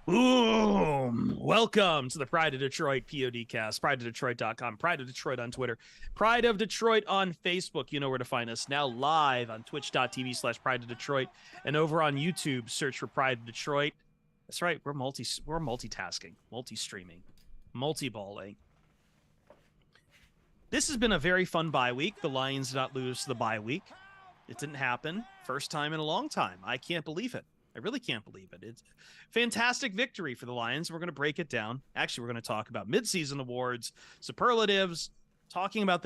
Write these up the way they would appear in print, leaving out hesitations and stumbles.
Boom! Welcome to the Pride of Detroit PODcast, prideofdetroit.com, Pride of Detroit on Twitter, Pride of Detroit on Facebook. You know where to find us. Now live on twitch.tv/Pride of Detroit and over on YouTube, search for Pride of Detroit. That's right. We're multitasking, multi-streaming, multi-balling. This has been a very fun bye week. The Lions did not lose the bye week. It didn't happen. First time in a long time. I can't believe it. I really can't believe it. It's a fantastic victory for the Lions. We're going to break it down. Actually, we're going to talk about midseason awards, superlatives, talking about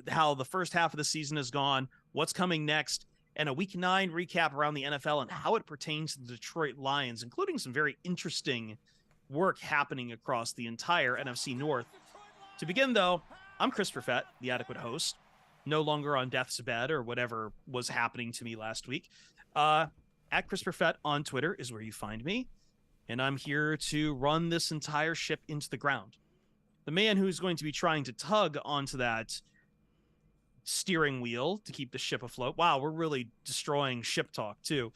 how the first half of the season has gone, what's coming next, and a Week 9 recap around the NFL and how it pertains to the Detroit Lions, including some very interesting work happening across the entire NFC North. To begin, though, I'm Christopher Fett, the adequate host, no longer on death's bed or whatever was happening to me last week. At Christopher Fett on Twitter is where you find me, and I'm here to run this entire ship into the ground. The man who's going to be trying to tug onto that steering wheel to keep the ship afloat. Wow, we're really destroying ship talk, too.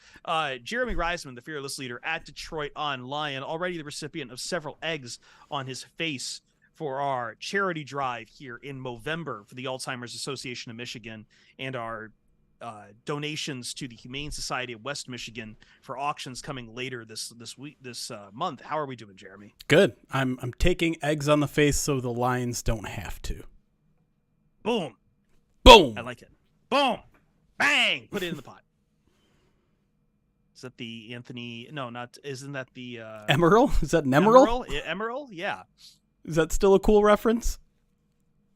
Jeremy Reisman, the fearless leader at Detroit Online, already the recipient of several eggs on his face for our charity drive here in November for the Alzheimer's Association of Michigan and our donations to the Humane Society of West Michigan for auctions coming later this month. How are we doing, Jeremy? Good. I'm taking eggs on the face so the Lions don't have to. Boom. Boom. I like it. Boom. Bang. Put it in the pot. Is that the Anthony? No, not. Isn't that the Emerald? Is that an emerald? Emerald? Yeah. Is that still a cool reference?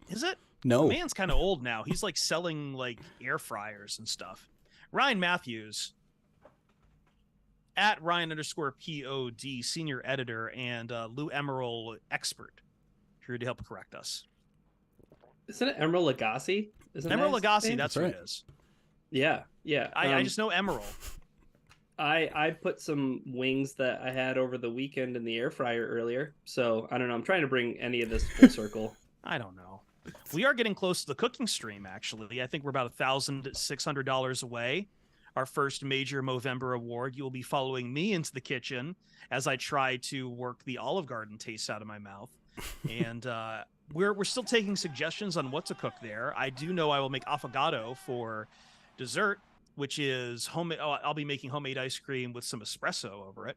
Is it? No. The man's kind of old now. He's like selling like air fryers and stuff. Ryan Matthews at Ryan_POD, senior editor, and Lou Emerald expert, here to help correct us. Isn't it Emerald Lagasse? Emerald Lagasse, that's right. what it is. Yeah. I just know Emerald. I put some wings that I had over the weekend in the air fryer earlier. So I don't know. I'm trying to bring any of this full circle. I don't know. We are getting close to the cooking stream, actually. I think we're about $1,600 away. Our first major Movember award. You will be following me into the kitchen as I try to work the Olive Garden taste out of my mouth. And we're still taking suggestions on what to cook there. I do know I will make affogato for dessert, which is homemade. I'll be making homemade ice cream with some espresso over it.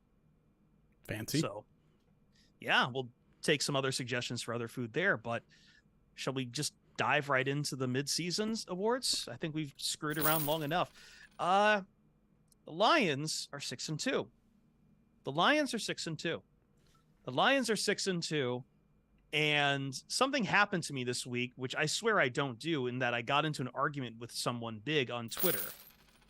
Fancy. So, yeah, we'll take some other suggestions for other food there, but shall we just dive right into the mid-seasons awards? I think we've screwed around long enough. The Lions are 6-2. The Lions are 6-2. The Lions are 6-2. And something happened to me this week, which I swear I don't do, in that I got into an argument with someone big on Twitter.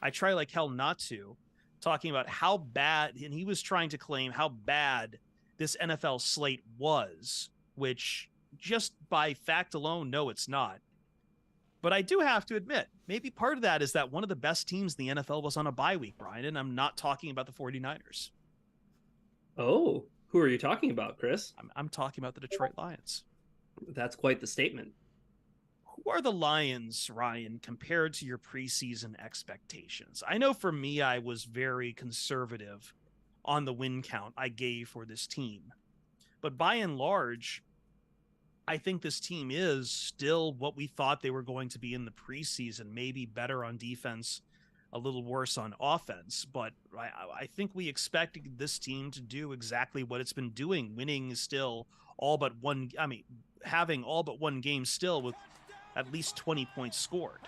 I try like hell not to, talking about how bad, and he was trying to claim how bad this NFL slate was, which just by fact alone, no, it's not. But I do have to admit, maybe part of that is that one of the best teams in the NFL was on a bye week, Brian, and I'm not talking about the 49ers. Oh, who are you talking about, Chris? I'm talking about the Detroit Lions. That's quite the statement. Who are the Lions, Ryan, compared to your preseason expectations? I know for me, I was very conservative on the win count I gave for this team. But by and large, I think this team is still what we thought they were going to be in the preseason, maybe better on defense, a little worse on offense. But I think we expected this team to do exactly what it's been doing, winning still all but one. I mean, having all but one game still with at least 20 points scored.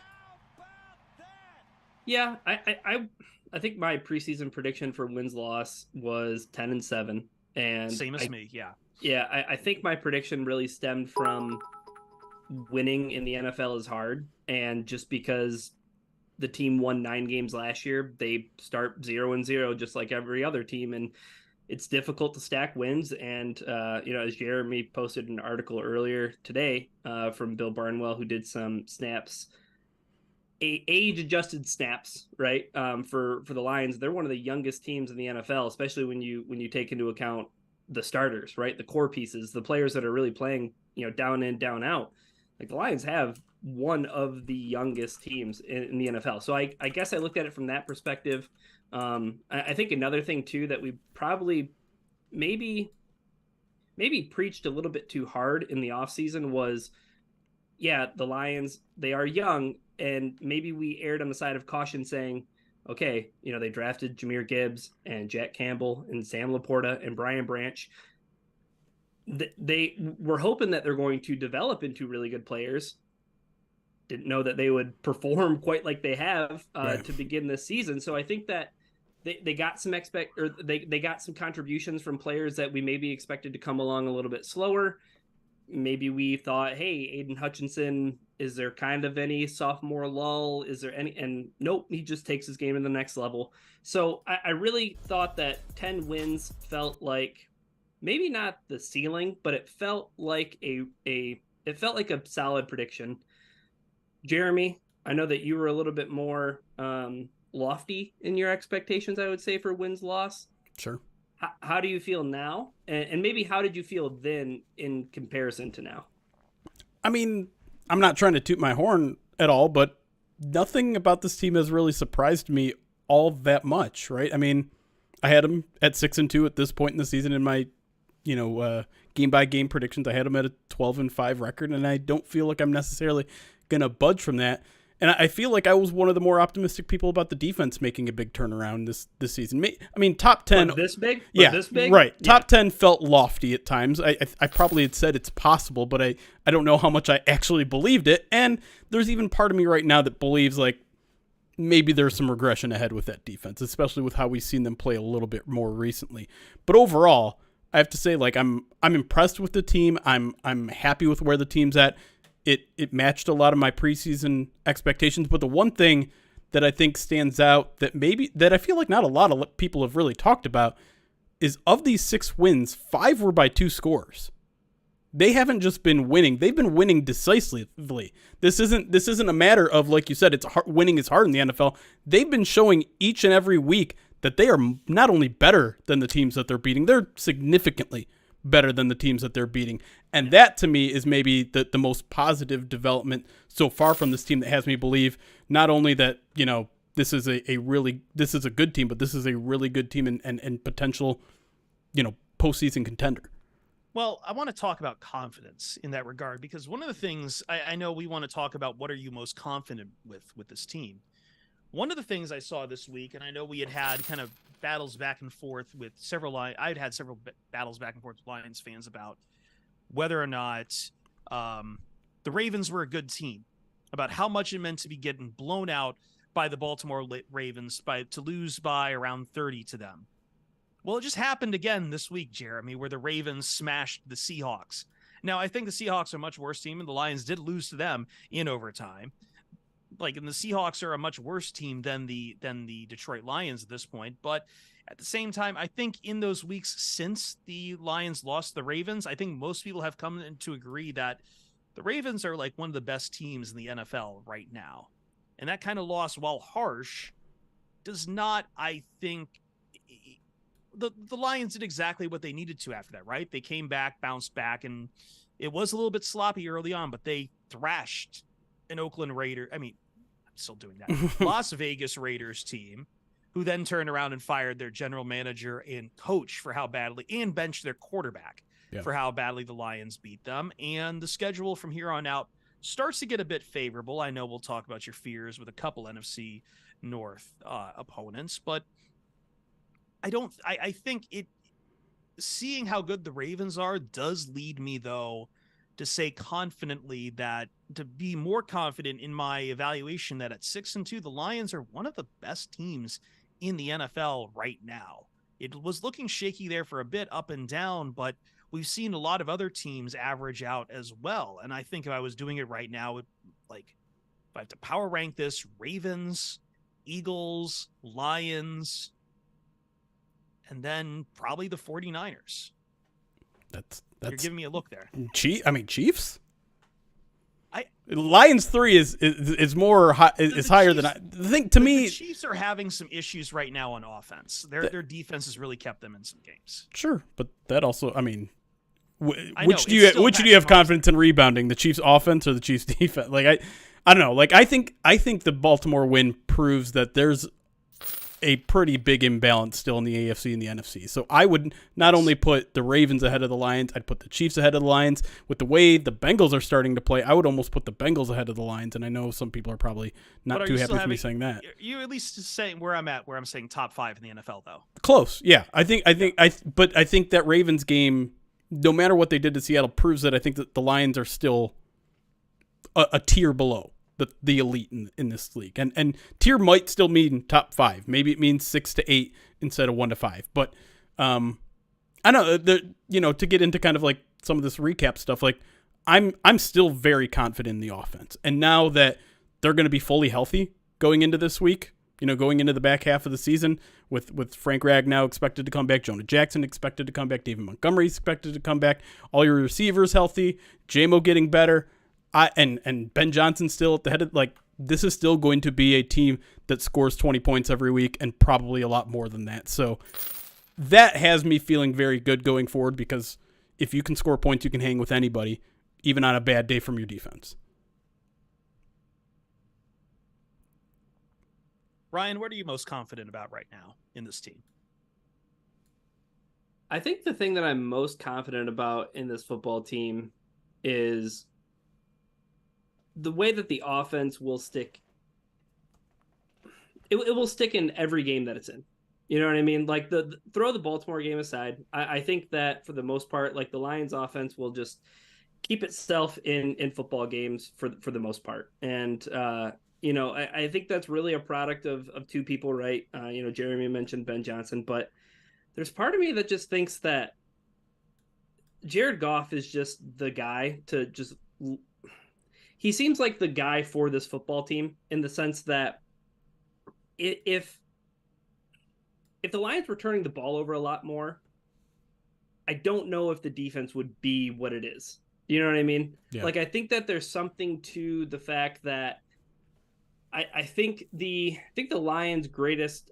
Yeah, I think my preseason prediction for wins-loss was 10-7. And same as me, yeah. Yeah, I think my prediction really stemmed from winning in the NFL is hard. And just because the team won 9 games last year, they start 0-0 just like every other team. And it's difficult to stack wins. And, as Jeremy posted an article earlier today from Bill Barnwell, who did some snaps, age-adjusted snaps, right, for the Lions. They're one of the youngest teams in the NFL, especially when you take into account the starters, right? The core pieces, the players that are really playing, down in, down out. Like the Lions have one of the youngest teams in the NFL. So I guess I looked at it from that perspective. I think another thing too that we probably maybe preached a little bit too hard in the offseason was, yeah, the Lions, they are young, and maybe we erred on the side of caution saying, okay, they drafted Jahmyr Gibbs and Jack Campbell and Sam Laporta and Brian Branch. They were hoping that they're going to develop into really good players. Didn't know that they would perform quite like they have right. to begin this season. So I think that they got some they got some contributions from players that we maybe expected to come along a little bit slower. Maybe we thought, hey, Aiden Hutchinson, is there kind of any sophomore lull? Is there any? And nope, he just takes his game to the next level. So I really thought that 10 wins felt like maybe not the ceiling, but it felt like a solid prediction. Jeremy, I know that you were a little bit more lofty in your expectations, I would say, for wins-loss. Sure. How do you feel now? And maybe how did you feel then in comparison to now? I mean, I'm not trying to toot my horn at all, but nothing about this team has really surprised me all that much, right? I mean, I had them at 6-2 at this point in the season in my, game-by-game predictions. I had them at a 12-5 record, and I don't feel like I'm necessarily going to budge from that. And I feel like I was one of the more optimistic people about the defense making a big turnaround this season. I mean, top 10. What, this big? Yeah, this big? right. Yeah. Top 10 felt lofty at times. I probably had said it's possible, but I don't know how much I actually believed it. And there's even part of me right now that believes like maybe there's some regression ahead with that defense, especially with how we've seen them play a little bit more recently. But overall, I have to say, like, I'm impressed with the team. I'm happy with where the team's at. It matched a lot of my preseason expectations, but the one thing that I think stands out that I feel like not a lot of people have really talked about is of these 6 wins, 5 were by 2 scores. They haven't just been winning; they've been winning decisively. This isn't a matter of, like you said, winning is hard in the NFL. They've been showing each and every week that they are not only better than the teams that they're beating, they're significantly better than the teams that they're beating. And that to me is maybe the most positive development so far from this team that has me believe not only that, this is a good team, but this is a really good team and potential, postseason contender. Well, I want to talk about confidence in that regard, because one of the things I know we want to talk about, what are you most confident with this team? One of the things I saw this week, and I know we had kind of battles back and forth with I'd had several battles back and forth with Lions fans about whether or not the Ravens were a good team, about how much it meant to be getting blown out by the Baltimore Ravens to lose by around 30 to them. Well, it just happened again this week, Jeremy, where the Ravens smashed the Seahawks. Now, I think the Seahawks are a much worse team, and the Lions did lose to them in overtime. And the Seahawks are a much worse team than the Detroit Lions at this point. But at the same time, I think in those weeks since the Lions lost the Ravens, I think most people have come to agree that the Ravens are like one of the best teams in the NFL right now. And that kind of loss, while harsh, does not, I think, the Lions did exactly what they needed to after that, right? They came back, bounced back, and it was a little bit sloppy early on, but they thrashed an Oakland Raider. I mean, I'm still doing that. Las Vegas Raiders team, who then turned around and fired their general manager and coach for how badly, and benched their quarterback for how badly the Lions beat them. And the schedule from here on out starts to get a bit favorable. I know we'll talk about your fears with a couple NFC North opponents, but I think seeing how good the Ravens are does lead me, though, to say confidently to be more confident in my evaluation that at 6-2, the Lions are one of the best teams in the NFL right now. It was looking shaky there for a bit, up and down, but we've seen a lot of other teams average out as well. And I think if I was doing it right now, if I have to power rank this, Ravens, Eagles, Lions, and then probably the 49ers. That's You're giving me a look there. Chiefs? Lions 3 is more is higher than I think. To me, the Chiefs are having some issues right now on offense. Their defense has really kept them in some games. Sure, but that also, I mean, which do you have confidence in rebounding, the Chiefs offense or the Chiefs defense? I don't know. I think the Baltimore win proves that there's a pretty big imbalance still in the AFC and the NFC. So I would not only put the Ravens ahead of the Lions, I'd put the Chiefs ahead of the Lions. With the way the Bengals are starting to play, I would almost put the Bengals ahead of the Lions, and I know some people are probably not too happy with me saying that. You at least saying where I'm at, where I'm saying top 5 in the NFL, though. Close, yeah. But I think that Ravens game, no matter what they did to Seattle, proves that I think that the Lions are still a tier below the elite in this league. And tier might still mean top 5. Maybe it means 6 to 8 instead of 1 to 5. But I know to get into kind of like some of this recap stuff, like I'm still very confident in the offense. And now that they're going to be fully healthy going into this week, going into the back half of the season with Frank Ragnow expected to come back, Jonah Jackson expected to come back, David Montgomery expected to come back, all your receivers healthy, J-Mo getting better, and Ben Johnson still at the head of, like, this is still going to be a team that scores 20 points every week and probably a lot more than that. So that has me feeling very good going forward, because if you can score points, you can hang with anybody, even on a bad day from your defense. Ryan, what are you most confident about right now in this team? I think the thing that I'm most confident about in this football team is the way that the offense will stick. It will stick in every game that it's in. You know what I mean? Like throw the Baltimore game aside. I think that for the most part, like the Lions offense will just keep itself in football games for the most part. And, I think that's really a product of two people, right? Jeremy mentioned Ben Johnson, but there's part of me that just thinks that Jared Goff is just the guy to just, he seems like the guy for this football team, in the sense that if the Lions were turning the ball over a lot more, I don't know if the defense would be what it is. You know what I mean? Yeah. Like, I think that there's something to the fact that I think the Lions' greatest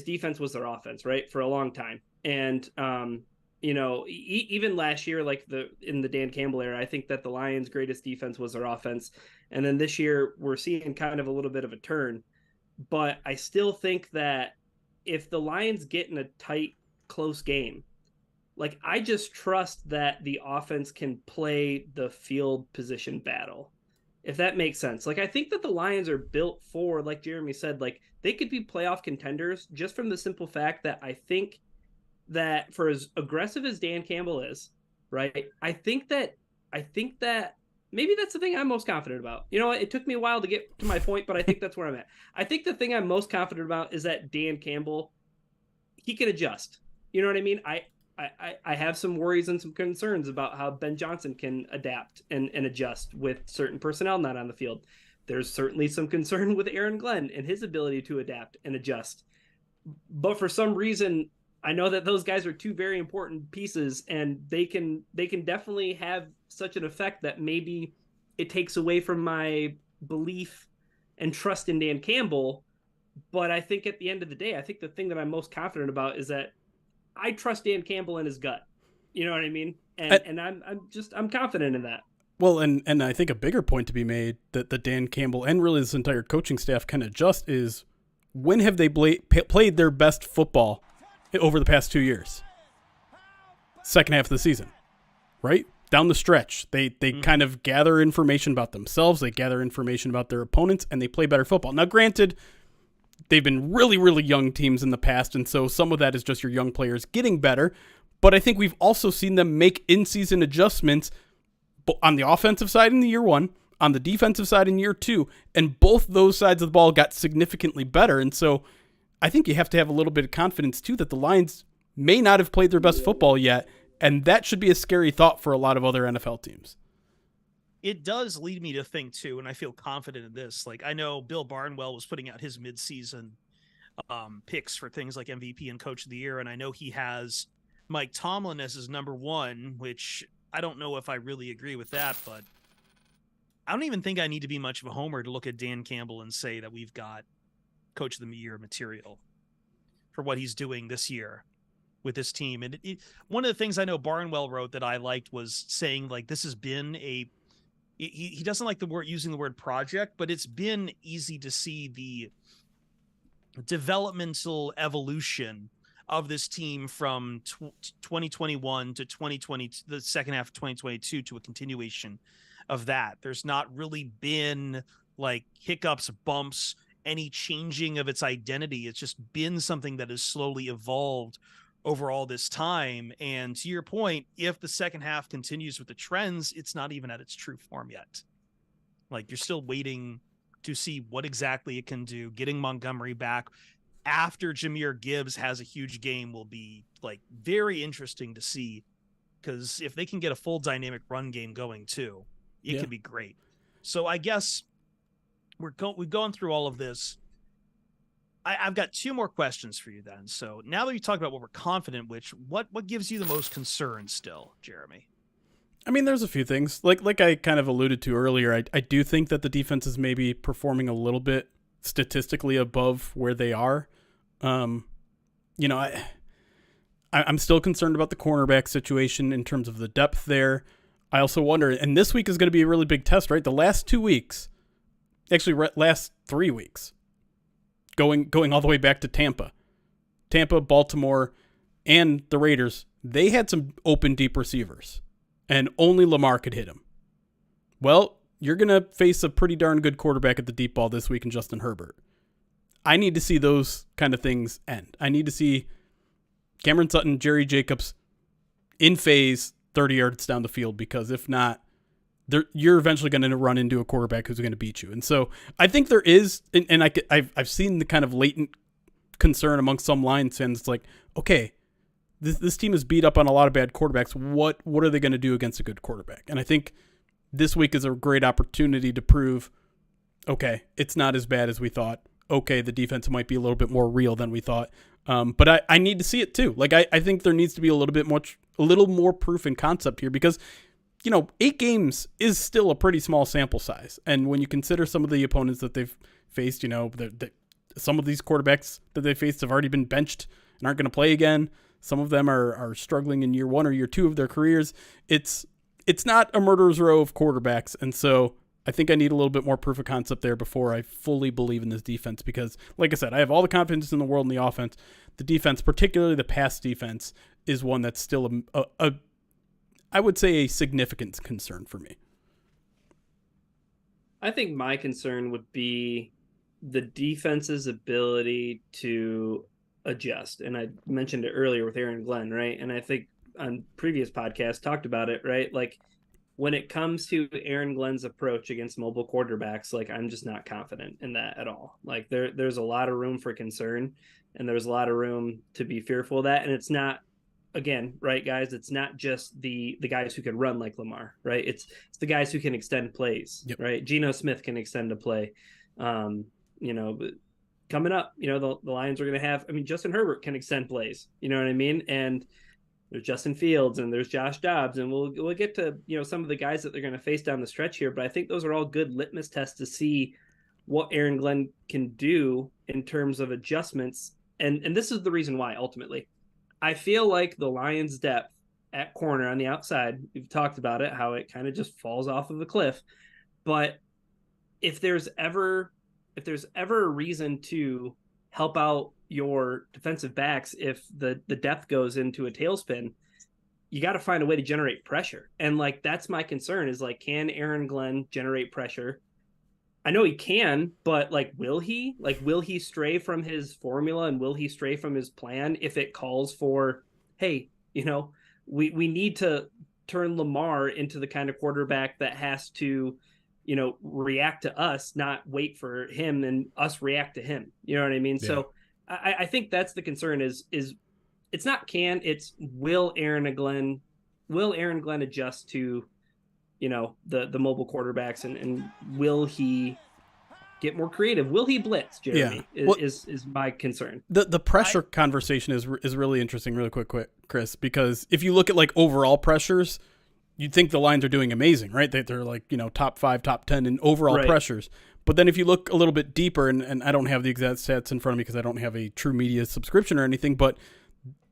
defense was their offense, right? For a long time. And even last year, like in the Dan Campbell era, I think that the Lions' greatest defense was their offense. And then this year we're seeing kind of a little bit of a turn, but I still think that if the Lions get in a tight, close game, like, I just trust that the offense can play the field position battle, if that makes sense. Like, I think that the Lions are built for, like Jeremy said, like, they could be playoff contenders just from the simple fact that I think that for as aggressive as Dan Campbell is, right, I think that maybe that's the thing I'm most confident about. You know what? It took me a while to get to my point, but I think that's where I'm at. I think the thing I'm most confident about is that Dan Campbell, he can adjust. You know what I mean? I have some worries and some concerns about how Ben Johnson can adapt and adjust with certain personnel not on the field. There's certainly some concern with Aaron Glenn and his ability to adapt and adjust. But for some reason, I know that those guys are two very important pieces, and they can definitely have such an effect that maybe it takes away from my belief and trust in Dan Campbell. But I think at the end of the day, I think the thing that I'm most confident about is that I trust Dan Campbell in his gut. You know what I mean? And I'm confident in that. Well, and I think a bigger point to be made that the Dan Campbell and really this entire coaching staff can adjust is, when have they played their best football over the past 2 years? Second half of the season, right? Down the stretch, they kind of gather information about themselves, they gather information about their opponents, and they play better football. Now, granted, they've been really, really young teams in the past, and so some of that is just your young players getting better. But I think we've also seen them make in-season adjustments on the offensive side in the year one, on the defensive side in year two, and both those sides of the ball got significantly better. And so I think you have to have a little bit of confidence, too, that the Lions may not have played their best football yet, and that should be a scary thought for a lot of other NFL teams. It does lead me to think, too, and I feel confident in this. Like, I know Bill Barnwell was putting out his midseason picks for things like MVP and Coach of the Year, and I know he has Mike Tomlin as his number one, which I don't know if I really agree with that, but I don't even think I need to be much of a homer to look at Dan Campbell and say that we've got Coach of the Year material for what he's doing this year with this team. And one of the things I know Barnwell wrote that I liked was saying, like, this has been he doesn't like using the word project, but it's been easy to see developmental evolution of this team from 2021 to 2020, the second half of 2022, to a continuation of that. There's not really been like hiccups, bumps, any changing of its identity. It's just been something that has slowly evolved over all this time. And to your point, if the second half continues with the trends, it's not even at its true form yet. Like, you're still waiting to see what exactly it can do. Getting Montgomery back after Jahmyr Gibbs has a huge game will be like very interesting to see, because if they can get a full dynamic run game going too, it could be great. So I guess we've gone through all of this. I've got two more questions for you then. So now that you talk about what we're confident, what gives you the most concern still, Jeremy? I mean, there's a few things. Like I kind of alluded to earlier, I do think that the defense is maybe performing a little bit statistically above where they are. I'm still concerned about the cornerback situation in terms of the depth there. I also wonder, and this week is going to be a really big test, right? The last 2 weeks, actually last 3 weeks, going all the way back to Tampa, Baltimore, and the Raiders, they had some open deep receivers, and only Lamar could hit them. Well, you're going to face a pretty darn good quarterback at the deep ball this week in Justin Herbert. I need to see those kind of things end. I need to see Cameron Sutton, Jerry Jacobs in phase 30 yards down the field, because if not, you're eventually going to run into a quarterback who's going to beat you. And so I think there is, and I've seen the kind of latent concern among some Lions fans. It's like, okay, this team is beat up on a lot of bad quarterbacks. What are they going to do against a good quarterback? And I think this week is a great opportunity to prove, okay, it's not as bad as we thought. Okay, the defense might be a little bit more real than we thought. But I need to see it too. Like, I think there needs to be a little more proof in concept here, because 8 games is still a pretty small sample size. And when you consider some of the opponents that they've faced, some of these quarterbacks that they faced have already been benched and aren't going to play again. Some of them are struggling in year 1 or year 2 of their careers. It's not a murderer's row of quarterbacks. And so I think I need a little bit more proof of concept there before I fully believe in this defense, because, like I said, I have all the confidence in the world in the offense. The defense, particularly the pass defense, is one that's still I would say a significant concern for me. I think my concern would be the defense's ability to adjust. And I mentioned it earlier with Aaron Glenn, right? And I think on previous podcasts talked about it, right? Like, when it comes to Aaron Glenn's approach against mobile quarterbacks, like, I'm just not confident in that at all. Like, there's a lot of room for concern, and there's a lot of room to be fearful of that. And it's not, again, right, guys, it's not just the guys who can run like Lamar, right? It's the guys who can extend plays, right? Geno Smith can extend a play. But coming up, the Lions are going to have, Justin Herbert can extend plays, you know what I mean? And there's Justin Fields and there's Josh Dobbs, and we'll get to, some of the guys that they're going to face down the stretch here. But I think those are all good litmus tests to see what Aaron Glenn can do in terms of adjustments. And this is the reason why, ultimately. I feel like the Lions' depth at corner on the outside, we've talked about it, how it kind of just falls off of a cliff. But if there's ever a reason to help out your defensive backs, if the depth goes into a tailspin, you got to find a way to generate pressure. And like, that's my concern, is like, can Aaron Glenn generate pressure? I know he can, but like, will he stray from his formula, and will he stray from his plan if it calls for, hey, we need to turn Lamar into the kind of quarterback that has to, react to us, not wait for him and us react to him. You know what I mean? Yeah. So I think that's the concern, is it's not it's will Aaron Glenn adjust to, the mobile quarterbacks, and will he get more creative? Will he blitz, Jeremy? Yeah. Is my concern. The pressure conversation is really interesting, really quick, Chris, because if you look at like overall pressures, you'd think the Lions are doing amazing, right? They're like, top 5, top 10 in overall pressures. But then if you look a little bit deeper, and I don't have the exact stats in front of me because I don't have a True Media subscription or anything, but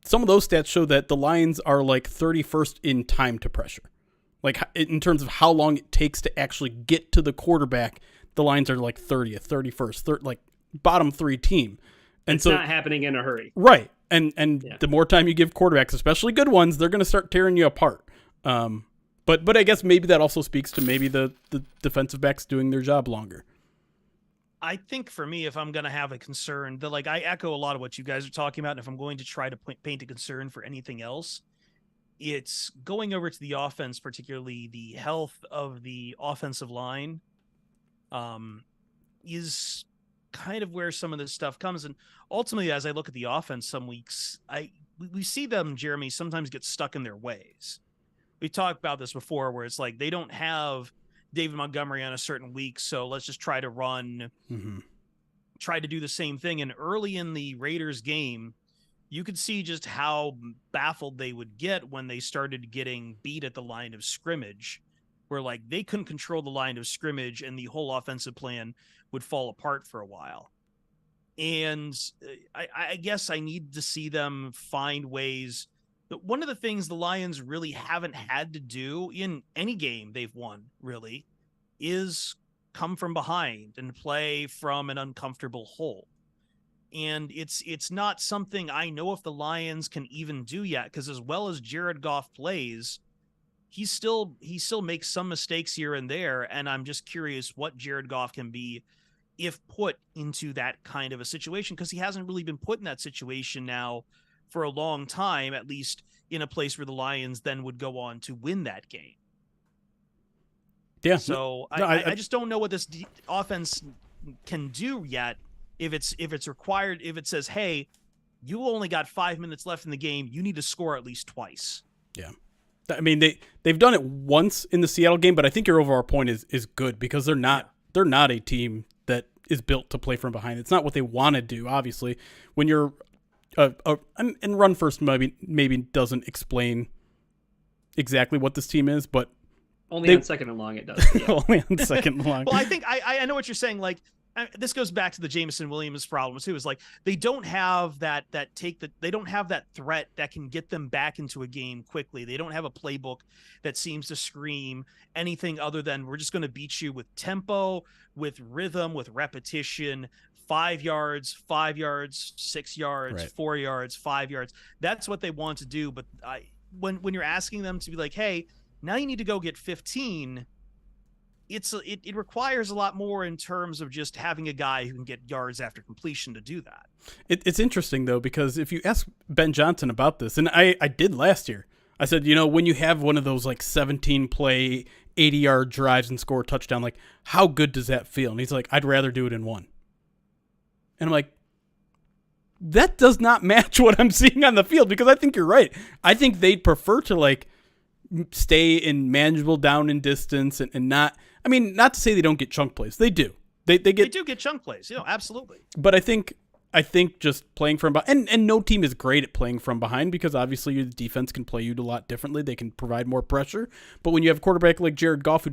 some of those stats show that the Lions are like 31st in time to pressure. Like, in terms of how long it takes to actually get to the quarterback, the Lions are like 30th, 31st, like bottom 3 team. And it's so, not happening in a hurry. Right. And the more time you give quarterbacks, especially good ones, they're going to start tearing you apart. But I guess maybe that also speaks to maybe the defensive backs doing their job longer. I think for me, if I'm going to have a concern, I echo a lot of what you guys are talking about. And if I'm going to try to paint a concern for anything else, it's going over to the offense, particularly the health of the offensive line, is kind of where some of this stuff comes. And ultimately, as I look at the offense, some weeks we see them, Jeremy, sometimes get stuck in their ways. We talked about this before, where it's like they don't have David Montgomery on a certain week, so let's just try to run, try to do the same thing. And early in the Raiders game, you could see just how baffled they would get when they started getting beat at the line of scrimmage, where like they couldn't control the line of scrimmage and the whole offensive plan would fall apart for a while. And I guess I need to see them find ways. But one of the things the Lions really haven't had to do in any game they've won, really, is come from behind and play from an uncomfortable hole. And it's not something I know if the Lions can even do yet, because as well as Jared Goff plays, he still makes some mistakes here and there, and I'm just curious what Jared Goff can be if put into that kind of a situation, because he hasn't really been put in that situation now for a long time, at least in a place where the Lions then would go on to win that game. Yeah. So I just don't know what this offense can do yet. If it's required, if it says, hey, you only got 5 minutes left in the game, you need to score at least twice. Yeah. I mean, they've done it once in the Seattle game, but I think your overall point is good, because they're not a team that is built to play from behind. It's not what they want to do, obviously. When you're and run first maybe doesn't explain exactly what this team is, but only on second and long it does. Yeah. Only on second and long. Well, I think I know what you're saying. Like, this goes back to the Jameson Williams problem too. Is like they don't have they don't have that threat that can get them back into a game quickly. They don't have a playbook that seems to scream anything other than we're just going to beat you with tempo, with rhythm, with repetition. 5 yards, 5 yards, 6 yards, right. 4 yards, 5 yards. That's what they want to do. But when you're asking them to be like, hey, now you need to go get 15. It requires a lot more in terms of just having a guy who can get yards after completion to do that. It's interesting, though, because if you ask Ben Johnson about this, and I did last year, I said, when you have one of those like 17-play, 80-yard drives and score a touchdown, like how good does that feel? And he's like, I'd rather do it in one. And I'm like, that does not match what I'm seeing on the field, because I think you're right. I think they'd prefer to like stay in manageable down and distance and not, I mean, not to say they don't get chunk plays. They do. They do get chunk plays, absolutely. But I think just playing from behind, and no team is great at playing from behind, because obviously your defense can play you a lot differently. They can provide more pressure. But when you have a quarterback like Jared Goff who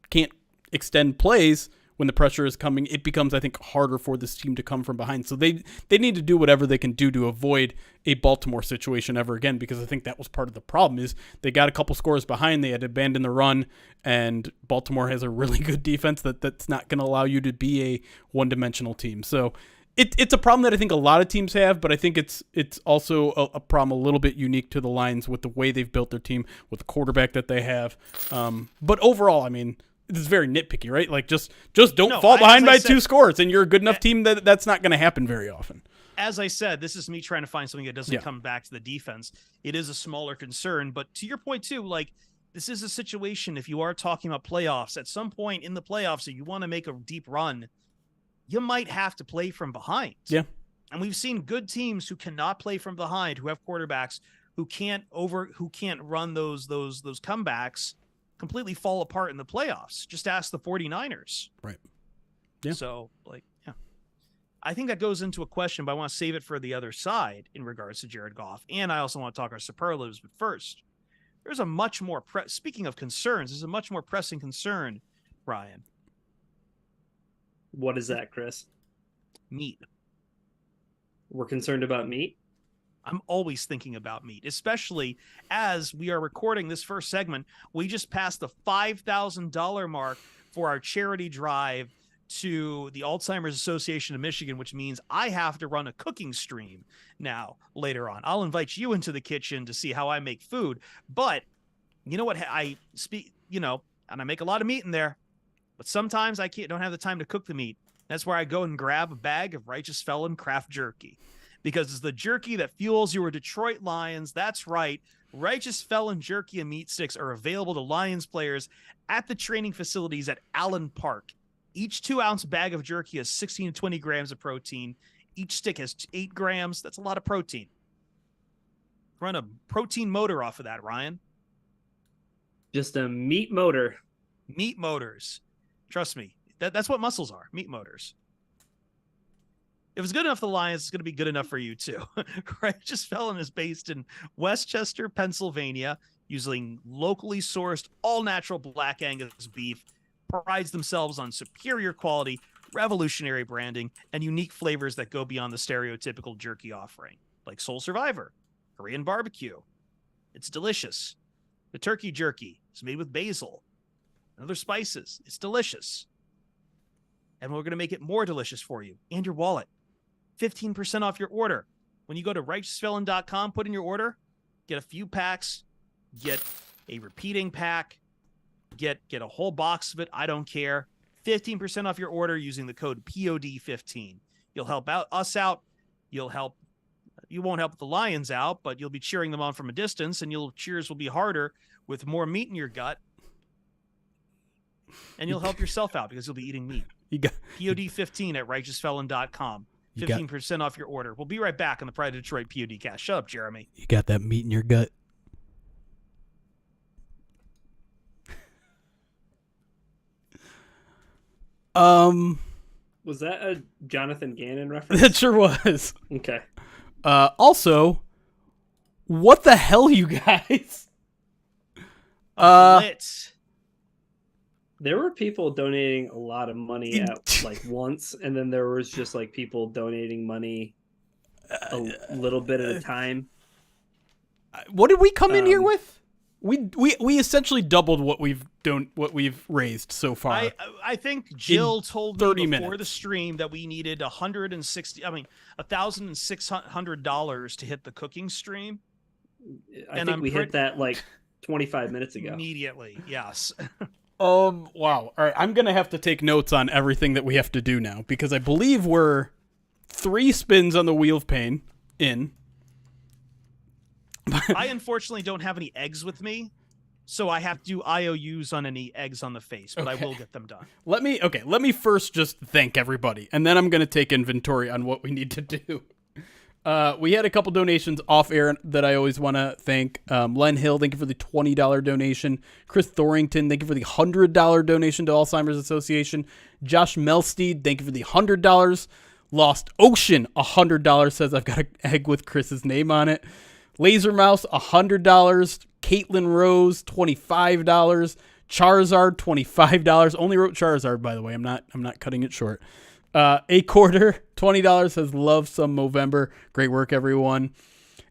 can't extend plays when the pressure is coming, it becomes, I think, harder for this team to come from behind. So they need to do whatever they can do to avoid a Baltimore situation ever again, because I think that was part of the problem is they got a couple scores behind, they had to abandon the run, and Baltimore has a really good defense that's not going to allow you to be a one-dimensional team. So it's a problem that I think a lot of teams have, but I think it's also a problem a little bit unique to the Lions with the way they've built their team, with the quarterback that they have. But overall, I mean, this is very nitpicky, right? Like just don't fall behind by 2 scores, and you're a good enough team that's not going to happen very often. As I said, this is me trying to find something that doesn't come back to the defense. It is a smaller concern, but to your point too, like this is a situation, if you are talking about playoffs, at some point in the playoffs, if you want to make a deep run, you might have to play from behind. Yeah. And we've seen good teams who cannot play from behind, who have quarterbacks who can't run those comebacks, completely fall apart in the playoffs. Just ask the 49ers. Right. Yeah. So, I think that goes into a question, but I want to save it for the other side in regards to Jared Goff. And I also want to talk our superlatives. But first, there's a much more, speaking of concerns, there's a much more pressing concern, Ryan. What is that, Chris? Meat. We're concerned about meat? I'm always thinking about meat, especially as we are recording this first segment. We just passed the $5,000 mark for our charity drive to the Alzheimer's Association of Michigan, which means I have to run a cooking stream now later on. I'll invite you into the kitchen to see how I make food. But you know what? I speak, and I make a lot of meat in there, but sometimes I don't have the time to cook the meat. That's where I go and grab a bag of Righteous Felon craft jerky, because it's the jerky that fuels your Detroit Lions. That's right. Righteous Felon jerky and meat sticks are available to Lions players at the training facilities at Allen Park. Each 2-ounce bag of jerky has 16 to 20 grams of protein. Each stick has 8 grams. That's a lot of protein. Run a protein motor off of that, Ryan. Just a meat motor. Meat motors. Trust me. That's what muscles are. Meat motors. If it's good enough for the Lions, it's going to be good enough for you too. Righteous Felon is based in Westchester, Pennsylvania, using locally sourced, all-natural Black Angus beef. Prides themselves on superior quality, revolutionary branding, and unique flavors that go beyond the stereotypical jerky offering, like Soul Survivor, Korean barbecue. It's delicious. The turkey jerky is made with basil and other spices. It's delicious. And we're going to make it more delicious for you and your wallet. 15% off your order. When you go to righteousfelon.com, put in your order, get a few packs, get a repeating pack, get a whole box of it. I don't care. 15% off your order using the code POD15. You'll help us out. You won't help the Lions out, but you'll be cheering them on from a distance, and your cheers will be harder with more meat in your gut. And you'll help yourself out because you'll be eating meat. POD15 at righteousfelon.com. 15% off your order. We'll be right back on the Pride of Detroit POD cast. Shut up, Jeremy. You got that meat in your gut. Was that a Jonathan Gannon reference? That sure was. Okay. Also, what the hell, you guys? Blitz. There were people donating a lot of money at once, and then there was just people donating money a little bit at a time. What did we come in here with? We essentially doubled what we've raised so far. I think Jill told me before minutes. the stream that we needed $1,600 to hit the cooking stream. I think we hit that 25 minutes ago. Immediately, yes. Wow. All right, I'm gonna have to take notes on everything that we have to do now, because I believe we're 3 spins on the Wheel of Pain in. I unfortunately don't have any eggs with me, so I have to do IOUs on any eggs on the face, but okay. I will get them done. Let me first just thank everybody, and then I'm going to take inventory on what we need to do. We had a couple donations off air that I always want to thank. Len Hill, thank you for the $20 donation. Chris Thorington, thank you for the $100 donation to Alzheimer's Association. Josh Melsteed, thank you for the $100. Lost Ocean, $100, says I've got an egg with Chris's name on it. Laser Mouse, $100. Caitlin Rose, $25. Charizard, $25. Only wrote Charizard, by the way. I'm not cutting it short. A Quarter, $20, says love some Movember. Great work, everyone.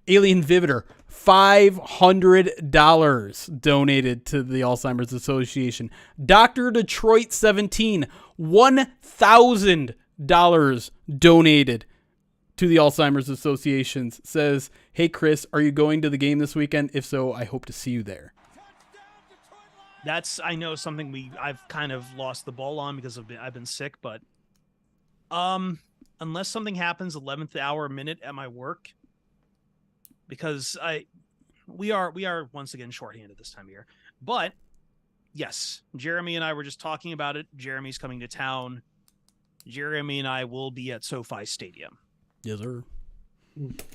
Alien Vivitor, $500 donated to the Alzheimer's Association. Dr. Detroit 17, $1,000 donated to the Alzheimer's Association. Says, hey, Chris, are you going to the game this weekend? If so, I hope to see you there. That's, I know, something I've kind of lost the ball on because I've been sick, but unless something happens 11th hour minute at my work, because we are once again shorthanded this time of year. But yes, Jeremy and I were just talking about it. Jeremy's coming to town. Jeremy and I will be at SoFi Stadium. Yes, sir.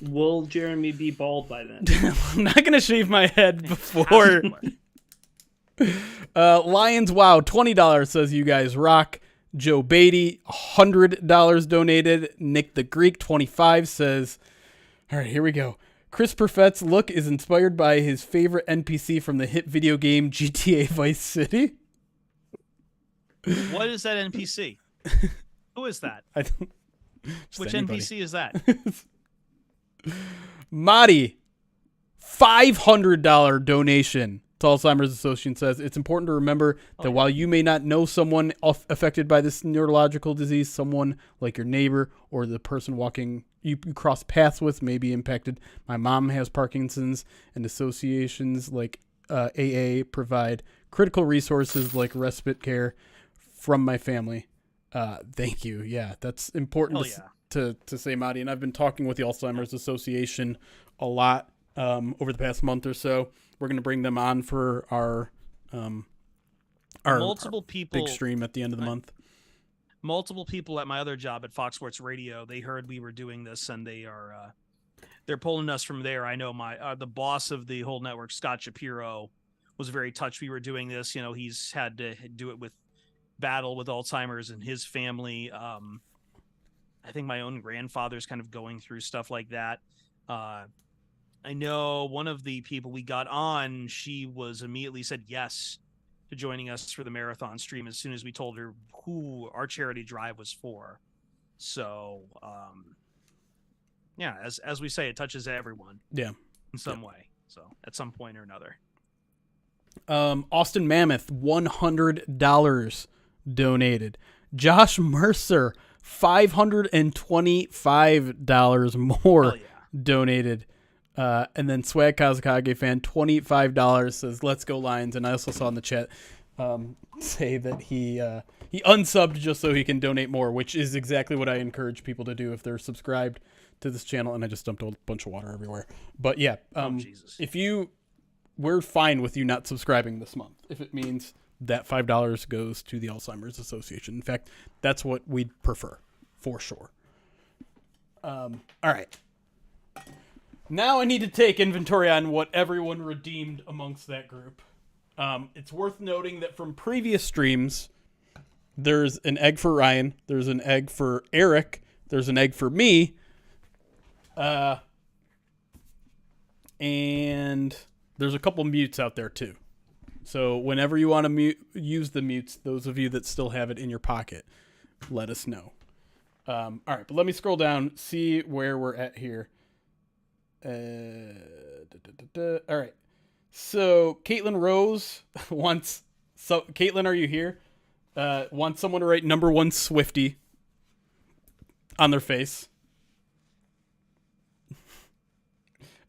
Will Jeremy be bald by then? I'm not going to shave my head before. Lions Wow, $20, says you guys rock. Joe Beatty, $100 donated. Nick the Greek, $25, says, all right, here we go. Chris Perfett's look is inspired by his favorite NPC from the hit video game GTA Vice City. What is that NPC? Who is that? Which anybody. NPC is that? Marty, $500 donation Alzheimer's Association says, it's important to remember that while you may not know someone affected by this neurological disease, someone like your neighbor or the person you cross paths with may be impacted. My mom has Parkinson's, and associations like AA provide critical resources like respite care from my family. Thank you. Yeah, that's important to say, Marty. And I've been talking with the Alzheimer's Association a lot over the past month or so. We're going to bring them on for our big stream at the end of the month. Multiple people at my other job at Fox Sports Radio, they heard we were doing this, and they're pulling us from there. I know the boss of the whole network, Scott Shapiro, was very touched we were doing this. He's had to do it with battle with Alzheimer's and his family. I think my own grandfather's kind of going through stuff like that. I know one of the people we got on, she was immediately said yes to joining us for the marathon stream as soon as we told her who our charity drive was for. So, as we say, it touches everyone. Yeah. In some way. So at some point or another. Austin Mammoth, $100 donated. Josh Mercer, $525 more donated. And then Swag Kazakage fan, $25 says, let's go Lions. And I also saw in the chat say that he unsubbed just so he can donate more, which is exactly what I encourage people to do if they're subscribed to this channel. And I just dumped a bunch of water everywhere. But yeah, we're fine with you not subscribing this month if it means that $5 goes to the Alzheimer's Association. In fact, that's what we'd prefer for sure. All right. Now I need to take inventory on what everyone redeemed amongst that group. It's worth noting that from previous streams, there's an egg for Ryan, there's an egg for Eric, there's an egg for me, and there's a couple mutes out there too. So whenever you want to use the mutes, those of you that still have it in your pocket, let us know. All right, but let me scroll down, see where we're at here. All right. So Caitlin Rose wants. So Caitlin, are you here? Wants someone to write number one Swiftie on their face.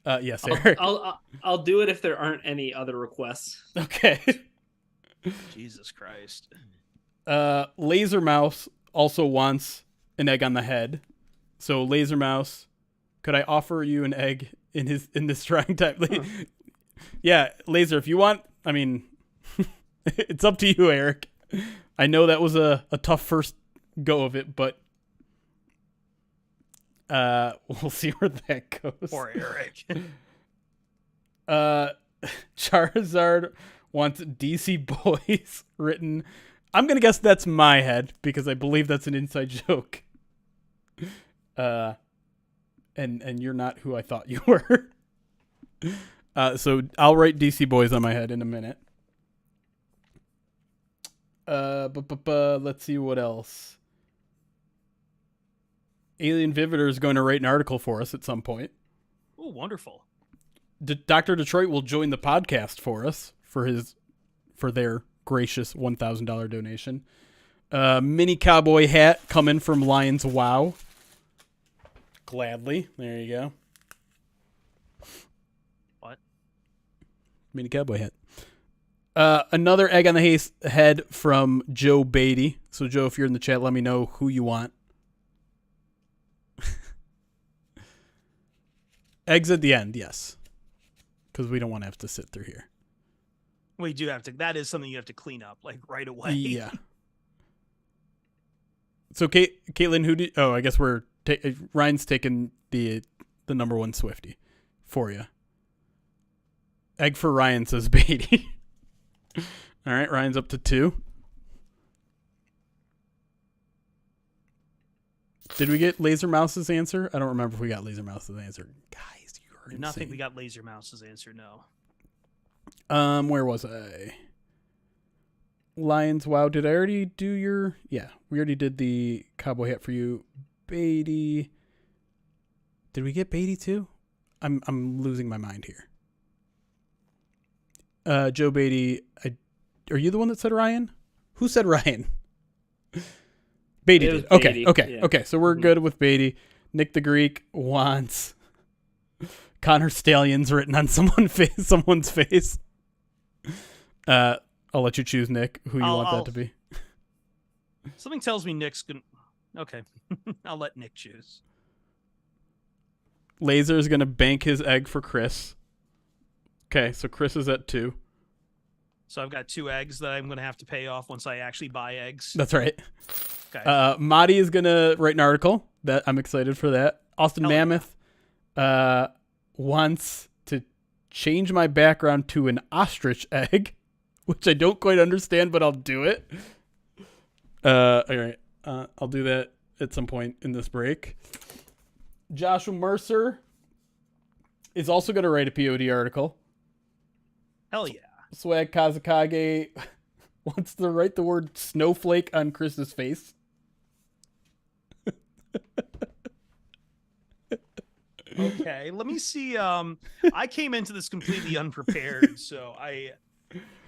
Yes, Eric. I'll do it if there aren't any other requests. Okay. Jesus Christ. Laser Mouse also wants an egg on the head. So Laser Mouse, could I offer you an egg in this trying time? Yeah, Laser, if you want, I mean, it's up to you, Eric. I know that was a tough first go of it, but we'll see where that goes. Poor Eric. Charizard wants DC Boys written. I'm going to guess that's my head because I believe that's an inside joke. And you're not who I thought you were. So I'll write DC Boys on my head in a minute. Let's see what else. Alien Vivitor is going to write an article for us at some point. Oh, wonderful. Dr. Detroit will join the podcast for us for their gracious $1,000 donation. Mini cowboy hat coming from Lions Wow. Gladly. There you go. What? Mini cowboy hat. Another egg on the head from Joe Beatty. So, Joe, if you're in the chat, let me know who you want. Eggs at the end, yes. Because we don't want to have to sit through here. We do have to. That is something you have to clean up, like, right away. Yeah. So, Caitlin, I guess Ryan's taking the number one Swiftie for you. Egg for Ryan, says Beatty. All right, Ryan's up to 2. Did we get Laser Mouse's answer? I don't remember if we got Laser Mouse's answer. Guys, you are insane. I think we got Laser Mouse's answer, no. Where was I? Lions, wow. Did I already do your... Yeah, we already did the cowboy hat for you. Beatty. Did we get Beatty too? I'm losing my mind here. Joe Beatty. Are you the one that said Ryan? Who said Ryan? Beatty did. Beatty. Okay. So we're good with Beatty. Nick the Greek wants Connor Stallions written on someone's face. I'll let you choose, Nick, who you want that to be. Something tells me Nick's gonna. Okay, I'll let Nick choose. Laser is gonna bank his egg for Chris. Okay, so Chris is at 2. So I've got 2 eggs that I'm gonna have to pay off once I actually buy eggs. That's right. Okay. Madi is gonna write an article. That I'm excited for that. Austin Mammoth wants to change my background to an ostrich egg, which I don't quite understand, but I'll do it. All right. I'll do that at some point in this break. Joshua Mercer is also going to write a POD article. Hell yeah. Swag Kazakage wants to write the word snowflake on Chris's face. Okay, let me see. I came into this completely unprepared, so I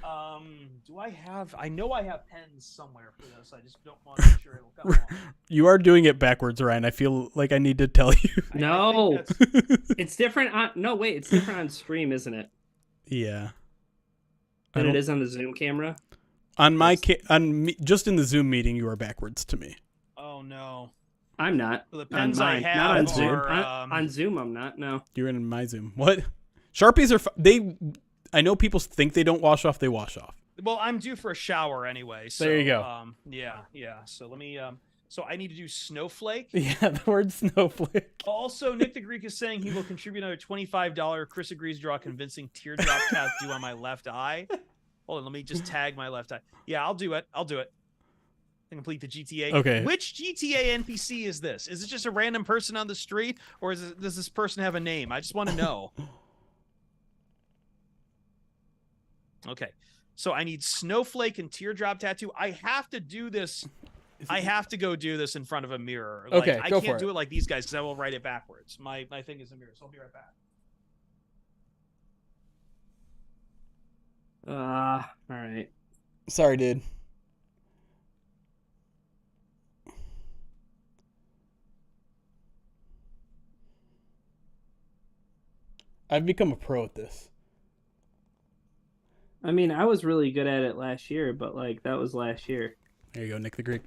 know I have pens somewhere for this. I just don't want to make sure it'll come off. You are doing it backwards, Ryan. I feel like I need to tell you. No, it's different on. No, wait, it's different on stream, isn't it? Yeah. Than it is on the Zoom camera. On just in the Zoom meeting, you are backwards to me. Oh no. I'm not. Well, the pens on I mine. have Not on Zoom. are, On Zoom, I'm not. No. You're in my Zoom. What? Sharpies are I know people think they don't wash off. They wash off. Well, I'm due for a shower anyway. So, there you go. Yeah. So let me. So I need to do snowflake. Yeah, the word snowflake. Also, Nick the Greek is saying he will contribute another $25. Chris agrees to draw a convincing teardrop tattoo on my left eye. Hold on, let me just tag my left eye. Yeah, I'll do it. And complete the GTA. Okay. Which GTA NPC is this? Is it just a random person on the street, or does this person have a name? I just want to know. Okay. So I need snowflake and teardrop tattoo. I have to do this. I have to go do this in front of a mirror. Okay, I go can't for do it like these guys because I will write it backwards. My thing is a mirror, so I'll be right back. All right. Sorry, dude. I've become a pro at this. I mean, I was really good at it last year, but that was last year. There you go, Nick the Greek.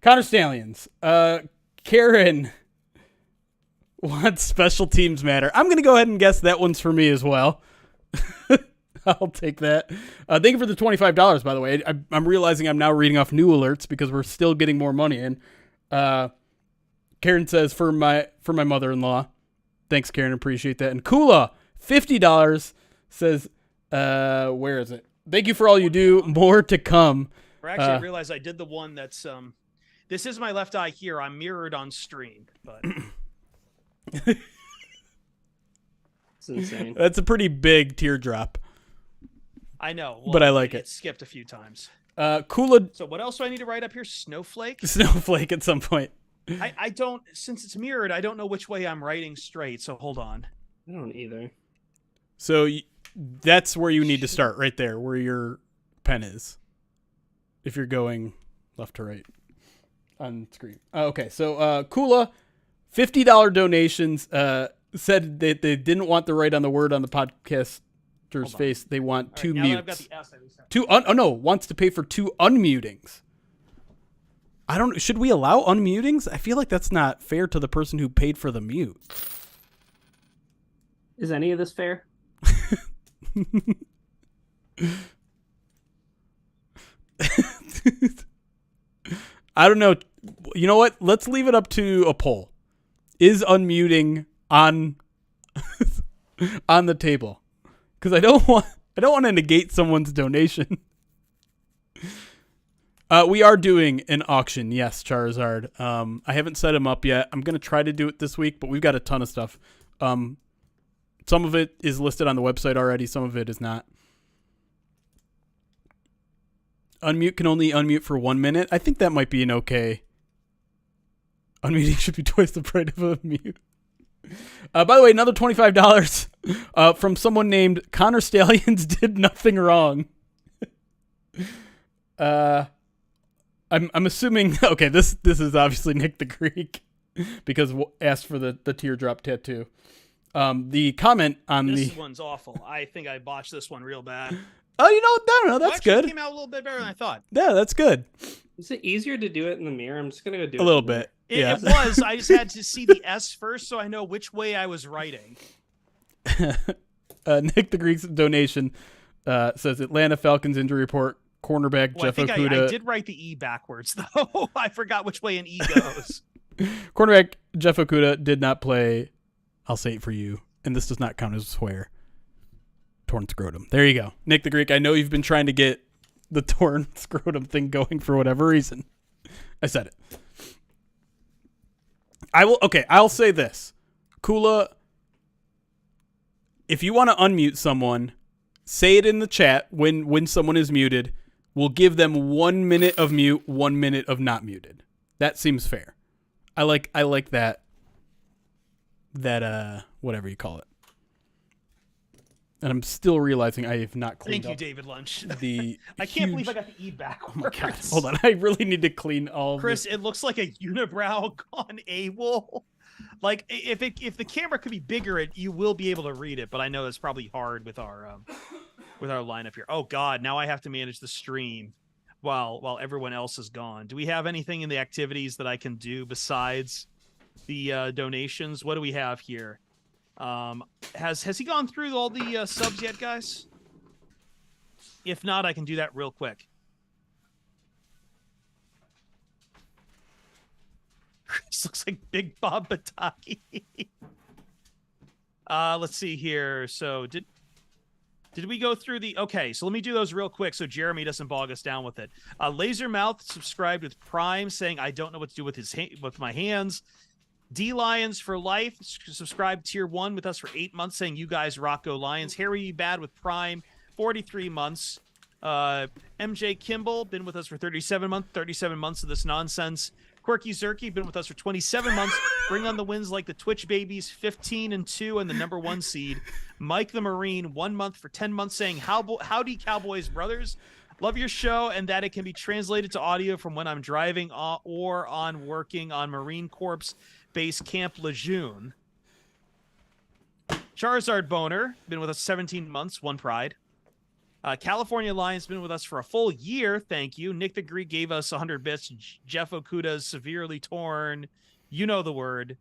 Connor Stallions. Karen wants special teams matter. I'm going to go ahead and guess that one's for me as well. I'll take that. Thank you for the $25, by the way. I'm realizing I'm now reading off new alerts because we're still getting more money in. Karen says, for my mother-in-law. Thanks, Karen. Appreciate that. And Kula, $50, says, where is it? Thank you for all you do. More to come. Or actually, I realized I did the one that's this is my left eye here. I'm mirrored on stream, but It's insane. That's a pretty big teardrop. I know, but I like it. It skipped a few times. Kula. So what else do I need to write up here? Snowflake. Snowflake at some point. I don't, since it's mirrored, I don't know which way I'm writing straight. So hold on. I don't either. So that's where you need to start, right there, where your pen is. If you're going left to right on screen. Okay, so Kula, $50 donations, said that they didn't want the right on the word on the podcaster's face. They want All 2 right, now mutes. that I've got the S, I just have Wants to pay for 2 unmutings. Should we allow unmutings? I feel like that's not fair to the person who paid for the mute. Is any of this fair? I don't know. You know what? Let's leave it up to a poll. Is unmuting on on the table? Because I don't want to negate someone's donation. We are doing an auction, yes, Charizard. I haven't set him up yet. I'm gonna try to do it this week, but we've got a ton of stuff. Some of it is listed on the website already. Some of it is not. Unmute can only unmute for 1 minute. I think that might be an okay. Unmuting should be twice the price of a mute. By the way, another $25 from someone named Connor Stallions did nothing wrong. I'm assuming. Okay, this is obviously Nick the Greek because asked for the teardrop tattoo. The comment on this one's awful. I think I botched this one real bad. Oh, I don't know. That's good. It came out a little bit better than I thought. Yeah, that's good. Is it easier to do it in the mirror? I'm just gonna go do it a little bit. It was. I just had to see the S first, so I know which way I was writing. Nick the Greek's donation says Atlanta Falcons injury report. Cornerback Jeff Okudah. I did write the E backwards though. I forgot which way an E goes. Cornerback Jeff Okudah did not play. I'll say it for you, and this does not count as a swear. Torn scrotum. There you go. Nick the Greek, I know you've been trying to get the torn scrotum thing going for whatever reason. I said it. I'll say this. Kula, if you want to unmute someone, say it in the chat when someone is muted. We'll give them 1 minute of mute, 1 minute of not muted. That seems fair. I like that whatever you call it. And I'm still realizing I have not cleaned up. Thank you, David Lunch. I can't believe I got the E backwards. Oh my God. Hold on. I really need to clean all Chris, this. It looks like a unibrow gone AWOL. Like, if the camera could be bigger, you will be able to read it, but I know that's probably hard with our lineup here. Oh, God. Now I have to manage the stream while everyone else is gone. Do we have anything in the activities that I can do besides the donations? What do we have here? Has he gone through all the subs yet, guys? If not, I can do that real quick. This looks like Big Bob Bataki. Let's see here. So did we go through the... Okay, so let me do those real quick so Jeremy doesn't bog us down with it. Lasermouth subscribed with Prime, saying, I don't know what to do with my hands. D-Lions for Life subscribed tier 1 with us for 8 months, saying, you guys rock, go Lions. Harry Bad with Prime, 43 months. MJ Kimball, been with us for 37 months of this nonsense. Quirky Zerky, been with us for 27 months. Bring on the wins like the Twitch babies, 15-2 and the number 1 seed. Mike the Marine, 1 month for 10 months, saying, howdy Cowboys brothers. Love your show and that it can be translated to audio from when I'm driving or on working on Marine Corps Base Camp Lejeune. Charizard Boner, been with us 17 months, 1 pride. California Lions been with us for a full year. Thank you. Nick the Greek gave us 100 bits. Jeff Okudah's severely torn. You know the word.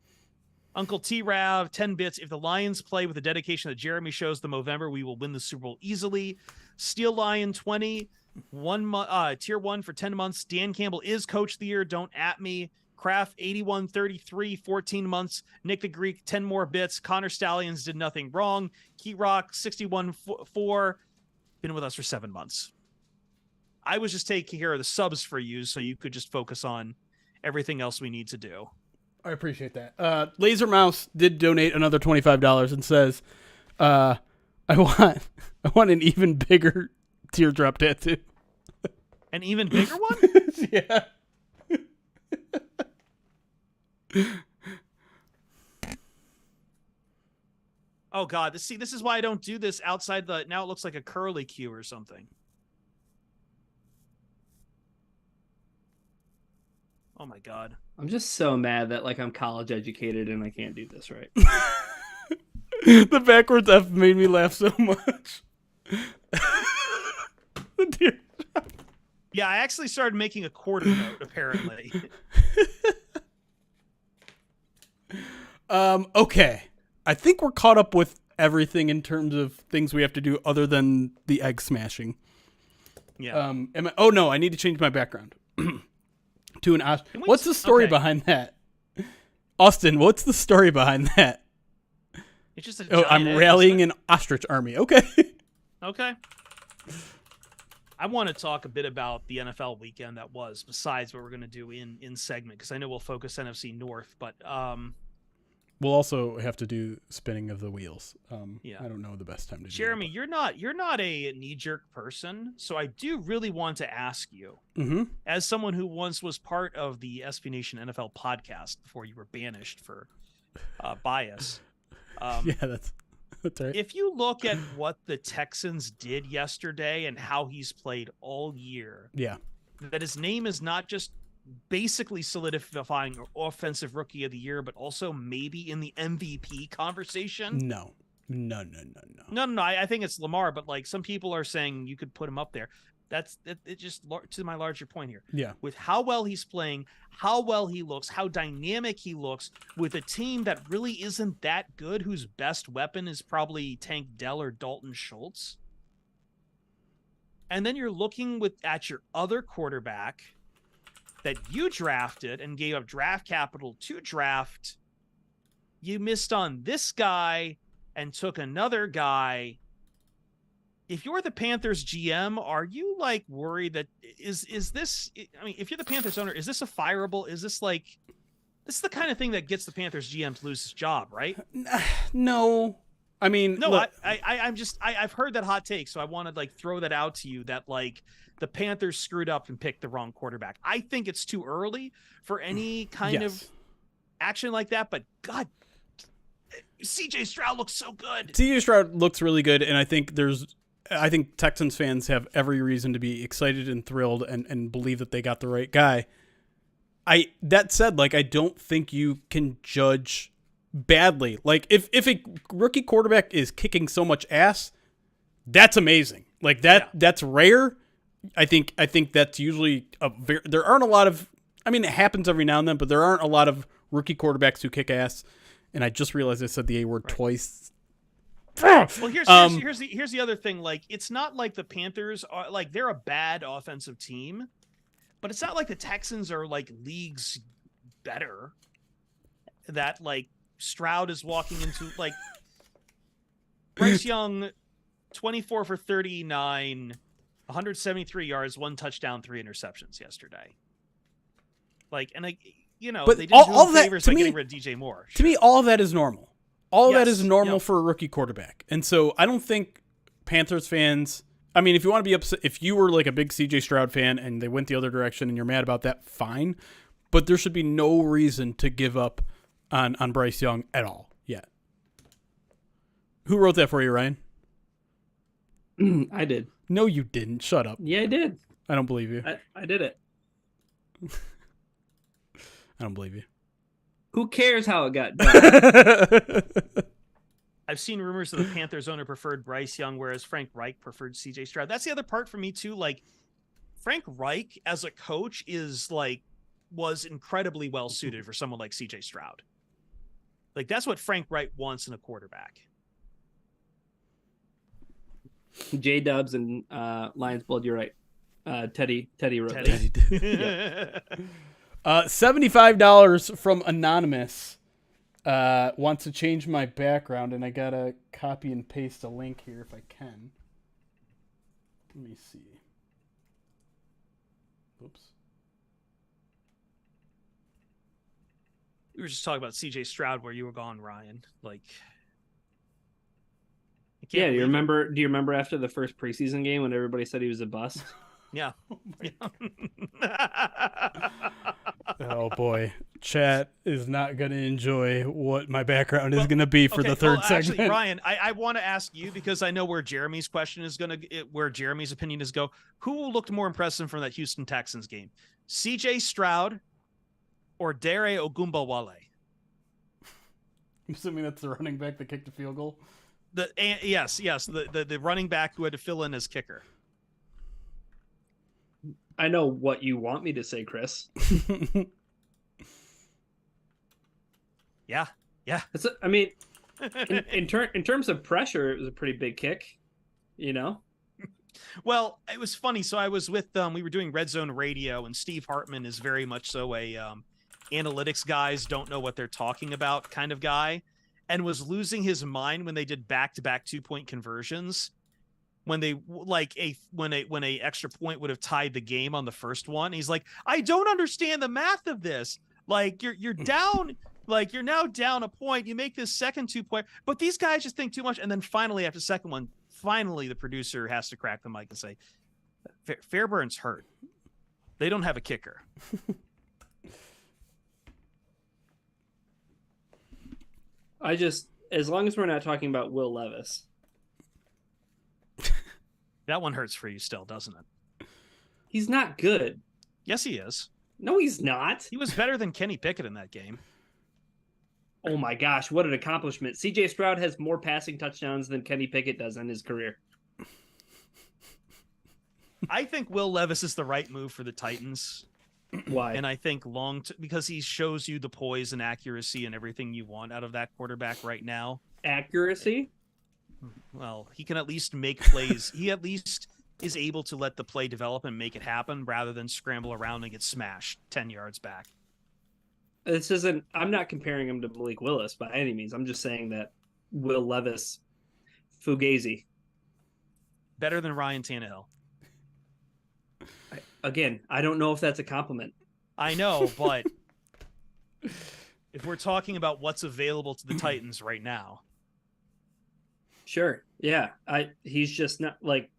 Uncle T-Rav, 10 bits. If the Lions play with the dedication that Jeremy shows them November, we will win the Super Bowl easily. Steel Lion, 20. Tier 1 for 10 months. Dan Campbell is coach of the year. Don't at me. Kraft, 81-33, 14 months. Nick the Greek, 10 more bits. Connor Stallions did nothing wrong. Key Rock, 61-4. Been with us for 7 months. I was just taking care of the subs for you so you could just focus on everything else we need to do. I appreciate that. Laser Mouse did donate another $25 and says, I want an even bigger teardrop tattoo. An even bigger one? Yeah. Oh God, this is why I don't do this outside the, now it looks like a curly Q or something. Oh my God. I'm just so mad that like I'm college educated and I can't do this right. The backwards F made me laugh so much. Yeah, I actually started making a quarter note apparently. Okay. I think we're caught up with everything in terms of things we have to do other than the egg smashing. Yeah. Oh no, I need to change my background. To an What's the story behind that? Austin, what's the story behind that? It's just a I'm rallying an ostrich army. Okay. Okay. I want to talk a bit about the NFL weekend that was, besides what we're going to do in segment, because I know we'll focus NFC North, but we'll also have to do spinning of the wheels. Yeah. I don't know the best time to do Jeremy, that, you're not a knee-jerk person, so I do really want to ask you, as someone who once was part of the SB Nation NFL podcast before you were banished for bias. Yeah, that's right. If you look at what the Texans did yesterday and how he's played all year, Yeah. that his name is not just basically solidifying offensive rookie of the year, but also maybe in the MVP conversation. No. I think it's Lamar, but like some people are saying you could put him up there. That's it. Just to my larger point here. Yeah. With how well he's playing, how well he looks, how dynamic he looks with a team that really isn't that good, whose best weapon is probably Tank Dell or Dalton Schultz. And then you're looking at your other quarterback that you drafted and gave up draft capital to draft. You missed on this guy and took another guy. If you're the Panthers GM, are you like worried that is this, I mean, if you're the Panthers owner, is this a fireable? Is this like, this is the kind of thing that gets the Panthers GM to lose his job, right? No. I mean, no, look, I've heard that hot take, so I want to like throw that out to you that like the Panthers screwed up and picked the wrong quarterback. I think it's too early for any kind of action like that, but God, CJ Stroud looks so good. CJ Stroud looks really good, and I think Texans fans have every reason to be excited and thrilled and believe that they got the right guy. That said, like, I don't think you can judge badly. Like, if a rookie quarterback is kicking so much ass, that's amazing. Like that's rare. I think that's usually there aren't a lot of, I mean, it happens every now and then, but there aren't a lot of rookie quarterbacks who kick ass. And I just realized I said the A word twice. Well, here's the other thing. Like, it's not like the Panthers are like, they're a bad offensive team, but it's not like the Texans are like leagues better. That like Stroud is walking into like Bryce Young, 24 for 39, 173 yards, 1 touchdown, 3 interceptions yesterday. Like, and I, you know, but they didn't do favors by me, getting rid of DJ Moore. To me, all of that is normal. All of that is normal for a rookie quarterback. And so I don't think Panthers fans, I mean, if you want to be upset, if you were like a big CJ Stroud fan and they went the other direction and you're mad about that, fine. But there should be no reason to give up on Bryce Young at all yet. Who wrote that for you, Ryan? I did. No, you didn't. Shut up. Yeah, I did. I don't believe you. I did it. I don't believe you. Who cares how it got done? I've seen rumors that the Panthers owner preferred Bryce Young, whereas Frank Reich preferred CJ Stroud. That's the other part for me too. Like, Frank Reich as a coach was incredibly well suited for someone like CJ Stroud. Like, that's what Frank Reich wants in a quarterback. J Dubs and Lions Blood, you're right. Teddy wrote Teddy. this. $75 from Anonymous. Wants to change my background, and I gotta copy and paste a link here if I can. Let me see. Oops. We were just talking about CJ Stroud where you were gone, Ryan. Like, yeah, do you remember after the first preseason game when everybody said he was a bust? Yeah. Oh boy, chat is not going to enjoy what my background is going to be for the third segment. Actually, Ryan, I want to ask you, because I know where Jeremy's where Jeremy's opinion is go. Who looked more impressive from that Houston Texans game? CJ Stroud or Dare Ogunbowale? I'm assuming that's the running back that kicked the field goal. Yes, the running back who had to fill in as kicker. I know what you want me to say, Chris. Yeah. I mean, in terms of pressure, it was a pretty big kick, you know? Well, it was funny. So I was with we were doing Red Zone Radio, and Steve Hartman is very much so a analytics guys don't know what they're talking about kind of guy, and was losing his mind when they did back-to-back 2-point conversions. When they when a extra point would have tied the game on the first one. He's like, I don't understand the math of this. Like, you're down, like you're now down a point. You make this second 2-point, but these guys just think too much. And then finally, after the second one, the producer has to crack the mic and say, Fairburn's hurt. They don't have a kicker. as long as we're not talking about Will Levis. That one hurts for you still, doesn't it? He's not good. Yes, he is. No, he's not. He was better than Kenny Pickett in that game. Oh my gosh, what an accomplishment. CJ Stroud has more passing touchdowns than Kenny Pickett does in his career. I think Will Levis is the right move for the Titans. Why? And I think because he shows you the poise and accuracy and everything you want out of that quarterback right now. Accuracy? Well, he can at least make plays. He at least is able to let the play develop and make it happen rather than scramble around and get smashed 10 yards back. I'm not comparing him to Malik Willis by any means. I'm just saying that Will Levis, Fugazi. Better than Ryan Tannehill. I don't know if that's a compliment. I know, but if we're talking about what's available to the Titans right now. Sure. Yeah. He's just not like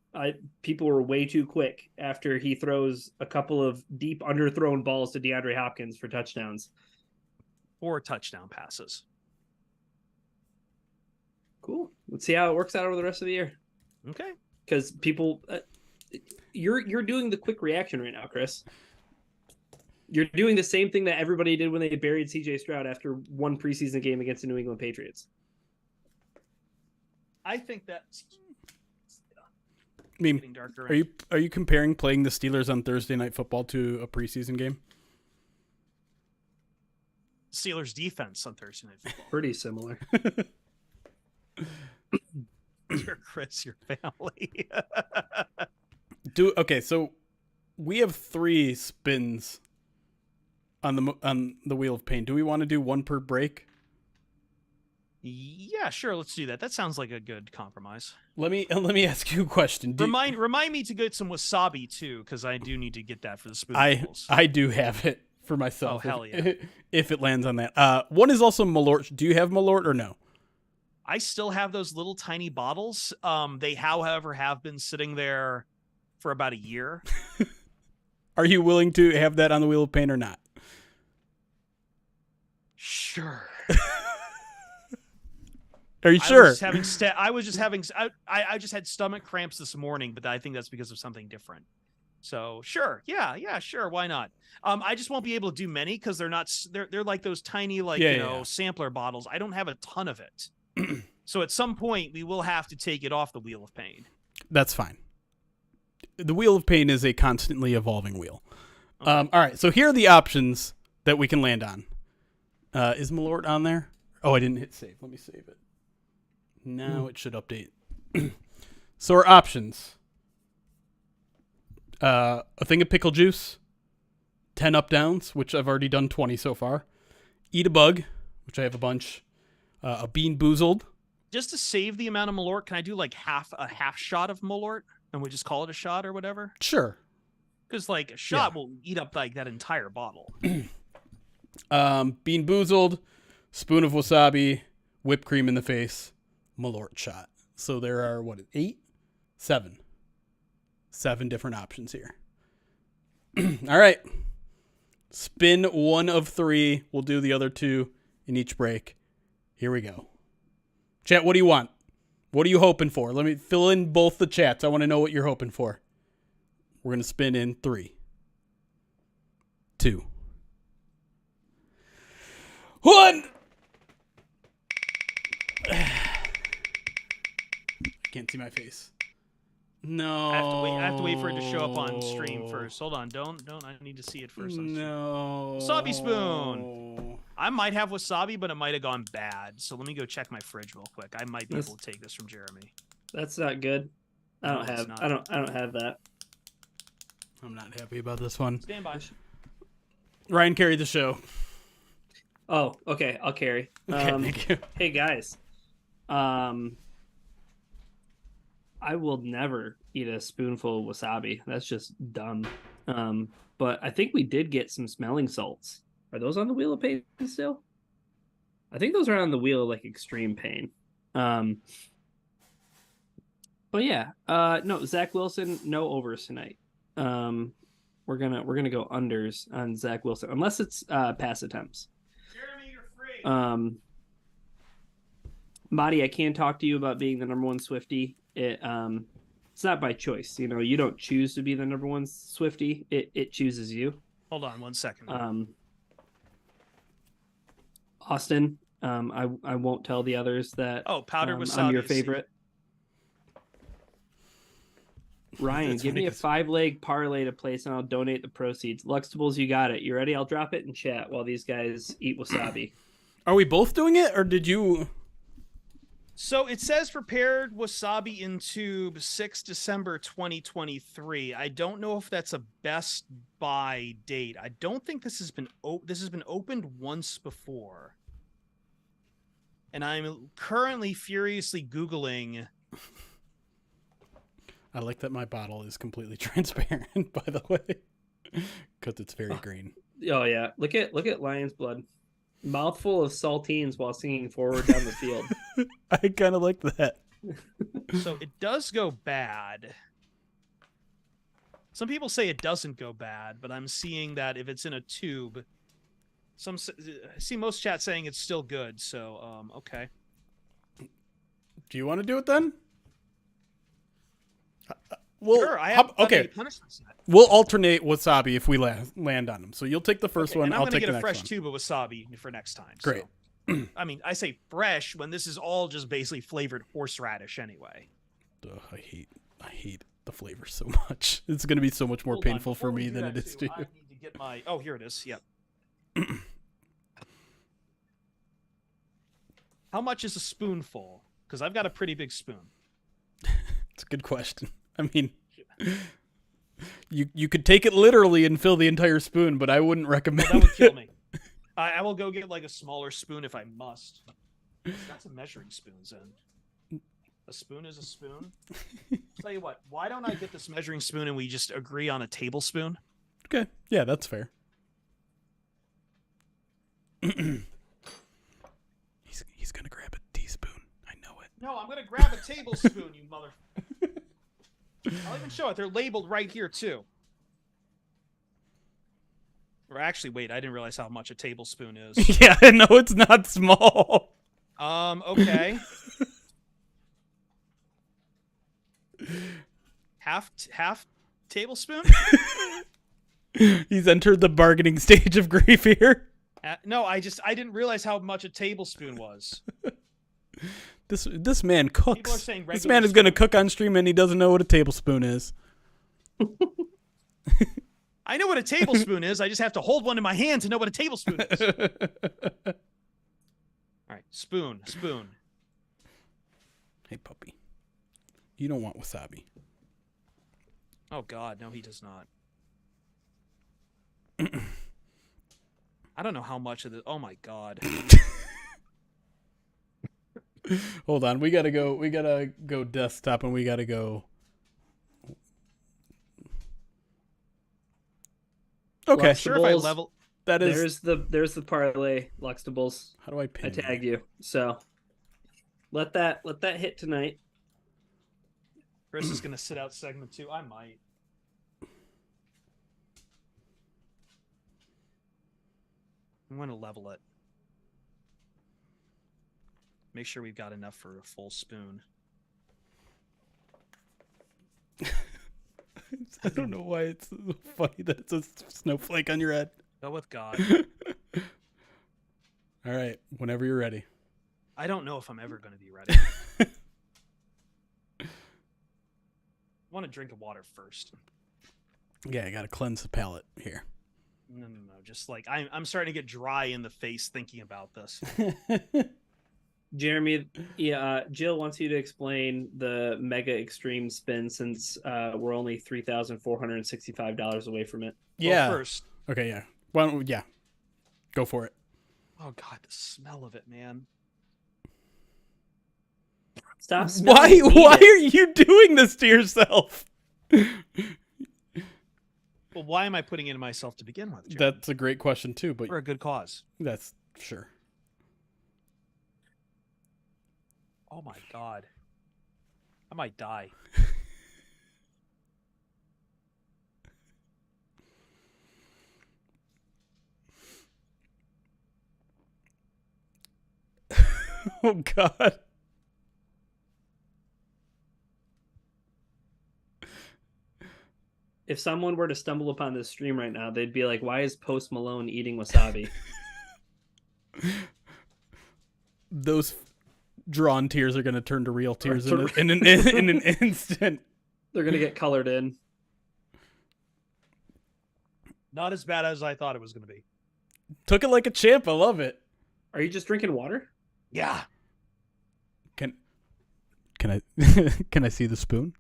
people were way too quick after he throws a couple of deep underthrown balls to DeAndre Hopkins for touchdowns. Or touchdown passes. Cool. Let's see how it works out over the rest of the year. Okay. Because people, you're doing the quick reaction right now, Chris. You're doing the same thing that everybody did when they buried CJ Stroud after one preseason game against the New England Patriots. I think that's. I mean, are you comparing playing the Steelers on Thursday Night Football to a preseason game? Steelers defense on Thursday Night Football. Pretty similar. Your Chris, your family. Okay, so we have 3 spins on the Wheel of Pain. Do we want to do one per break? Yeah, sure. Let's do that. That sounds like a good compromise. Let me ask you a question. Remind me to get some wasabi too, because I do need to get that for the spoonfuls. I do have it for myself. Oh, hell yeah. If it lands on that. One is also Malort. Do you have Malort or no? I still have those little tiny bottles. They, however, have been sitting there for about a year. Are you willing to have that on the Wheel of Pain or not? Sure. Are you sure? I just had stomach cramps this morning, but I think that's because of something different. So sure. Yeah, sure. Why not? I just won't be able to do many because they're like those tiny, sampler bottles. I don't have a ton of it. So at some point we will have to take it off the Wheel of Pain. That's fine. The Wheel of Pain is a constantly evolving wheel. Okay. All right. So here are the options that we can land on. Is Malort on there? Oh, I didn't hit save. Let me save it. Now it should update. So our options. A thing of pickle juice. 10 up downs, which I've already done 20 so far. Eat a bug, which I have a bunch. A bean boozled. Just to save the amount of Malort, can I do like a half shot of Malort and we just call it a shot or whatever? Sure. Because like a shot will eat up like that entire bottle. Bean boozled, spoon of wasabi, whipped cream in the face, Malort shot. So there are, 7 different options here. All right. Spin 1 of 3. We'll do the other 2 in each break. Here we go. Chat, what do you want? What are you hoping for? Let me fill in both the chats. I want to know what you're hoping for. We're going to spin in 3, 2, 1. I can't see my face. No. I have to wait for it to show up on stream first. Hold on. Don't. I need to see it first. No. Wasabi spoon. I might have wasabi, but it might have gone bad. So let me go check my fridge real quick. I might be able to take this from Jeremy. That's not good. I don't have that. I'm not happy about this one. Stand by. Ryan, carry the show. Oh, okay. I'll carry. Okay, thank you. Hey guys. I will never eat a spoonful of wasabi. That's just dumb. But I think we did get some smelling salts. Are those on the Wheel of Pain still? I think those are on the Wheel of Extreme Pain. But yeah, no, Zach Wilson, no overs tonight. We're gonna go unders on Zach Wilson unless it's pass attempts. Jeremy, you're free. Marty, I can talk to you about being the number one Swiftie. It's not by choice. You know, you don't choose to be the number one Swiftie. It chooses you. Hold on 1 second. Austin, I won't tell the others that. Powdered wasabi. I'm your favorite. Ryan, give me a 5-leg parlay to place, and I'll donate the proceeds. Luxtables, you got it. You ready? I'll drop it in chat while these guys eat wasabi. Are we both doing it, or did you? So it says prepared wasabi in tube 6 December 2023. I don't know if that's a Best Buy date. I don't think this has been opened once before. And I'm currently furiously Googling. I like that my bottle is completely transparent, by the way, because it's very green. Oh yeah, look at Lion's blood, mouthful of saltines while singing forward down the field. I kind of like that. So it does go bad. Some people say it doesn't go bad, but I'm seeing that if it's in a tube, I see most chat saying it's still good. So okay. Do you want to do it then? Well, sure, I have okay. We'll alternate wasabi if we land on them. So you'll take the first one. I'll take the next one. I'm going to get a fresh tube of wasabi for next time. Great. So. I mean, I say fresh when this is all just basically flavored horseradish anyway. Ugh, I hate the flavor so much. It's going to be so much more painful for me than it is to you. I need to get my. Oh, here it is. Yep. How much is a spoonful? Because I've got a pretty big spoon. It's a good question. I mean, you could take it literally and fill the entire spoon, but I wouldn't recommend that would kill me. I will go get like a smaller spoon if I must. Got some measuring spoons in. A spoon is a spoon. Tell you what, why don't I get this measuring spoon and we just agree on a tablespoon? Okay, yeah, that's fair. He's gonna grab a teaspoon. I know it. No, I'm gonna grab a tablespoon, you mother. I'll even show it. They're labeled right here too. Or actually, wait, I didn't realize how much a tablespoon is. Yeah, no, it's not small. Okay. half tablespoon? He's entered the bargaining stage of grief here. No, I didn't realize how much a tablespoon was. This man cooks. People are saying this man is going to cook on stream and he doesn't know what a tablespoon is. I know what a tablespoon is. I just have to hold one in my hand to know what a tablespoon is. All right, spoon. Hey, puppy. You don't want wasabi. Oh, God. No, he does not. I don't know how much of this. Oh, my God. Hold on. We got to go desktop and we got to go. Okay. Luxtables, sure if I level. That is. There's the parlay, Luxtables. How do I pin? I tagged you. So let that hit tonight. Chris is going to sit out segment 2. I might. I'm going to level it. Make sure we've got enough for a full spoon. I don't know why it's so funny that it's a snowflake on your head. Go with God. All right, whenever you're ready. I don't know if I'm ever going to be ready. I want to drink of water first. Yeah, I got to cleanse the palate here. No. Just like I'm starting to get dry in the face thinking about this. Jeremy, Jill wants you to explain the mega extreme spin since we're only $3,465 away from it. Yeah. Well, first. Okay, yeah. Well, yeah. Go for it. Oh God, the smell of it, man. Stop smelling. Why are you doing this to yourself? Well, why am I putting it in myself to begin with, Jeremy? That's a great question too, but for a good cause. That's sure. Oh my God. I might die. Oh God. If someone were to stumble upon this stream right now, they'd be like, "Why is Post Malone eating wasabi?" Those drawn tears are going to turn to real tears in an instant. They're going to get colored in. Not as bad as I thought it was going to be. Took it like a champ. I love it. Are you just drinking water? Yeah. Can I can I see the spoon?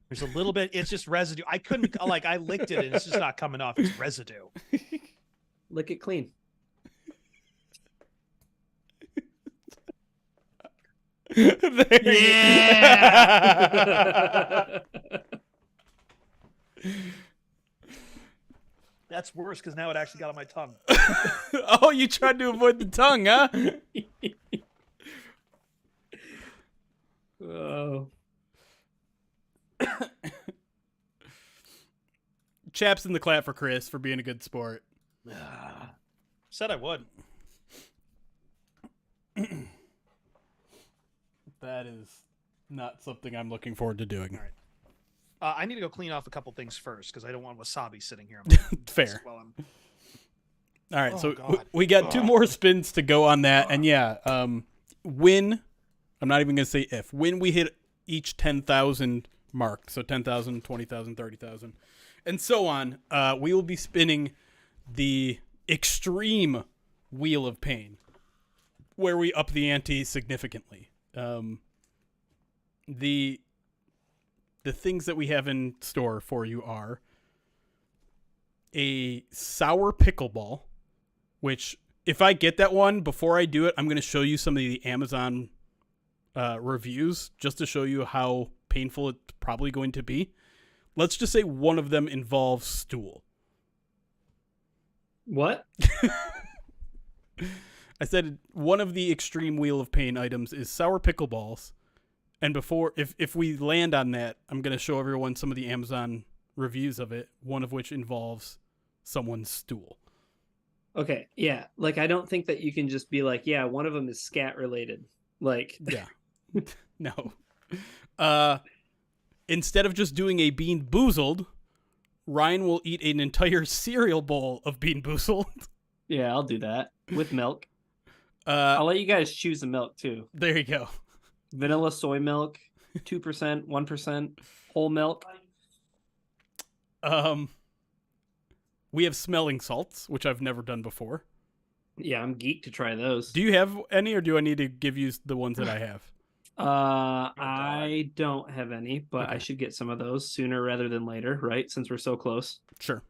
There's a little bit. It's just residue. I couldn't I licked it and it's just not coming off. It's residue. Lick it clean. Yeah. That's worse because now it actually got on my tongue. Oh, you tried to avoid the tongue, huh? Oh. Chaps in the clap for Chris for being a good sport. Said I would. That is not something I'm looking forward to doing. All right. I need to go clean off a couple things first because I don't want wasabi sitting here. Fair. While I'm... All right, Oh, so God. we got 2 more spins to go on that, and yeah, when I'm not even gonna say if when we hit each 10,000 mark, so 10,000, 20,000, 30,000, and so on, we will be spinning the extreme wheel of pain, where we up the ante significantly. The things that we have in store for you are a sour pickleball, which if I get that one, before I do it, I'm going to show you some of the Amazon reviews just to show you how painful it's probably going to be. Let's just say one of them involves stool. What? I said one of the extreme wheel of pain items is sour pickleballs. And before, if we land on that, I'm going to show everyone some of the Amazon reviews of it, one of which involves someone's stool. Okay, yeah. Like, I don't think that you can just be like, yeah, one of them is scat related. Like, yeah. No. Instead of just doing a Bean Boozled, Ryan will eat an entire cereal bowl of Bean Boozled. Yeah, I'll do that with milk. I'll let you guys choose the milk too. There you go. Vanilla soy milk, 2%, 1%, whole milk. We have smelling salts, which I've never done before. Yeah, I'm geeked to try those. Do you have any, or do I need to give you the ones that I have? I don't have any, but Okay. I should get some of those sooner rather than later, right? Since we're so close. Sure.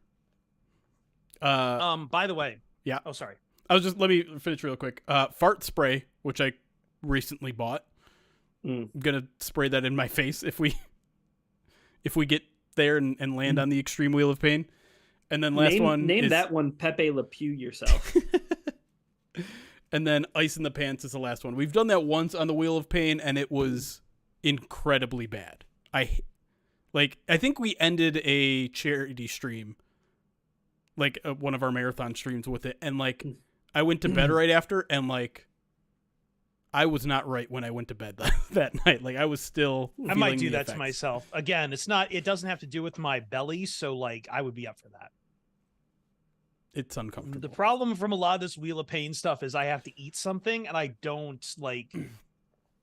By the way. Yeah. Oh, sorry. Let me finish real quick. Fart spray, which I recently bought. I'm gonna spray that in my face if we get there and land on the extreme wheel of pain. And then name that one Pepe Le Pew yourself. And then ice in the pants is the last one. We've done that once on the wheel of pain, and it was incredibly bad. I think we ended a charity stream, like one of our marathon streams with it, and like I went to bed right after, and like I was not right when I went to bed that night. Like I was still. I might do the that effects. to myself. Again, it doesn't have to do with my belly, so like I would be up for that. It's uncomfortable. The problem from a lot of this Wheel of Pain stuff is I have to eat something and I don't like.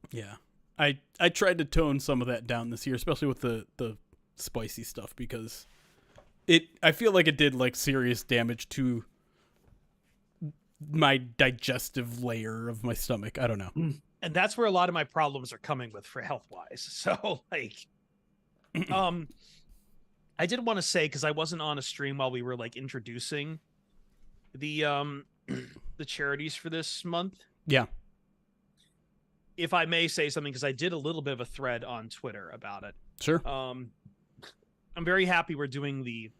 Yeah, I tried to tone some of that down this year, especially with the spicy stuff, because I feel like it did like serious damage to my digestive layer of my stomach. I don't know. And that's where a lot of my problems are coming with for health wise. So like, I did want to say, cause I wasn't on a stream while we were like introducing the charities for this month. Yeah. If I may say something, cause I did a little bit of a thread on Twitter about it. Sure. I'm very happy we're doing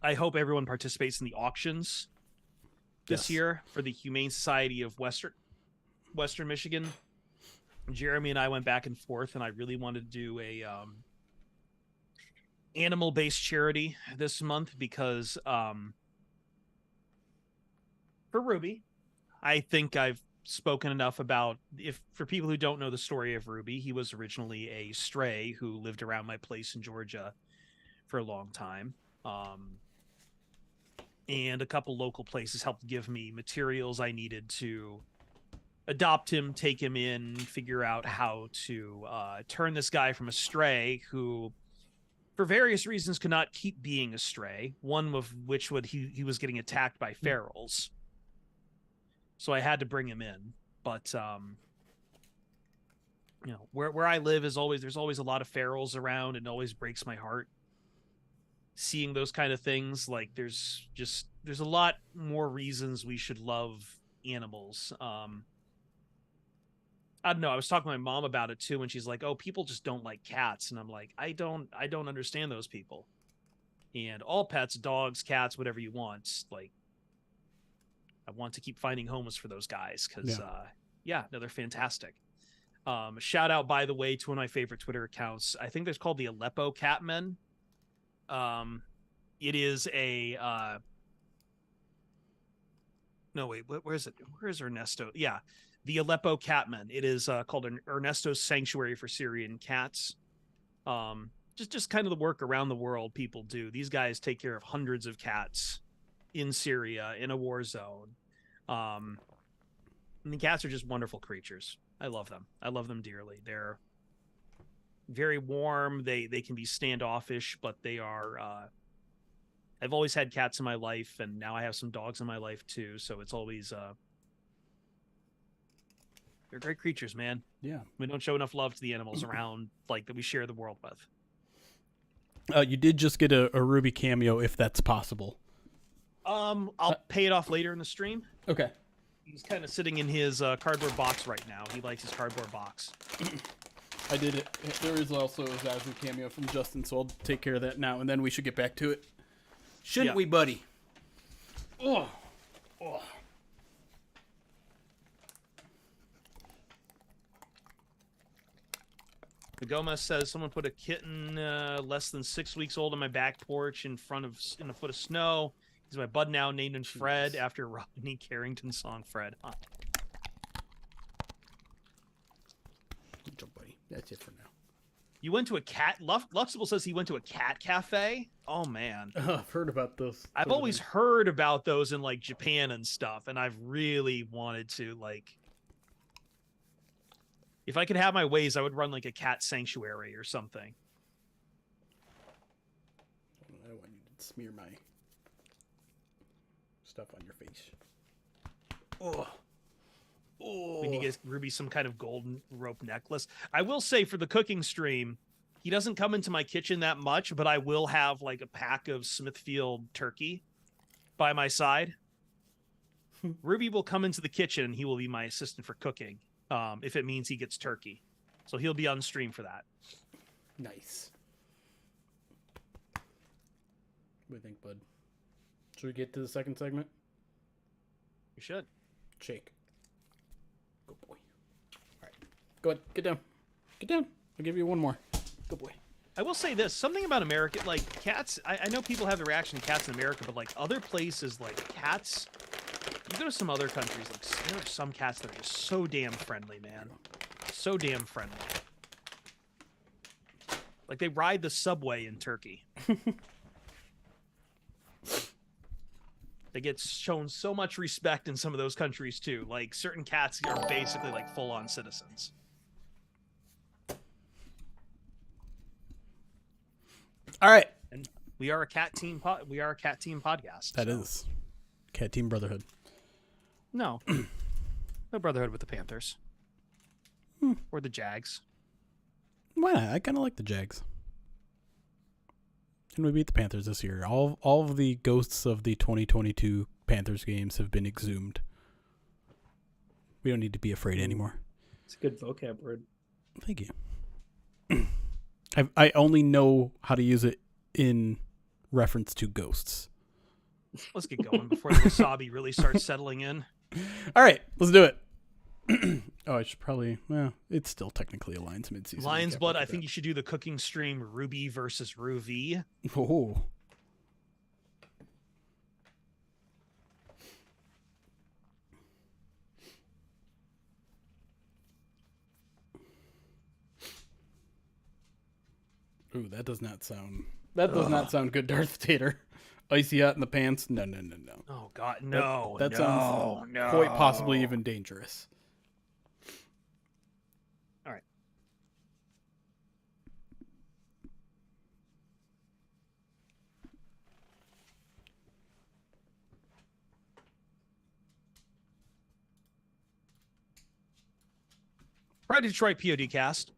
I hope everyone participates in the auctions this year for the Humane Society of Western Michigan. Jeremy and I went back and forth, and I really wanted to do a animal-based charity this month because for Ruby, I think I've spoken enough about, if for people who don't know the story of Ruby, he was originally a stray who lived around my place in Georgia for a long time. And a couple local places helped give me materials I needed to adopt him, take him in, figure out how to turn this guy from a stray who, for various reasons, could not keep being a stray. One of which would he was getting attacked by ferals. So I had to bring him in. But you know, where I live there's always a lot of ferals around, and it always breaks my heart seeing those kind of things. Like there's a lot more reasons we should love animals. I don't know. I was talking to my mom about it too, and she's like, "Oh, people just don't like cats," and I'm like, "I don't understand those people." And all pets, dogs, cats, whatever you want, like, I want to keep finding homes for those guys because, they're fantastic. Shout out, by the way, to one of my favorite Twitter accounts. I think there's called the Aleppo Catmen. It is a no, wait, where is it? Where's Ernesto? Yeah, the Aleppo Catmen. It is called an Ernesto's Sanctuary for Syrian Cats. Just kind of the work around the world people do. These guys take care of hundreds of cats in Syria in a war zone. And the cats are just wonderful creatures. I love them. I love them dearly. They're very warm. They can be standoffish, but they are I've always had cats in my life, and now I have some dogs in my life too, so it's always they're great creatures, man. Yeah. We don't show enough love to the animals around, like, that we share the world with. You did just get a Ruby cameo, if that's possible. I'll pay it off later in the stream. Okay. He's kind of sitting in his cardboard box right now. He likes his cardboard box. I did it. There is also a Zazu cameo from Justin, so I'll take care of that now, and then we should get back to it. Shouldn't we, buddy? Oh. The Gomez says someone put a kitten less than 6 weeks old on my back porch in a foot of snow. He's my bud now, named him Fred after Rodney Carrington's song Fred. Huh. Buddy. That's it for now. You went to a cat... Luxable says he went to a cat cafe? Oh, man. I've heard about those. I've always heard about those in, like, Japan and stuff, and I've really wanted to, like... If I could have my ways, I would run, like, a cat sanctuary or something. I want you to smear my stuff on your face. Oh. We need to get Ruby some kind of golden rope necklace. I will say, for the cooking stream, he doesn't come into my kitchen that much, but I will have, like, a pack of Smithfield turkey by my side. Ruby will come into the kitchen, and he will be my assistant for cooking, if it means he gets turkey. So he'll be on stream for that. Nice. What do you think, bud? Should we get to the second segment? We should. Shake. Good boy. All right. Go ahead. Get down. Get down. I'll give you one more. Good boy. I will say this. Something about America, like, cats, I know people have the reaction to cats in America, but, like, other places, like, cats, you go to some other countries, like, there are some cats that are just so damn friendly, man. So damn friendly. Like, they ride the subway in Turkey. They get shown so much respect in some of those countries, too. Like, certain cats are basically, like, full-on citizens. All right. And we are a cat team podcast. That is. Cat team brotherhood. No. No brotherhood with the Panthers. Or the Jags. Why not? I kind of like the Jags. And we beat the Panthers this year. All of the ghosts of the 2022 Panthers games have been exhumed. We don't need to be afraid anymore. It's a good vocab word. Thank you. I only know how to use it in reference to ghosts. Let's get going before the wasabi really starts settling in. All right, let's do it. Oh, I should probably... Well, it's still technically a Lions midseason. Lions Blood, I think you should do the cooking stream Ruby versus Ruby. Oh. Ooh, that does not sound good, Darth Vader. Icy hot in the pants? No. Oh God, no. That sounds quite possibly even dangerous. All right. Pride Detroit POD cast.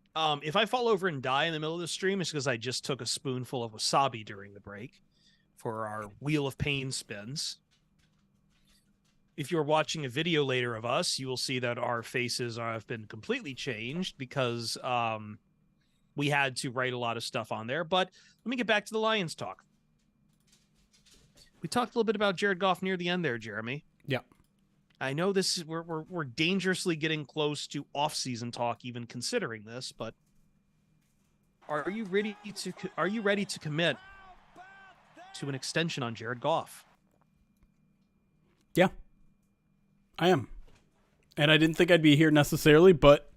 If I fall over and die in the middle of the stream, it's because I just took a spoonful of wasabi during the break for our Wheel of Pain spins. If you're watching a video later of us, you will see that our faces have been completely changed because we had to write a lot of stuff on there. But let me get back to the Lions talk. We talked a little bit about Jared Goff near the end there, Jeremy. Yeah. I know this is we're dangerously getting close to off-season talk, even considering this. But are you ready to commit to an extension on Jared Goff? Yeah, I am, and I didn't think I'd be here necessarily, but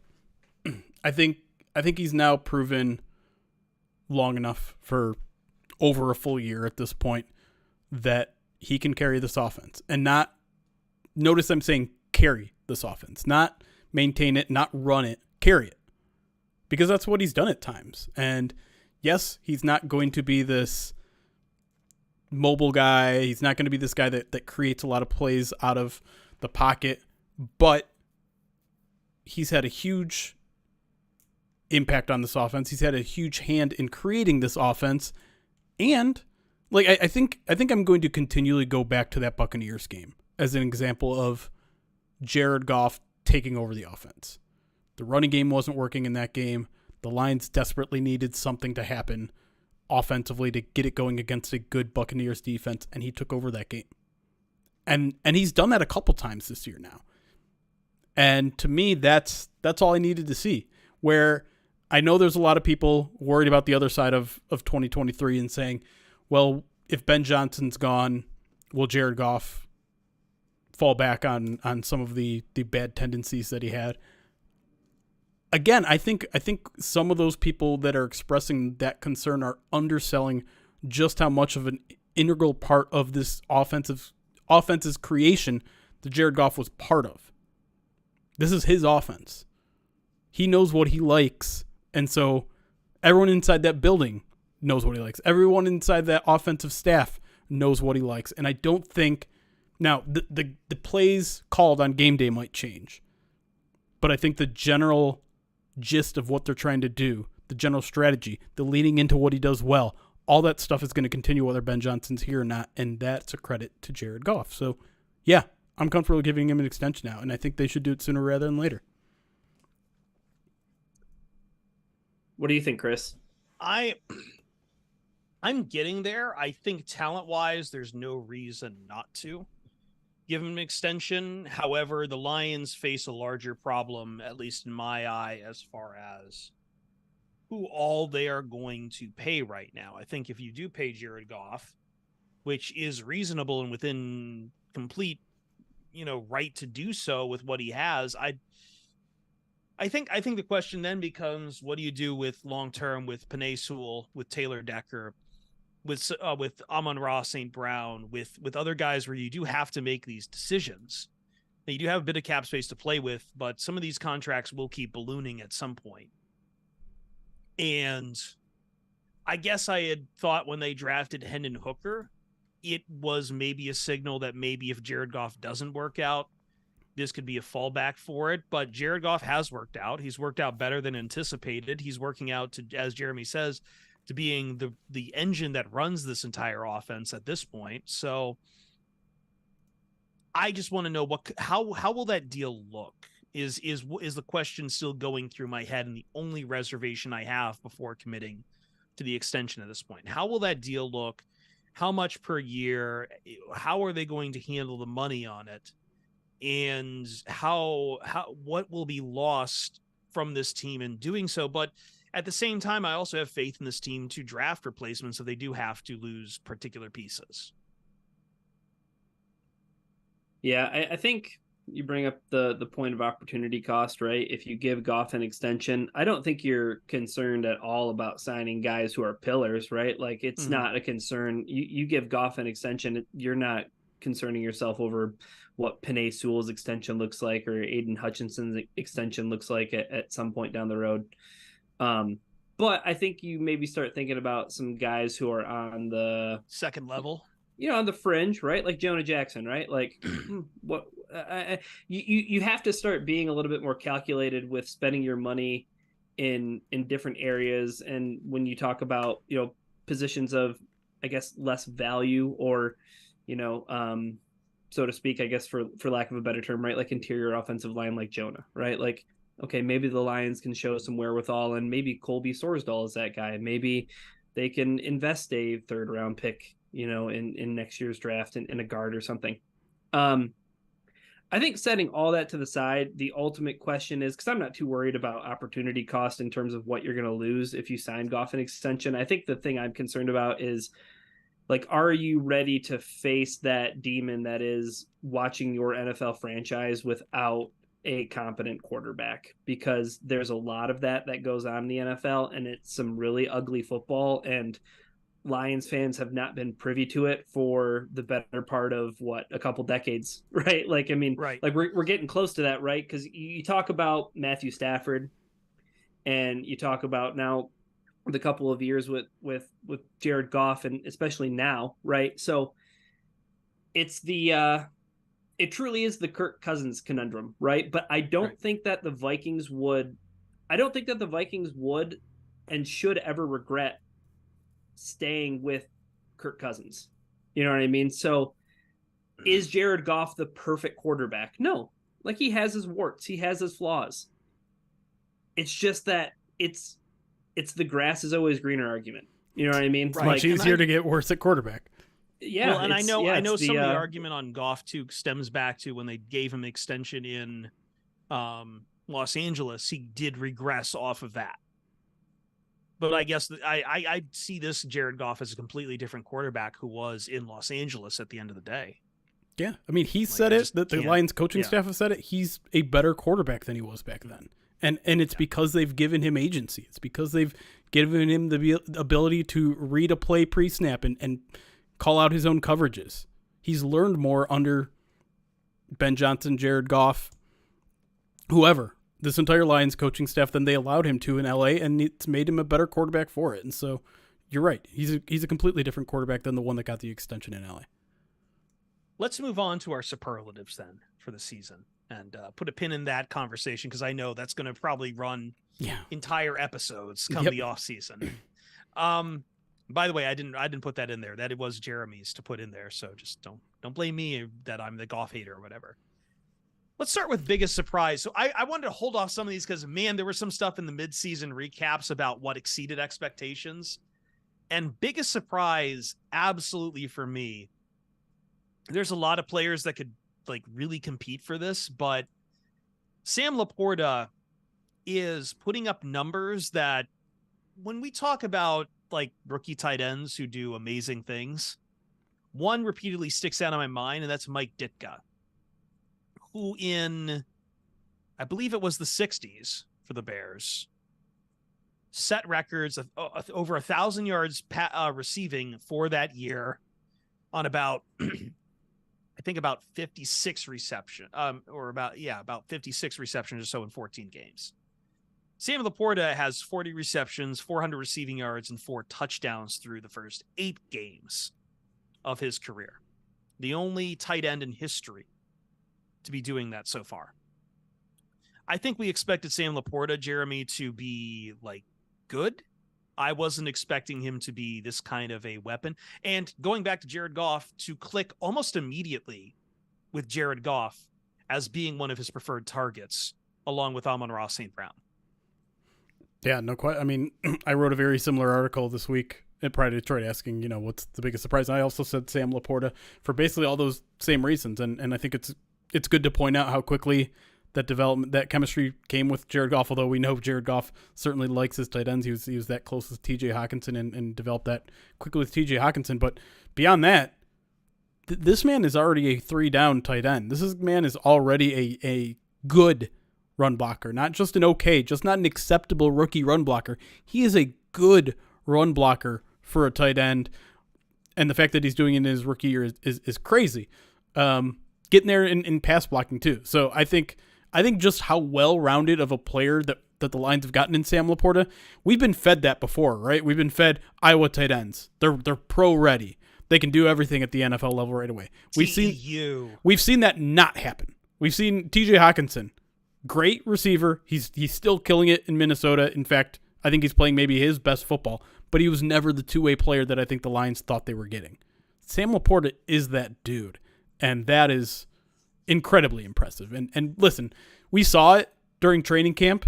I think he's now proven long enough for over a full year at this point that he can carry this offense and not. Notice I'm saying carry this offense, not maintain it, not run it, carry it. Because that's what he's done at times. And yes, he's not going to be this mobile guy. He's not going to be this guy that creates a lot of plays out of the pocket. But he's had a huge impact on this offense. He's had a huge hand in creating this offense. And like I think I'm going to continually go back to that Buccaneers game as an example of Jared Goff taking over the offense. The running game wasn't working in that game. The Lions desperately needed something to happen offensively to get it going against a good Buccaneers defense, and he took over that game. And he's done that a couple times this year now. And to me, that's all I needed to see. Where I know there's a lot of people worried about the other side of 2023 and saying, well, if Ben Johnson's gone, will Jared Goff fall back on some of the bad tendencies that he had? Again, I think some of those people that are expressing that concern are underselling just how much of an integral part of this offense's creation that Jared Goff was part of. This is his offense. He knows what he likes, and so everyone inside that building knows what he likes. Everyone inside that offensive staff knows what he likes, and I don't think. Now, the plays called on game day might change, but I think the general gist of what they're trying to do, the general strategy, the leaning into what he does well, all that stuff is going to continue whether Ben Johnson's here or not, and that's a credit to Jared Goff. So, yeah, I'm comfortable giving him an extension now, and I think they should do it sooner rather than later. What do you think, Chris? I'm getting there. I think talent-wise, there's no reason not to give him an extension. However, the Lions face a larger problem, at least in my eye, as far as who all they are going to pay right now. I think if you do pay Jared Goff, which is reasonable and within complete, right to do so with what he has, I think the question then becomes, what do you do with long-term with Penei Sewell, with Taylor Decker, with Amon-Ra St. Brown, with other guys where you do have to make these decisions. Now, you do have a bit of cap space to play with, but some of these contracts will keep ballooning at some point. And I guess I had thought when they drafted Hendon Hooker, it was maybe a signal that maybe if Jared Goff doesn't work out, this could be a fallback for it. But Jared Goff has worked out. He's worked out better than anticipated. He's working out to, as Jeremy says, to being the engine that runs this entire offense at this point. So I just want to know how will that deal look is the question still going through my head, and the only reservation I have before committing to the extension at this point. How will that deal look? How much per year? How are they going to handle the money on it? And what will be lost from this team in doing so? But at the same time, I also have faith in this team to draft replacements if they do have to lose particular pieces. Yeah, I think you bring up the point of opportunity cost, right? If you give Goff an extension, I don't think you're concerned at all about signing guys who are pillars, right? Like it's not a concern. You give Goff an extension, you're not concerning yourself over what Penei Sewell's extension looks like or Aiden Hutchinson's extension looks like at some point down the road. But I think you maybe start thinking about some guys who are on the second level, on the fringe, right? Like Jonah Jackson, right? Like what you have to start being a little bit more calculated with spending your money in different areas. And when you talk about, positions of, I guess, less value or, so to speak, I guess for lack of a better term, right? Like interior offensive line, like Jonah, right? Like, okay, maybe the Lions can show some wherewithal, and maybe Colby Sorsdal is that guy. Maybe they can invest a 3rd round pick, in next year's draft in a guard or something. I think setting all that to the side, the ultimate question is, because I'm not too worried about opportunity cost in terms of what you're going to lose if you sign Goff an extension. I think the thing I'm concerned about is, like, are you ready to face that demon that is watching your NFL franchise without a competent quarterback? Because there's a lot of that goes on in the NFL, and it's some really ugly football, and Lions fans have not been privy to it for the better part of a couple decades, right? Like, I mean, right. Like we're getting close to that, right? Because you talk about Matthew Stafford, and you talk about now the couple of years with Jared Goff, and especially now, right? So it's it truly is the Kirk Cousins conundrum, right? But I don't think that the Vikings would and should ever regret staying with Kirk Cousins. You know what I mean? So is Jared Goff the perfect quarterback? No. Like, he has his warts, he has his flaws. It's just that it's the grass is always greener argument. You know what I mean? It's much easier to get worse at quarterback. Yeah, well, and I know some of the argument on Goff too stems back to when they gave him an extension in Los Angeles. He did regress off of that. But I guess I see this Jared Goff as a completely different quarterback who was in Los Angeles at the end of the day. Yeah, I mean, he said it, that the Lions coaching staff have said it. He's a better quarterback than he was back then. And it's because they've given him agency. It's because they've given him the ability to read a play pre-snap and call out his own coverages. He's learned more under Ben Johnson, Jared Goff, whoever, this entire Lions coaching staff than they allowed him to in LA, and it's made him a better quarterback for it. And so you're right. He's a completely different quarterback than the one that got the extension in LA. Let's move on to our superlatives then for the season and put a pin in that conversation, because I know that's going to probably run entire episodes come the off season. By the way, I didn't put that in there. That it was Jeremy's to put in there. So just don't blame me that I'm the Goff hater or whatever. Let's start with biggest surprise. So I wanted to hold off some of these because, man, there was some stuff in the midseason recaps about what exceeded expectations. And biggest surprise, absolutely for me, there's a lot of players that could like really compete for this, but Sam Laporta is putting up numbers that when we talk about like rookie tight ends who do amazing things, one repeatedly sticks out in my mind, and that's Mike Ditka, who in, I believe it was the 60s for the Bears, set records of over 1,000 yards receiving for that year on about, I think about 56 reception, about 56 receptions or so in 14 games. Sam Laporta has 40 receptions, 400 receiving yards, and 4 touchdowns through the first 8 games of his career. The only tight end in history to be doing that so far. I think we expected Sam Laporta, Jeremy, to be like good. I wasn't expecting him to be this kind of a weapon. And going back to Jared Goff, to click almost immediately with Jared Goff as being one of his preferred targets, along with Amon-Ra St. Brown. Yeah, no quite. I mean, I wrote a very similar article this week at Pride of Detroit asking, what's the biggest surprise? And I also said Sam Laporta for basically all those same reasons. And I think it's good to point out how quickly that development, that chemistry came with Jared Goff, although we know Jared Goff certainly likes his tight ends. He was that close with TJ Hawkinson and developed that quickly with TJ Hawkinson. But beyond that, this man is already a 3-down tight end. Man is already a good run blocker, not just an okay, just not an acceptable rookie run blocker. He is a good run blocker for a tight end, and the fact that he's doing it in his rookie year is crazy. Getting there in pass blocking too. So I think just how well-rounded of a player that the Lions have gotten in Sam Laporta, we've been fed that before, right? We've been fed Iowa tight ends. They're pro ready. They can do everything at the NFL level right away. We've seen that not happen. We've seen TJ Hawkinson, great receiver. He's still killing it in Minnesota. In fact, I think he's playing maybe his best football, but he was never the two-way player that I think the Lions thought they were getting. Sam Laporta is that dude, and that is incredibly impressive. And listen, we saw it during training camp,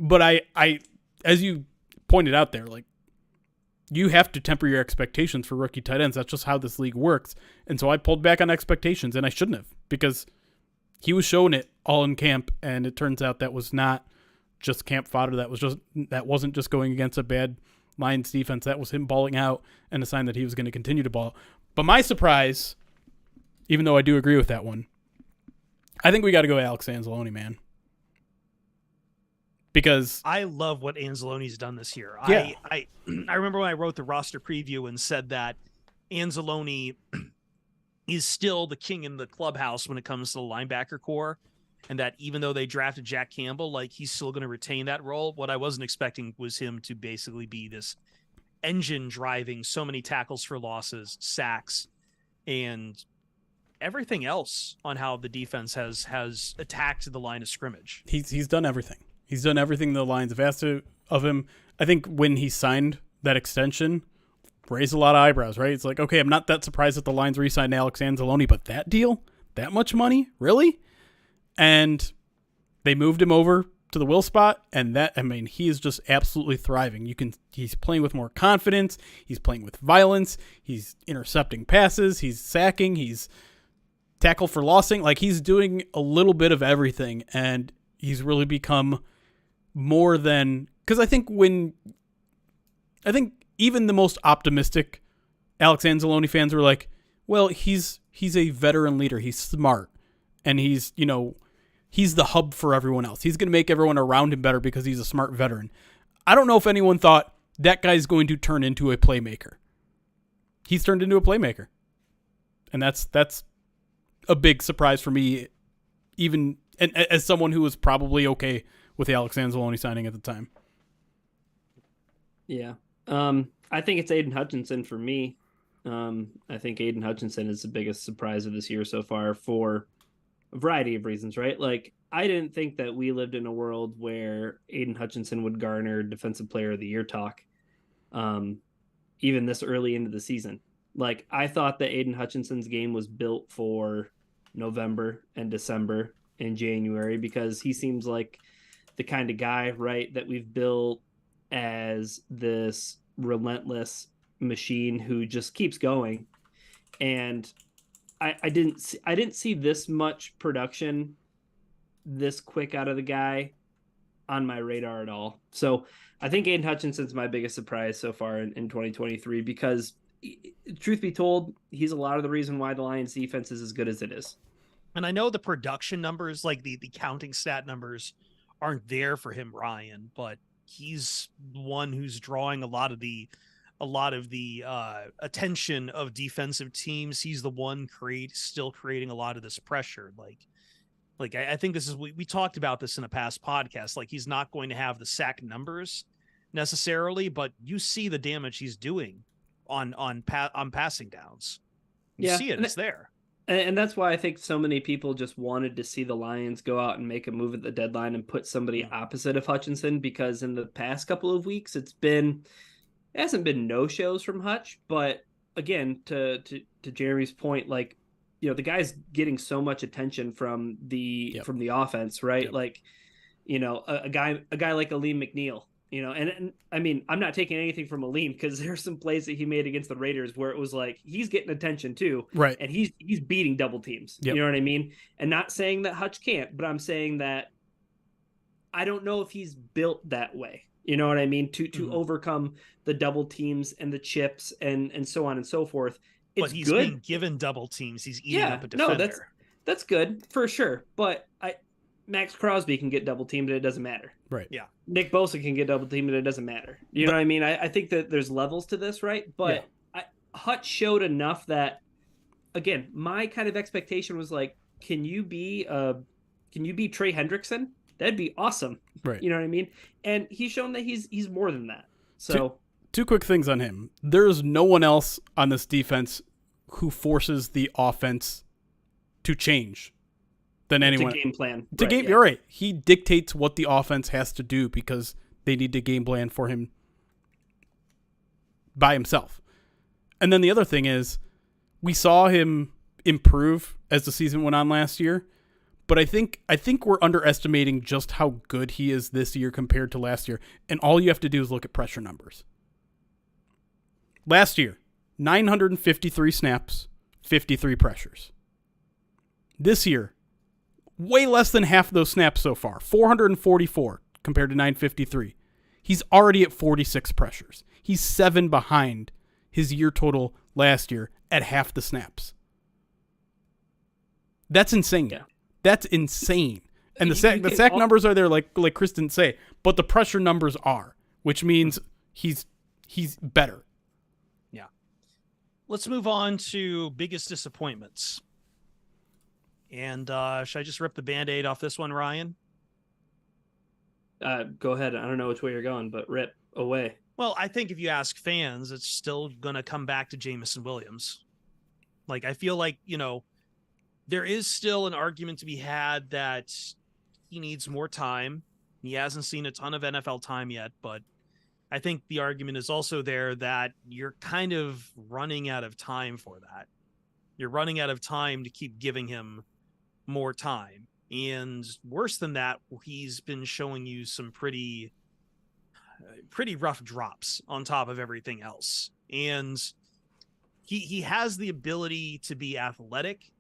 but I as you pointed out there, like, you have to temper your expectations for rookie tight ends. That's just how this league works. And so I pulled back on expectations, and I shouldn't have, because he was showing it all in camp, and it turns out that was not just camp fodder. That wasn't just going against a bad Lions defense. That was him balling out, and a sign that he was going to continue to ball. But my surprise, even though I do agree with that one, I think we got to go Alex Anzalone, man. Because I love what Anzalone's done this year. Yeah. I remember when I wrote the roster preview and said that Anzalone is still the king in the clubhouse when it comes to the linebacker core, and that even though they drafted Jack Campbell, like, he's still going to retain that role. What I wasn't expecting was him to basically be this engine driving so many tackles for losses, sacks, and everything else on how the defense has attacked the line of scrimmage. He's done everything. He's done everything the Lions have asked of him. I think when he signed that extension, raised a lot of eyebrows, right? It's like, okay, I'm not that surprised that the Lions re-signed Alex Anzalone, but that deal? That much money? Really? And they moved him over to the will spot, and he is just absolutely thriving. He's playing with more confidence. He's playing with violence. He's intercepting passes. He's sacking. He's tackle for lossing. Like, he's doing a little bit of everything, and he's really become more than, because I think even the most optimistic Alex Anzalone fans were like, well, he's a veteran leader. He's smart, and he's the hub for everyone else. He's going to make everyone around him better because he's a smart veteran. I don't know if anyone thought that guy's going to turn into a playmaker. He's turned into a playmaker, and that's a big surprise for me, even and as someone who was probably okay with the Alex Anzalone signing at the time. Yeah. I think it's Aiden Hutchinson for me. I think Aiden Hutchinson is the biggest surprise of this year so far for a variety of reasons, right? Like, I didn't think that we lived in a world where Aiden Hutchinson would garner Defensive Player of the Year talk, even this early into the season. Like, I thought that Aiden Hutchinson's game was built for November and December and January, because he seems like the kind of guy, right, that we've built as this relentless machine who just keeps going. And I didn't see this much production this quick out of the guy on my radar at all. So I think Aiden Hutchinson's my biggest surprise so far in 2023, because truth be told, he's a lot of the reason why the Lions defense is as good as it is. And I know the production numbers, like the counting stat numbers, aren't there for him, Ryan, but he's one who's drawing a lot of the attention of defensive teams. He's the one still creating a lot of this pressure. Like I think this is, we talked about this in a past podcast. Like, he's not going to have the sack numbers necessarily, but you see the damage he's doing on passing downs. You see it, it's there. And that's why I think so many people just wanted to see the Lions go out and make a move at the deadline and put somebody opposite of Hutchinson, because in the past couple of weeks, it hasn't been no shows from Hutch, but again, to Jeremy's point, like, the guy's getting so much attention from the offense, right? Yep. Like, a guy like Aleem McNeil, and I mean, I'm not taking anything from Aleem, because there's some plays that he made against the Raiders where it was like, he's getting attention too. Right. And he's beating double teams. Yep. You know what I mean? And not saying that Hutch can't, but I'm saying that I don't know if he's built that way. You know what I mean? To overcome the double teams and the chips and so on and so forth. but he's good. being given double teams. He's eating up a defender. No, that's good for sure. But Max Crosby can get double teamed and it doesn't matter. Right. Yeah. Nick Bosa can get double teamed and it doesn't matter. You know what I mean? I think that there's levels to this, right? But Hutch showed enough that, again, my kind of expectation was like, can you be Trey Hendrickson? That'd be awesome. Right. You know what I mean? And he's shown that he's more than that. So two quick things on him. There's no one else on this defense who forces the offense to change than anyone. To game plan. You're right. He dictates what the offense has to do because they need to game plan for him by himself. And then the other thing is, we saw him improve as the season went on last year, but I think we're underestimating just how good he is this year compared to last year. And all you have to do is look at pressure numbers. Last year, 953 snaps, 53 pressures. This year, way less than half of those snaps so far, 444 compared to 953. He's already at 46 pressures. He's 7 behind his year total last year at half the snaps. That's insane. Yeah. That's insane. And the sack numbers are there, like Chris didn't say, but the pressure numbers are, which means he's better. Yeah. Let's move on to biggest disappointments. And should I just rip the Band-Aid off this one, Ryan? Go ahead. I don't know which way you're going, but rip away. Well, I think if you ask fans, it's still going to come back to Jameson Williams. Like, I feel like, there is still an argument to be had that he needs more time. He hasn't seen a ton of NFL time yet, but I think the argument is also there that you're kind of running out of time for that. You're running out of time to keep giving him more time. And worse than that, he's been showing you some pretty rough drops on top of everything else. And he has the ability to be athletic,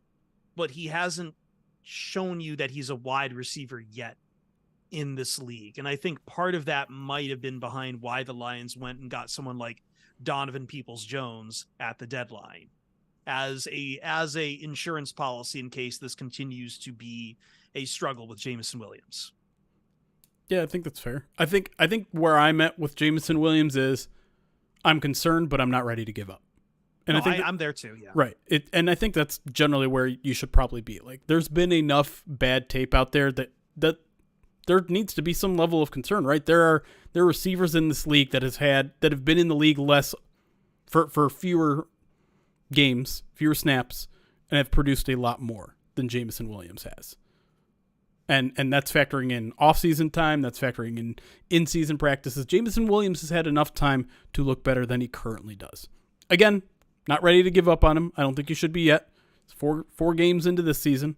but he hasn't shown you that he's a wide receiver yet in this league. And I think part of that might have been behind why the Lions went and got someone like Donovan Peoples-Jones at the deadline as a insurance policy in case this continues to be a struggle with Jameson Williams. Yeah, I think that's fair. I think where I'm at with Jameson Williams is I'm concerned, but I'm not ready to give up. And I'm there too. Yeah. Right. And I think that's generally where you should probably be. Like, there's been enough bad tape out there that there needs to be some level of concern, right? There are receivers in this league that have been in the league less for fewer games, fewer snaps, and have produced a lot more than Jameson Williams has. And that's factoring in off-season time. That's factoring in season practices. Jameson Williams has had enough time to look better than he currently does. Again, not ready to give up on him. I don't think you should be yet. It's four games into this season.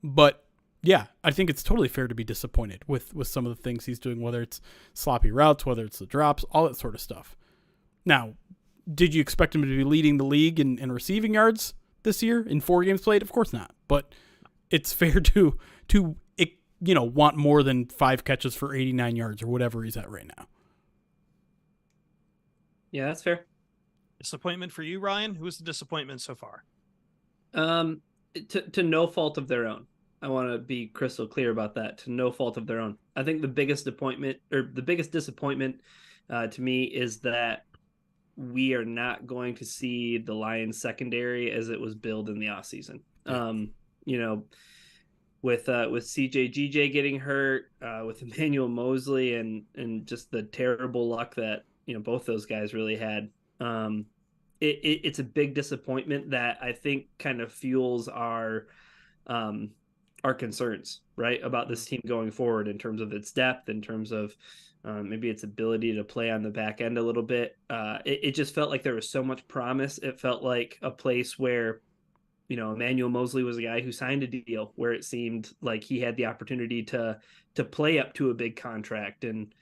But, yeah, I think it's totally fair to be disappointed with some of the things he's doing, whether it's sloppy routes, whether it's the drops, all that sort of stuff. Now, did you expect him to be leading the league in receiving yards this year in 4 games played? Of course not. But it's fair to want more than 5 catches for 89 yards or whatever he's at right now. Yeah, that's fair. Disappointment for you, Ryan? Who's the disappointment so far? To no fault of their own. I want to be crystal clear about that. To no fault of their own. I think the biggest disappointment to me is that we are not going to see the Lions secondary as it was billed in the offseason. With CJGJ getting hurt, with Emmanuel Mosley and just the terrible luck that both those guys really had. It's a big disappointment that I think kind of fuels our concerns, right, about this team going forward in terms of its depth, in terms of maybe its ability to play on the back end a little bit. It just felt like there was so much promise. It felt like a place where, Emmanuel Mosley was a guy who signed a deal where it seemed like he had the opportunity to play up to a big contract. And,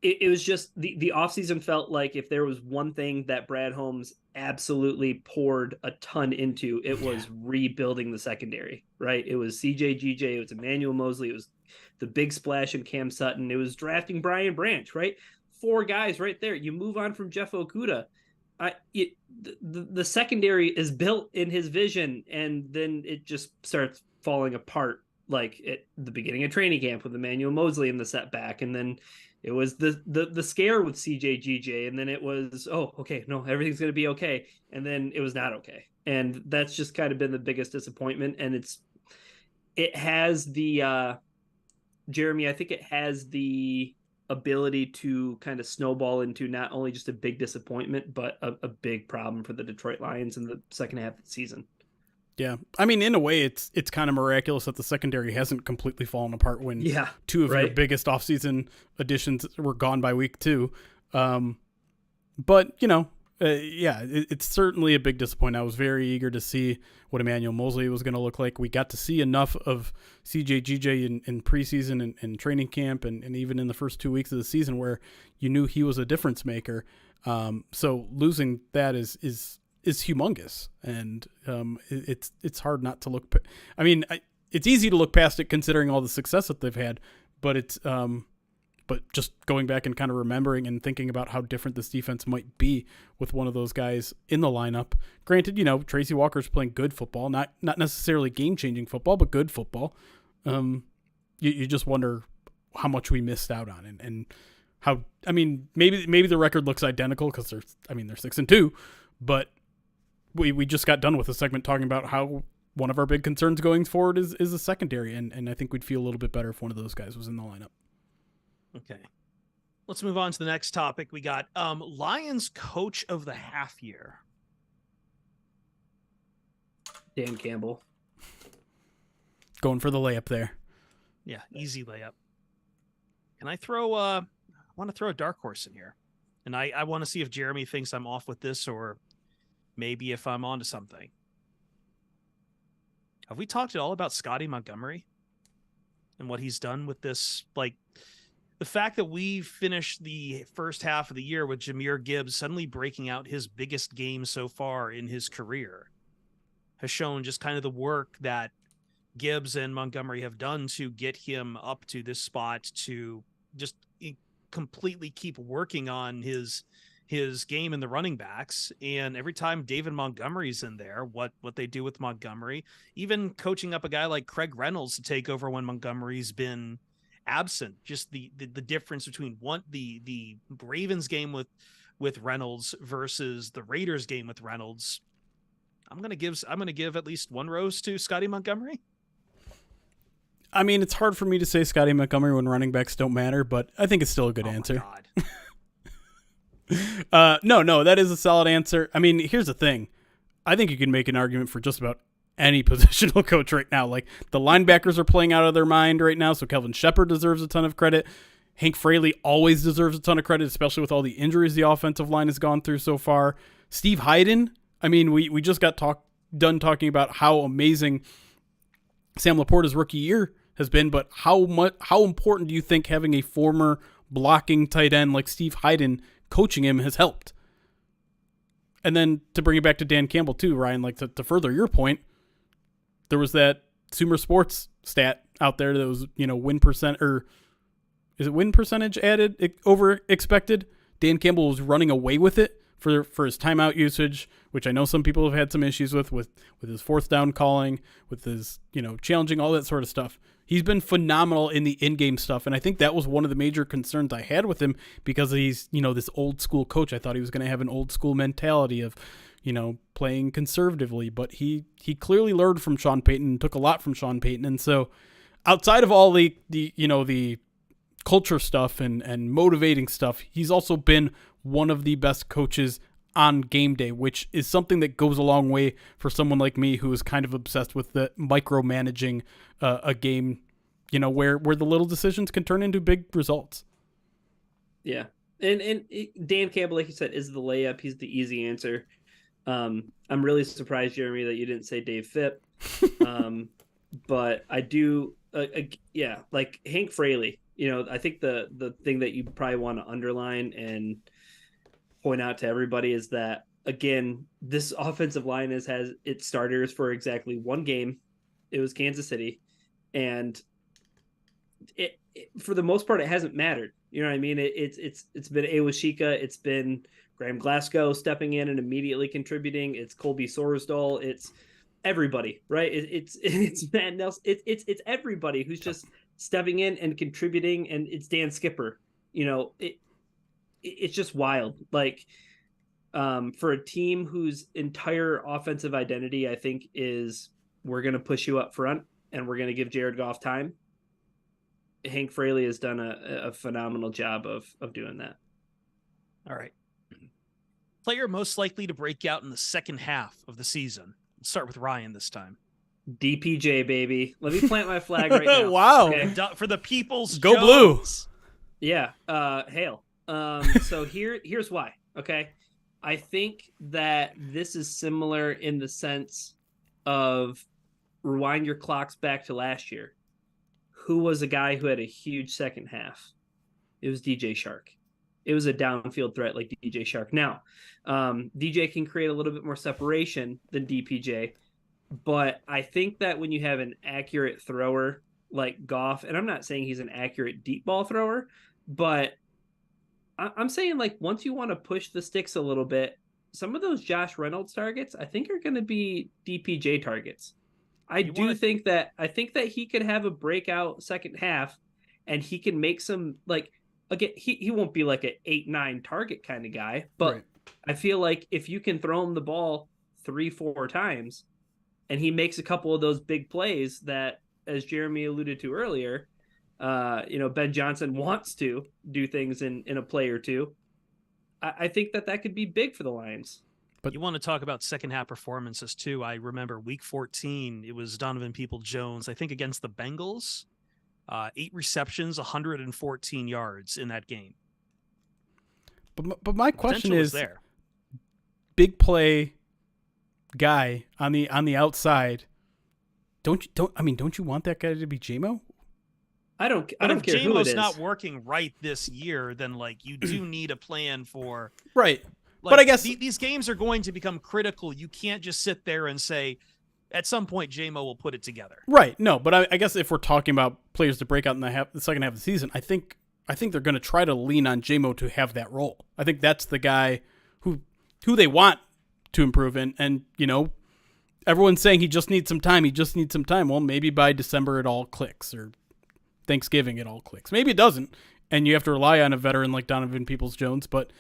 it was just the offseason felt like if there was one thing that Brad Holmes absolutely poured a ton into, it was rebuilding the secondary, right? It was CJGJ, it was Emmanuel Mosley, it was the big splash in Cam Sutton, it was drafting Brian Branch, right? 4 guys right there. You move on from Jeff Okuda. the secondary is built in his vision, and then it just starts falling apart. Like at the beginning of training camp with Emmanuel Mosley in the setback, and then it was the scare with CJGJ, and then it was, oh, okay, no, everything's gonna be okay, and then it was not okay, and that's just kind of been the biggest disappointment. And it has the Jeremy, I think it has the ability to kind of snowball into not only just a big disappointment, but a big problem for the Detroit Lions in the second half of the season. Yeah. I mean, in a way, it's kind of miraculous that the secondary hasn't completely fallen apart when two of your biggest offseason additions were gone by week 2. But, it's certainly a big disappointment. I was very eager to see what Emmanuel Mosley was going to look like. We got to see enough of CJGJ in preseason and training camp and even in the first 2 weeks of the season where you knew he was a difference maker. So losing that is humongous, and it's hard not to look. I mean, it's easy to look past it considering all the success that they've had, but it's but just going back and kind of remembering and thinking about how different this defense might be with one of those guys in the lineup. Granted, Tracy Walker's playing good football, not necessarily game-changing football, but good football. You just wonder how much we missed out on, and how. I mean, maybe the record looks identical because they're 6-2, but we just got done with a segment talking about how one of our big concerns going forward is the secondary, and I think we'd feel a little bit better if one of those guys was in the lineup. Okay. Let's move on to the next topic. We got Lions coach of the half year. Dan Campbell. Going for the layup there. Yeah, easy layup. Can I throw I want to throw a dark horse in here. And I want to see if Jeremy thinks I'm off with this or maybe if I'm onto something. Have we talked at all about Scotty Montgomery and what he's done with this? Like, the fact that we finished the first half of the year with Jahmyr Gibbs suddenly breaking out his biggest game so far in his career has shown just kind of the work that Gibbs and Montgomery have done to get him up to this spot, to just completely keep working on his game in the running backs. And every time David Montgomery's in there, what they do with Montgomery, even coaching up a guy like Craig Reynolds to take over when Montgomery's been absent, just the difference between the Ravens game with Reynolds versus the Raiders game with Reynolds. I'm gonna give at least one rose to Scotty Montgomery. I mean, it's hard for me to say Scotty Montgomery when running backs don't matter, but I think it's still a good answer. No, that is a solid answer. I mean, here's the thing. I think you can make an argument for just about any positional coach right now. Like, the linebackers are playing out of their mind right now, so Kelvin Shepard deserves a ton of credit. Hank Fraley always deserves a ton of credit, especially with all the injuries the offensive line has gone through so far. Steve Hyden, I mean, we just got done talking about how amazing Sam Laporta's rookie year has been, but how important do you think having a former blocking tight end like Steve Hyden coaching him has helped? And then to bring it back to Dan Campbell too, Ryan, like to further your point, there was that Sumer Sports stat out there that was, win percentage added over expected. Dan Campbell was running away with it for his timeout usage, which I know some people have had some issues with his fourth down calling, with his, challenging, all that sort of stuff. He's been phenomenal in the in-game stuff, and I think that was one of the major concerns I had with him because he's, this old school coach. I thought he was going to have an old school mentality of, playing conservatively, but he clearly learned from Sean Payton and took a lot from Sean Payton. And so outside of all the culture stuff and motivating stuff, he's also been one of the best coaches on game day, which is something that goes a long way for someone like me who is kind of obsessed with the micromanaging a game, where the little decisions can turn into big results. Yeah. And Dan Campbell, like you said, is the layup. He's the easy answer. I'm really surprised, Jeremy, that you didn't say Dave Phipp. But I do, like Hank Fraley, I think the thing that you probably want to underline and point out to everybody is that, again, this offensive line has its starters for exactly one game. It was Kansas City. And it for the most part, it hasn't mattered. You know what I mean? It's been Awashika, it's been Graham Glasgow stepping in and immediately contributing. It's Colby Sorsdahl. It's everybody, right? It's Matt Nelson. It's everybody who's just stepping in and contributing, and it's Dan Skipper. It's just wild. Like, for a team whose entire offensive identity, I think, is we're going to push you up front and we're going to give Jared Goff time. Hank Fraley has done a phenomenal job of doing that. All right. Player most likely to break out in the second half of the season. Let's start with Ryan this time. DPJ, baby. Let me plant my flag right now. Wow. Okay? For the people's Go Jones. Blue. Yeah. Hail. So here's why. Okay. I think that this is similar in the sense of rewind your clocks back to last year. Who was a guy who had a huge second half? It was DJ Shark. It was a downfield threat like DJ Shark. Now, DJ can create a little bit more separation than DPJ, but I think that when you have an accurate thrower like Goff, and I'm not saying he's an accurate deep ball thrower, but I'm saying, like, once you want to push the sticks a little bit, some of those Josh Reynolds targets, I think, are going to be DPJ targets. I think that he could have a breakout second half, and he can make some, like, again, he won't be like an 8-9 target kind of guy, but right. I feel like if you can throw him the ball 3-4 times and he makes a couple of those big plays that, as Jeremy alluded to earlier, Ben Johnson wants to do things in a play or two. I think that could be big for the Lions. But you want to talk about second half performances too. I remember week 14, it was Donovan Peoples-Jones, I think, against the Bengals. 8 receptions, 114 yards in that game. But my question is, there. Big play guy on the outside. Don't you want that guy to be JMO? I don't care if who it is. not working right this year, then like you do need a plan for right. Like, but I guess these games are going to become critical. You can't just sit there and say, at some point, JMO will put it together. Right. No, but I guess if we're talking about players to break out in the second half of the season, I think they're going to try to lean on JMO to have that role. I think that's the guy who they want to improve in. And, everyone's saying he just needs some time. Well, maybe by December it all clicks, or Thanksgiving it all clicks. Maybe it doesn't, and you have to rely on a veteran like Donovan Peoples-Jones, but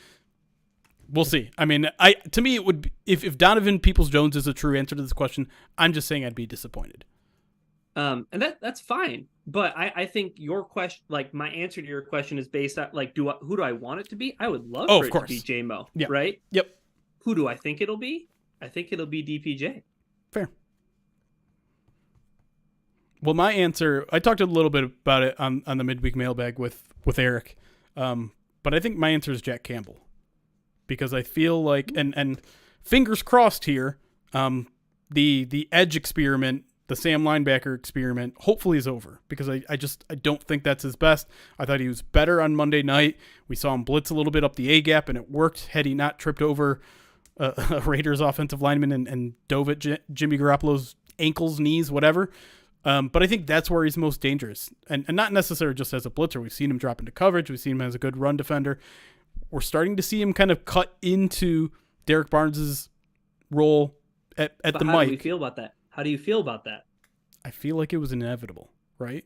we'll see. I mean, to me, it would be, if Donovan Peoples-Jones is a true answer to this question, I'm just saying I'd be disappointed. And that's fine. But I think your question, like my answer to your question, is based on like, who do I want it to be? I would love for it to be JMO, yeah. Right? Yep. Who do I think it'll be? I think it'll be DPJ. Fair. Well, my answer, I talked a little bit about it on the midweek mailbag with Eric, but I think my answer is Jack Campbell, because I feel like, and fingers crossed here, the edge experiment, the Sam linebacker experiment, hopefully is over, because I don't think that's his best. I thought he was better on Monday night. We saw him blitz a little bit up the A gap, and it worked had he not tripped over a Raiders offensive lineman and dove at Jimmy Garoppolo's ankles, knees, whatever. But I think that's where he's most dangerous, and not necessarily just as a blitzer. We've seen him drop into coverage. We've seen him as a good run defender. We're starting to see him kind of cut into Derek Barnes's role at the mic. How do you feel about that? How do you feel about that? I feel like it was inevitable, right?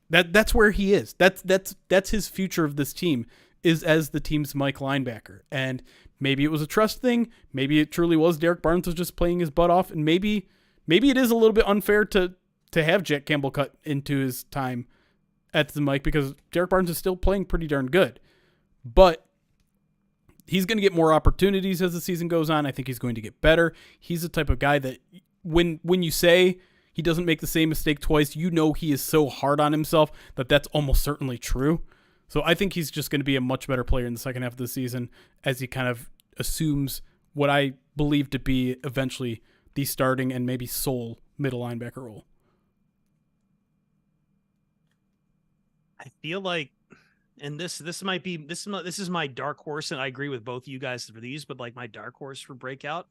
That's where he is. That's his future of this team, is as the team's Mike linebacker. And maybe it was a trust thing. Maybe it truly was Derek Barnes was just playing his butt off, and maybe it is a little bit unfair to have Jack Campbell cut into his time at the mic, because Derek Barnes is still playing pretty darn good. But he's going to get more opportunities as the season goes on. I think he's going to get better. He's the type of guy that when you say he doesn't make the same mistake twice, he is so hard on himself that's almost certainly true. So I think he's just going to be a much better player in the second half of the season, as he kind of assumes what I believe to be eventually the starting and maybe sole middle linebacker role. I feel like, and this is my dark horse, and I agree with both of you guys for these, but like my dark horse for breakout,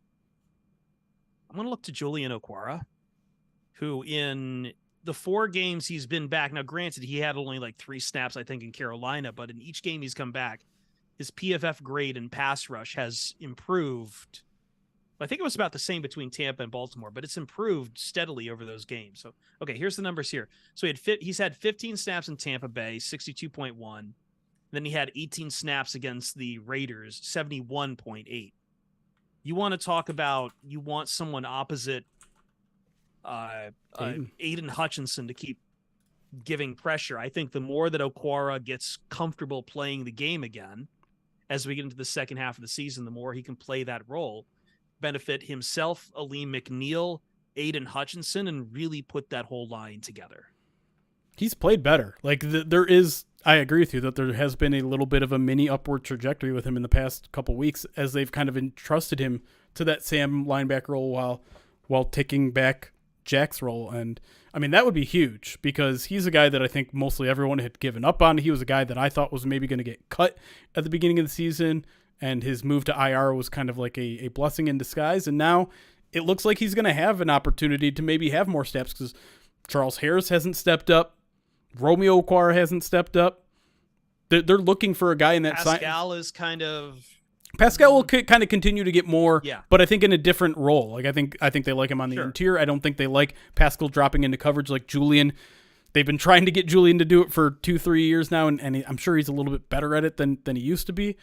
I'm going to look to Julian Okwara, who in the 4 games he's been back. Now, granted, he had only like 3 snaps, I think, in Carolina, but in each game he's come back, his PFF grade and pass rush has improved. I think it was about the same between Tampa and Baltimore, but it's improved steadily over those games. So, okay, here's the numbers here. So he's had 15 snaps in Tampa Bay, 62.1. Then he had 18 snaps against the Raiders, 71.8. You want to talk about, you want someone opposite Aiden Hutchinson to keep giving pressure. I think the more that Okwara gets comfortable playing the game again, as we get into the second half of the season, the more he can play that role, benefit himself, Aleem McNeil, Aiden Hutchinson, and really put that whole line together. He's played better. Like there is, I agree with you that there has been a little bit of a mini upward trajectory with him in the past couple weeks as they've kind of entrusted him to that Sam linebacker role while taking back Jack's role. And I mean, that would be huge because he's a guy that I think mostly everyone had given up on. He was a guy that I thought was maybe going to get cut at the beginning of the season, and his move to IR was kind of like a blessing in disguise. And now it looks like he's going to have an opportunity to maybe have more steps because Charles Harris hasn't stepped up. Romeo Okwara hasn't stepped up. They're looking for a guy in that Pascal is kind of... Pascal will kind of continue to get more, yeah, but I think in a different role. Like I think they like him on the interior. I don't think they like Pascal dropping into coverage like Julian. They've been trying to get Julian to do it for 2-3 years now, and I'm sure he's a little bit better at it than he used to be.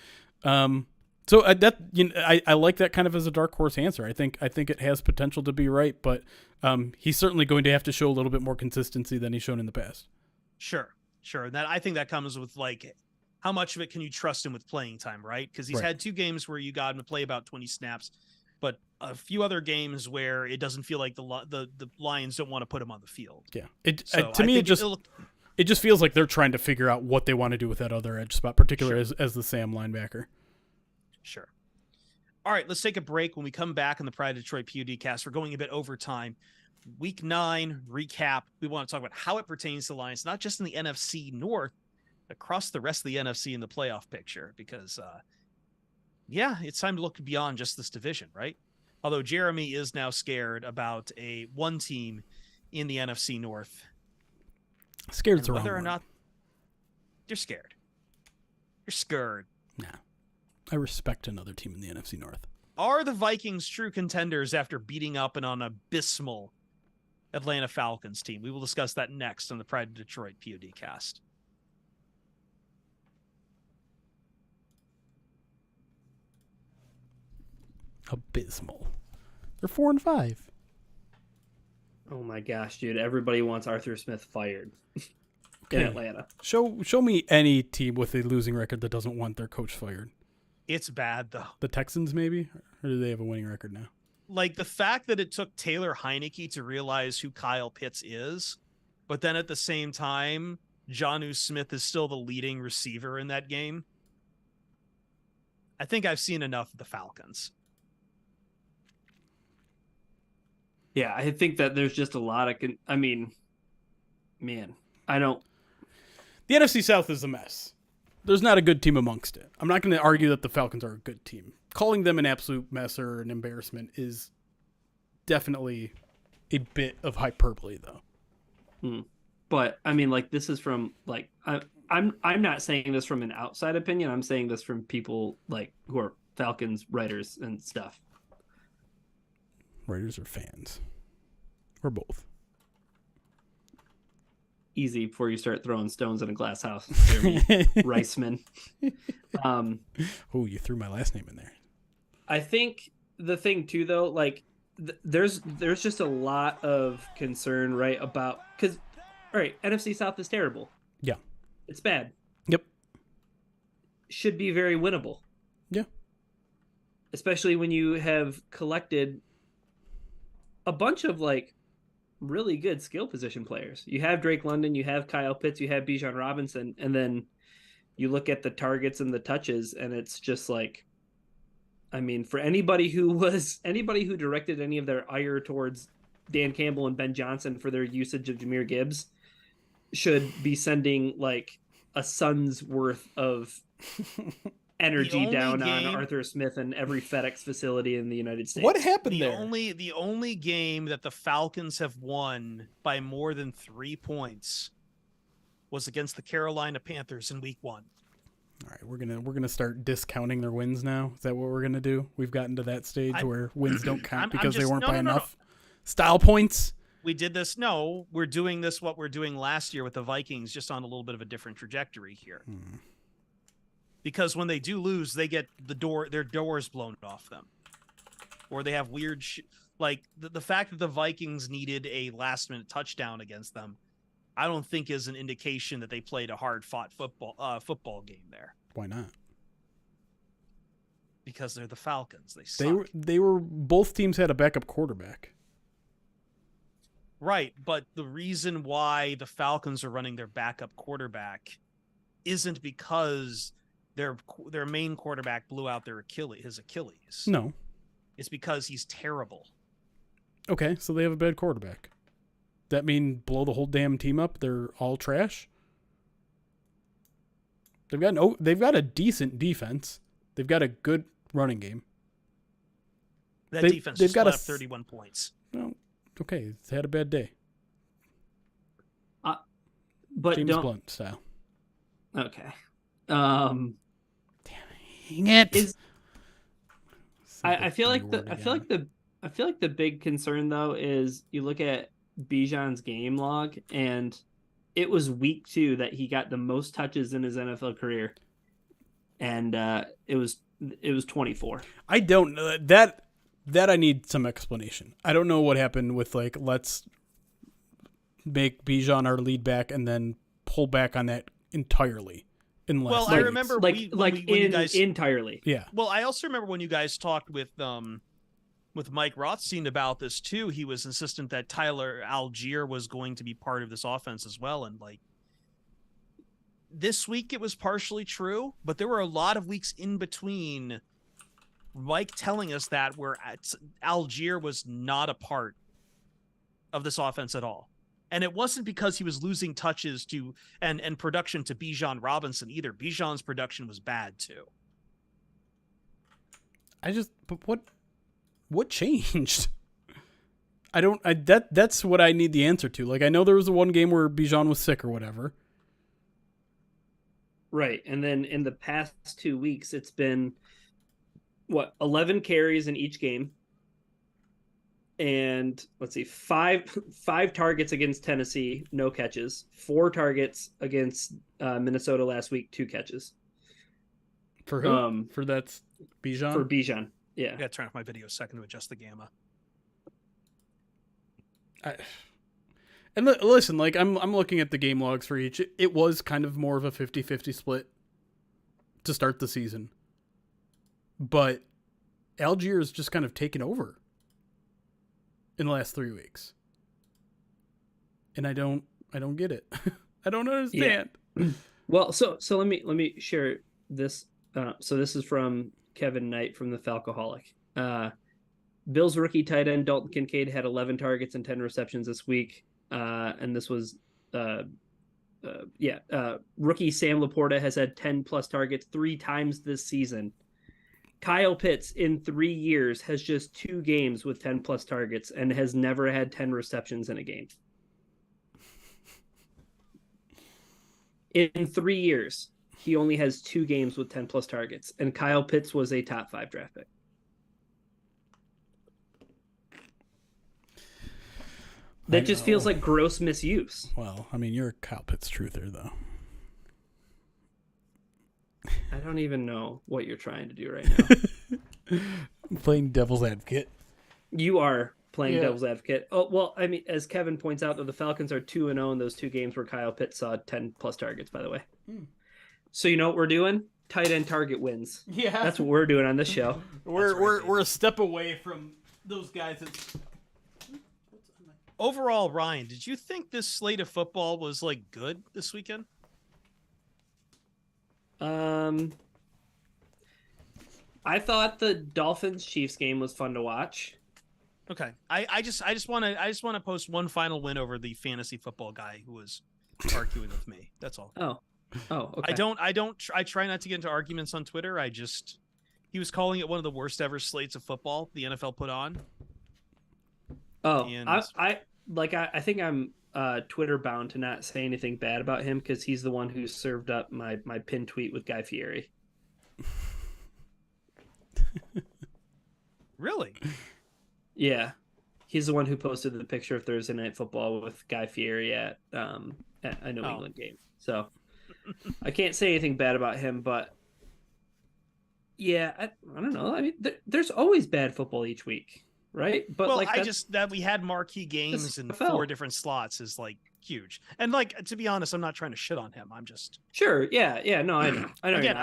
So I like that kind of as a dark horse answer. I think it has potential to be right, but he's certainly going to have to show a little bit more consistency than he's shown in the past. Sure. That I think that comes with like how much of it can you trust him with playing time, right? Because he's had 2 games where you got him to play about 20 snaps, but a few other games where it doesn't feel like the Lions don't want to put him on the field. Yeah, to me it just feels like they're trying to figure out what they want to do with that other edge spot, particularly as the Sam linebacker. Sure. All right, let's take a break. When we come back on the Pride of Detroit POD cast, we're going a bit over time. Week 9 recap. We want to talk about how it pertains to the Lions, not just in the NFC North, across the rest of the NFC in the playoff picture, because it's time to look beyond just this division, right? Although Jeremy is now scared about one team in the NFC North. Scared's whether or not you're scared. You're scared. Nah. I respect another team in the NFC North. Are the Vikings true contenders after beating up an abysmal Atlanta Falcons team? We will discuss that next on the Pride of Detroit POD cast. Abysmal. They're 4-5. Oh my gosh, dude! Everybody wants Arthur Smith fired in Atlanta. Show me any team with a losing record that doesn't want their coach fired. It's bad though. The Texans, maybe, or do they have a winning record now? Like the fact that it took Taylor Heineke to realize who Kyle Pitts is, but then at the same time, Jonnu Smith is still the leading receiver in that game. I think I've seen enough of the Falcons. Yeah, I think that there's just a lot of... I don't... The NFC South is a mess. There's not a good team amongst it. I'm not going to argue that the Falcons are a good team. Calling them an absolute mess or an embarrassment is definitely a bit of hyperbole, though. But, I mean, like, this is from, like... I'm not saying this from an outside opinion. I'm saying this from people, like, who are Falcons writers and stuff. Writers or fans? Or both? Easy before you start throwing stones in a glass house. Jeremy Reisman. Oh, you threw my last name in there. I think the thing too, though, like there's just a lot of concern, right? About because, all right, NFC South is terrible. Yeah, it's bad. Yep, should be very winnable. Yeah, especially when you have collected a bunch of like really good skill position players. You have Drake London, you have Kyle Pitts, you have Bijan Robinson, and then you look at the targets and the touches, and it's just like, I mean, for anybody who directed any of their ire towards Dan Campbell and Ben Johnson for their usage of Jahmyr Gibbs should be sending like a son's worth of energy down game, on Arthur Smith and every FedEx facility in the United States. What happened the there? the only game that the Falcons have won by more than 3 points was against the Carolina Panthers in Week 1. All right, we're gonna start discounting their wins now. Is that what we're gonna do? We've gotten to that stage where wins don't count because they weren't by enough style points. We did this. No, we're doing this. What we're doing last year with the Vikings, just on a little bit of a different trajectory here. Because when they do lose, they get their doors blown off them, or they have weird like the fact that the Vikings needed a last-minute touchdown against them, I don't think is an indication that they played a hard-fought football game there. Why not? Because they're the Falcons. They suck. They were both teams had a backup quarterback. Right, but the reason why the Falcons are running their backup quarterback isn't because their main quarterback blew out his Achilles. No. It's because he's terrible. Okay, so they have a bad quarterback. That mean blow the whole damn team up? They're all trash? They've got a decent defense. They've got a good running game. That defense just got up 31 points. Well, okay, it's had a bad day. But James Blunt style. Okay. Dang it. I feel like the big concern though is you look at Bijan's game log, and it was week 2 that he got the most touches in his NFL career, and it was 24. I don't know that I need some explanation. I don't know what happened with let's make Bijan our lead back and then pull back on that entirely. Well, I remember entirely. Yeah. Well, I also remember when you guys talked with Mike Rothstein about this too. He was insistent that Tyler Algier was going to be part of this offense as well, and this week it was partially true, but there were a lot of weeks in between Mike telling us that where Algier was not a part of this offense at all. And it wasn't because he was losing touches and production to Bijan Robinson either. Bijan's production was bad too. But what changed? That's what I need the answer to. I know there was the one game where Bijan was sick or whatever. Right. And then in the past 2 weeks, it's been 11 carries in each game. And let's see, five targets against Tennessee, no catches. 4 targets against Minnesota last week, 2 catches. For who? For that's Bijan? For Bijan, yeah. I gotta turn off my video a second to adjust the gamma. And listen, I'm looking at the game logs for each. It was kind of more of a 50-50 split to start the season. But Algier is just kind of taken over in the last 3 weeks. And I don't get it. I don't understand. Yeah. Well, so let me share this. So this is from Kevin Knight from the Falcoholic. Bills rookie tight end Dalton Kincaid had 11 targets and 10 receptions this week. And this was rookie Sam Laporta has had 10 plus targets 3 times this season. Kyle Pitts in 3 years has just 2 games with 10 plus targets and has never had 10 receptions in a game. In 3 years, he only has 2 games with 10 plus targets, and Kyle Pitts was a top 5 draft pick. That just feels like gross misuse. Well, I mean, you're a Kyle Pitts truther, though. I don't even know what you're trying to do right now. I'm playing devil's advocate. You are playing devil's advocate. Oh, well, I mean, as Kevin points out, the Falcons are 2-0 in those 2 games where Kyle Pitts saw 10 plus targets, by the way. So you know what we're doing? Tight end target wins. Yeah. That's what we're doing on this show. We're a step away from those guys. Overall, Ryan, did you think this slate of football was good this weekend? I thought the Dolphins-Chiefs game was fun to watch. Okay. I just want to post one final win over the fantasy football guy who was arguing with me. That's all. Oh. Oh, okay. I try not to get into arguments on Twitter. He was calling it one of the worst ever slates of football the NFL put on. Oh, And I think I'm Twitter bound to not say anything bad about him because he's the one who served up my pinned tweet with Guy Fieri. Really? Yeah, he's the one who posted the picture of Thursday Night Football with Guy Fieri at a New England game. So I can't say anything bad about him, but yeah, I don't know. I mean, there's always bad football each week, right? But well, like that we had marquee games in 4 different slots is like huge. And like, to be honest, I'm not trying to shit on him. I'm just sure. Yeah. No, I know. Again,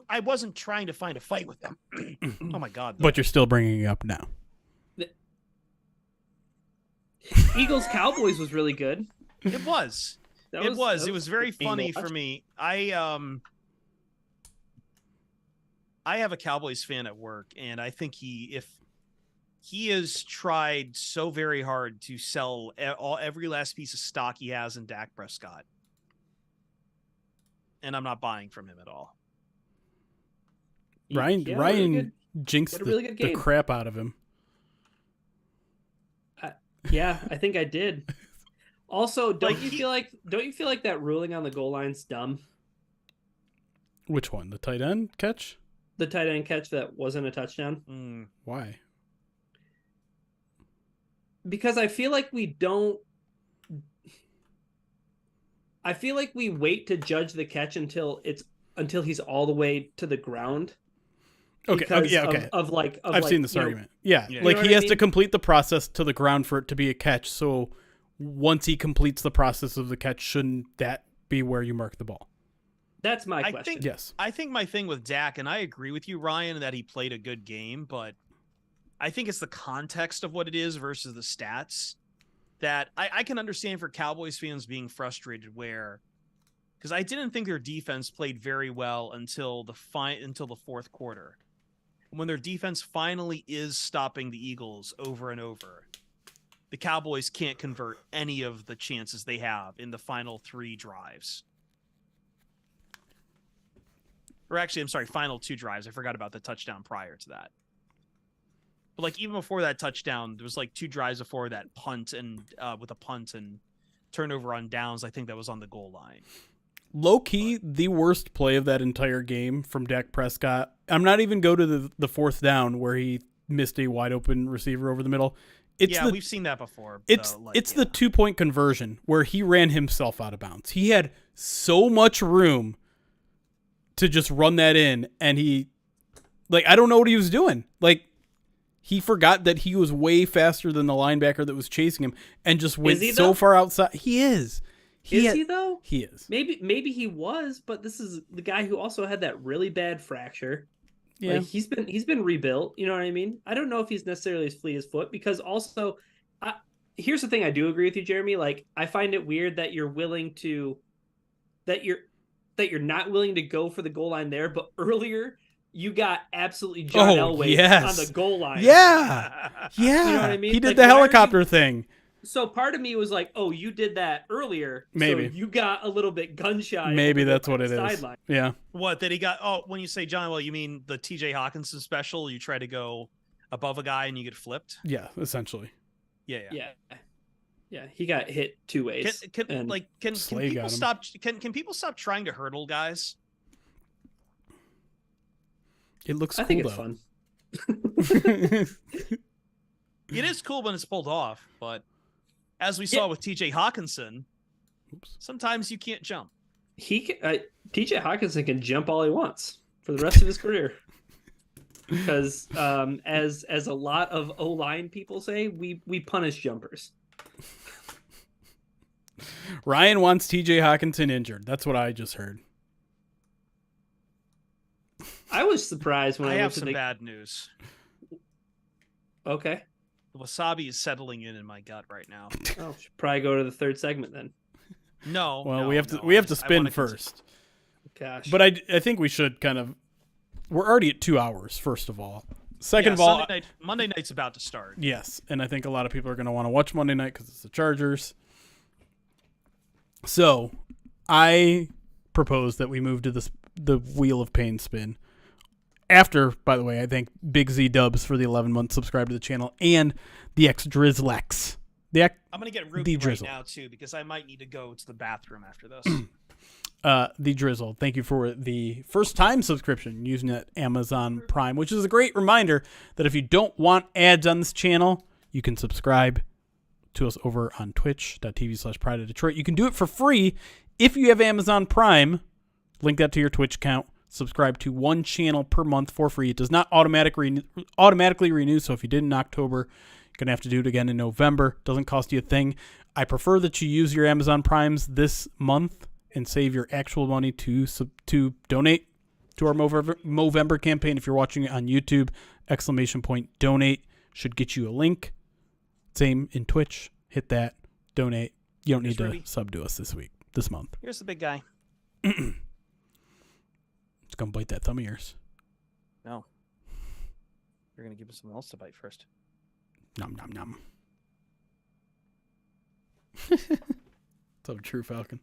I wasn't trying to find a fight with him. Oh my God. Though. But you're still bringing it up now. Eagles Cowboys was really good. It was. It was very funny for me. I have a Cowboys fan at work, and I think he has tried so very hard to sell every last piece of stock he has in Dak Prescott, and I'm not buying from him at all. Ryan jinxed the crap out of him. Yeah, I think I did. Also, don't you feel like that ruling on the goal line's dumb? Which one? The tight end catch? The tight end catch that wasn't a touchdown? Why? Because I feel like we wait to judge the catch until he's all the way to the ground. Okay. I've seen this argument. Yeah. Like he has to complete the process to the ground for it to be a catch. So once he completes the process of the catch, shouldn't that be where you mark the ball? That's my question. Yes. I think my thing with Dak, and I agree with you, Ryan, that he played a good game, but I think it's the context of what it is versus the stats that I can understand for Cowboys fans being frustrated because I didn't think their defense played very well until the fourth quarter. When their defense finally is stopping the Eagles over and over, the Cowboys can't convert any of the chances they have in the final 3 drives. Or actually, I'm sorry, final 2 drives. I forgot about the touchdown prior to that. But like even before that touchdown, there was like 2 drives before that punt and with a punt and turnover on downs. I think that was on the goal line. Low key, the worst play of that entire game from Dak Prescott. I'm not even go to the 4th down where he missed a wide open receiver over the middle. We've seen that before. It's the 2-point conversion where he ran himself out of bounds. He had so much room to just run that in, and he, I don't know what he was doing. He forgot that he was way faster than the linebacker that was chasing him and just went so far outside. He is. Is he though? He is. Maybe he was, but this is the guy who also had that really bad fracture. Yeah, he's been rebuilt. You know what I mean? I don't know if he's necessarily as fleet as foot because also, here's the thing: I do agree with you, Jeremy. I find it weird that you're not willing to go for the goal line there, but earlier you got absolutely John Elway on the goal line. Yeah, you know what I mean? He did the helicopter thing. So part of me was like, "Oh, you did that earlier. Maybe so you got a little bit gun shy." Maybe that's what it is. Sideline. Yeah. What that he got? Oh, when you say John, well, you mean the T.J. Hawkinson special? You try to go above a guy and you get flipped. Yeah, essentially. Yeah. He got hit 2 ways. Can people stop? Can people stop trying to hurdle guys? It looks. I think it's fun. It is cool when it's pulled off, but. As we saw with T.J. Hawkinson, sometimes you can't jump. T.J. Hawkinson can jump all he wants for the rest of his career. Because as a lot of O-line people say, we punish jumpers. Ryan wants T.J. Hawkinson injured. That's what I just heard. I was surprised when I have some bad news. Okay. Wasabi is settling in my gut right now. Oh, should probably go to the 3rd segment then. No. Well, we have to spin first. Gosh. But I think we should kind of. We're already at 2 hours. First of all, second of all, Monday night's about to start. Yes, and I think a lot of people are going to want to watch Monday night because it's the Chargers. So, I propose that we move to the Wheel of Pain spin. After, by the way, I thank Big Z Dubs for the 11 months subscribe to the channel and the X Drizzlex. I'm gonna get Ruby right Drizzle. now too because I might need to go to the bathroom after this. The Drizzle, thank you for the first time subscription using that Amazon Prime, which is a great reminder that if you don't want ads on this channel, you can subscribe to us over on twitch.tv/Pride of Detroit. You can do it for free if you have Amazon Prime. Link that to your Twitch account. Subscribe to one channel per month for free. It does not automatically renew, so if you did in October, you're going to have to do it again in November. Doesn't cost you a thing. I prefer that you use your Amazon Primes this month and save your actual money to donate to our Movember campaign. If you're watching it on YouTube, !donate should get you a link. Same in Twitch. Hit that. Donate. You don't need to sub to us this month. Here's the big guy. It's going to bite that thumb of yours. No. You're going to give us something else to bite first. Nom, nom, nom. So true, Falcon.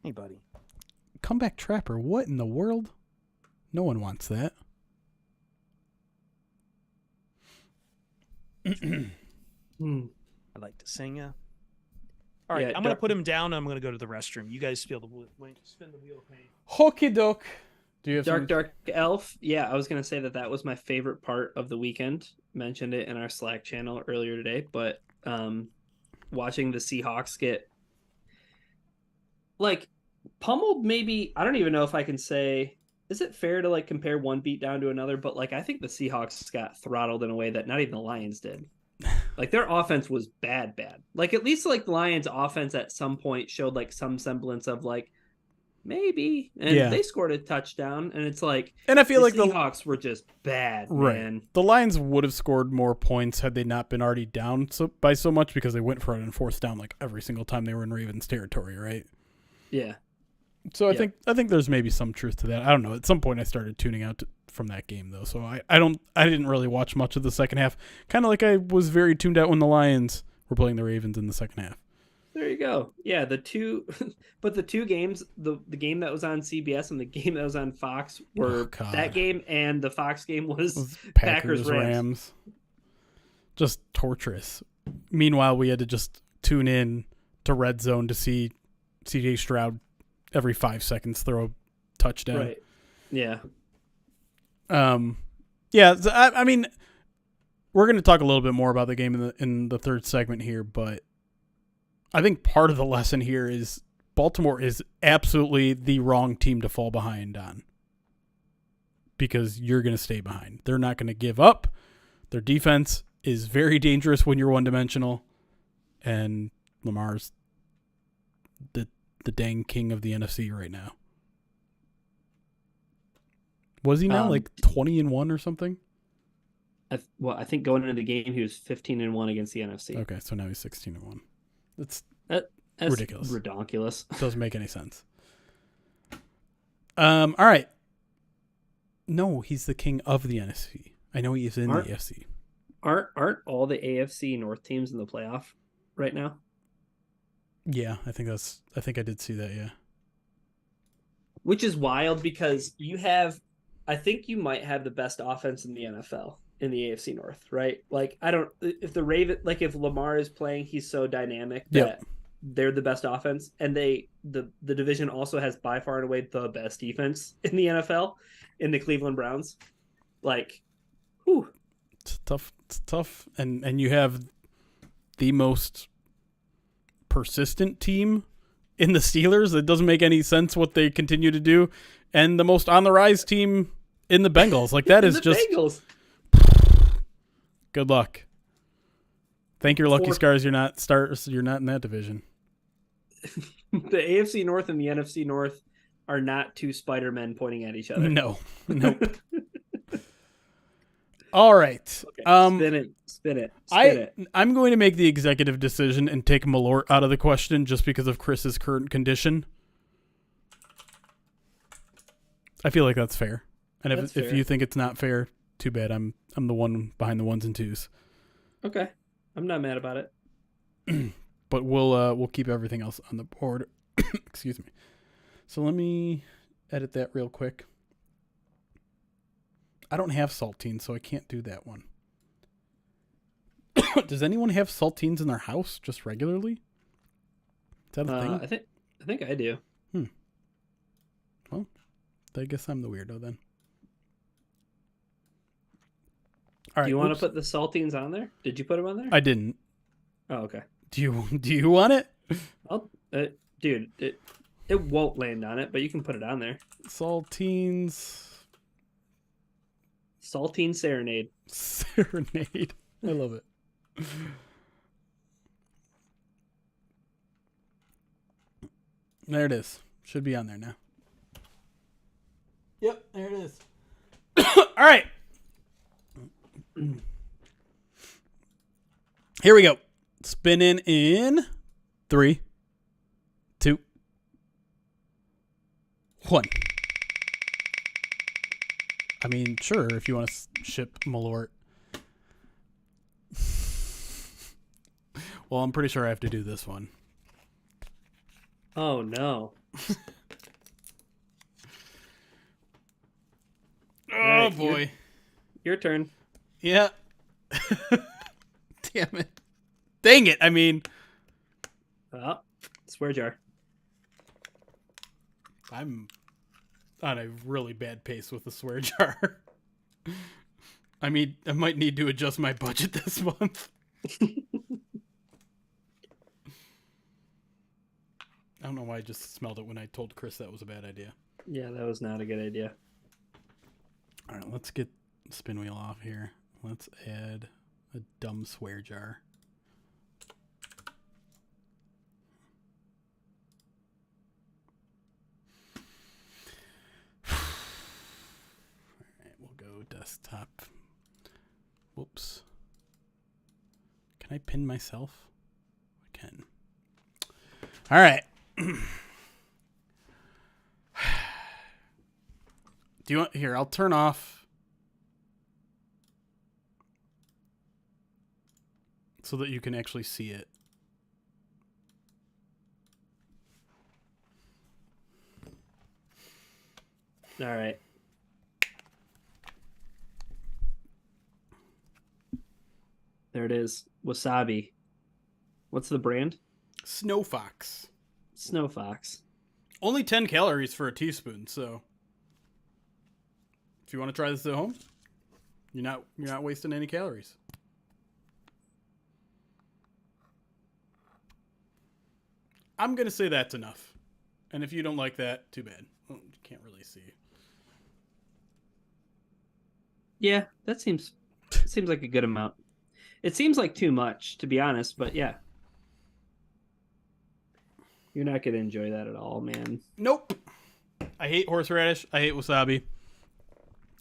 Hey, buddy. Comeback Trapper. What in the world? No one wants that. I'd like to sing ya. All right, I'm going to put him down. I'm going to go to the restroom. You guys spin the wheel of pain. Hokey doke. Do you have Dark Elf? Yeah, I was going to say that was my favorite part of the weekend. Mentioned it in our Slack channel earlier today, but watching the Seahawks get pummeled, maybe, I don't even know if I can say, is it fair to compare one beat down to another? But I think the Seahawks got throttled in a way that not even the Lions did. Their offense was bad. At least the Lions offense at some point showed some semblance of maybe, and they scored a touchdown, and it's and I feel the Seahawks were just bad, right. Man. The Lions would have scored more points had they not been already down by so much because they went for it and forced down every single time they were in Ravens territory, right? Yeah. So I think there's maybe some truth to that. I don't know. At some point I started tuning out from that game though, so I didn't really watch much of the second half. Kind of like I was very tuned out when the Lions were playing the Ravens in the second half. There you go. Yeah, the two games, the game that was on CBS and the game that was on Fox were that game, and the Fox game was Packers Rams. Just torturous. Meanwhile, we had to just tune in to Red Zone to see CJ Stroud every 5 seconds throw a touchdown. Right. Yeah. Yeah. I mean, we're going to talk a little bit more about the game in the third segment here, but I think part of the lesson here is Baltimore is absolutely the wrong team to fall behind on because you're going to stay behind. They're not going to give up. Their defense is very dangerous when you're one-dimensional, and Lamar's the dang king of the NFC right now. Was he now 20-1 or something? I think going into the game he was 15-1 against the NFC. Okay, so now he's 16-1. That's ridiculous. Doesn't make any sense. All right. No, he's the king of the NFC. I know he is in the AFC. Aren't all the AFC North teams in the playoff right now? Yeah, I think I did see that, yeah. Which is wild because I think you might have the best offense in the NFL in the AFC North, right? If Lamar is playing, he's so dynamic that they're the best offense, and the division also has by far and away the best defense in the NFL in the Cleveland Browns. Whew. It's tough. And you have the most persistent team in the Steelers. It doesn't make any sense what they continue to do. And the most on the rise team in the Bengals. That is just Bengals. Good luck. Thank your lucky stars you're not in that division. The AFC North and the NFC North are not two Spider-Men pointing at each other. No. Nope. All right. Okay, spin it. I'm going to make the executive decision and take Malort out of the question just because of Chris's current condition. I feel like that's fair. And if you think it's not fair, too bad. I'm the one behind the ones and twos. Okay. I'm not mad about it. but we'll keep everything else on the board. Excuse me. So let me edit that real quick. I don't have saltines, so I can't do that one. Does anyone have saltines in their house just regularly? Is that a thing? I think I do. Well, I guess I'm the weirdo then. All right. Do you want to put the saltines on there? Did you put them on there? I didn't. Oh, okay. Do you want it? Dude, it won't land on it, but you can put it on there. Saltines. Saltine Serenade. Serenade. I love it. There it is. Should be on there now. Yep, there it is. All right. Here we go. Spinning in 3, 2, 1. I mean, sure, if you want to ship Malort. Well, I'm pretty sure I have to do this one. Oh, no. Oh, boy. Your turn. Yeah. Damn it. Dang it. I mean. Oh, swear jar. I'm on a really bad pace with the swear jar. I mean, I might need to adjust my budget this month. I don't know why I just smelled it when I told Chris that was a bad idea. Yeah, that was not a good idea. All right, let's get spin wheel off here. Let's add a dumb swear jar. All right, we'll go desktop. Whoops. Can I pin myself? I can. All right. Do you want here? I'll turn off so that you can actually see it. All right. There it is. Wasabi. What's the brand? Snow Fox. Snow Fox. Only 10 calories for a teaspoon, so if you want to try this at home, you're not wasting any calories. I'm going to say that's enough. And if you don't like that, too bad. Well, you can't really see. Yeah, that seems like a good amount. It seems like too much, to be honest, but yeah. You're not going to enjoy that at all, man. Nope. I hate horseradish. I hate wasabi.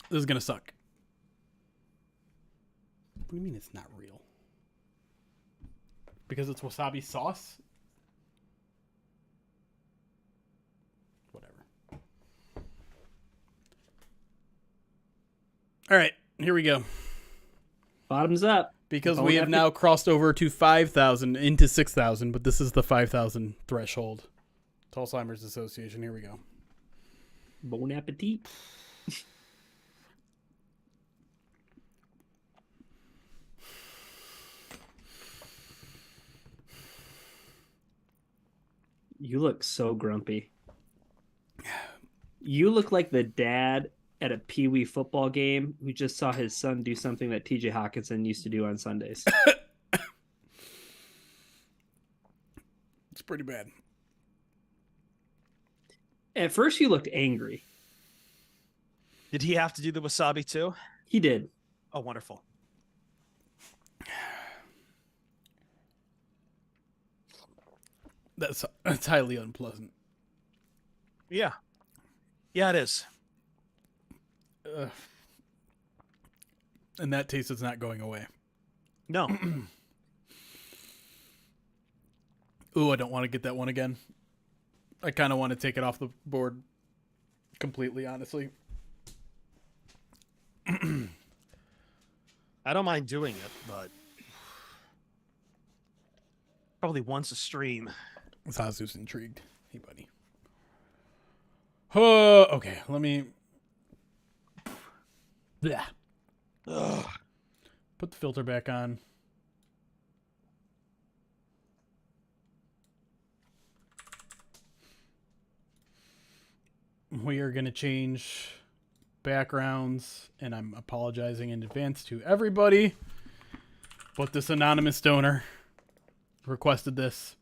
This is going to suck. What do you mean it's not real? Because it's wasabi sauce? Whatever. All right, here we go. Bottoms up. Because we have now crossed over to 5,000 into 6,000, but this is the 5,000 threshold. To Alzheimer's Association. Here we go. Bon appetit. You look so grumpy. You look like the dad at a Pee-wee football game who just saw his son do something that TJ Hawkinson used to do on Sundays. It's pretty bad. At first, you looked angry. Did he have to do the wasabi too? He did. Oh, wonderful. That's highly unpleasant. Yeah. Yeah, it is. And that taste is not going away. No. Ooh, I don't want to get that one again. I kind of want to take it off the board completely, honestly. I don't mind doing it, but Probably once a stream. Zazu's intrigued. Hey, buddy. Oh, okay, let me... Yeah. Ugh. Put the filter back on. We are going to change backgrounds, and I'm apologizing in advance to everybody, but this anonymous donor requested this.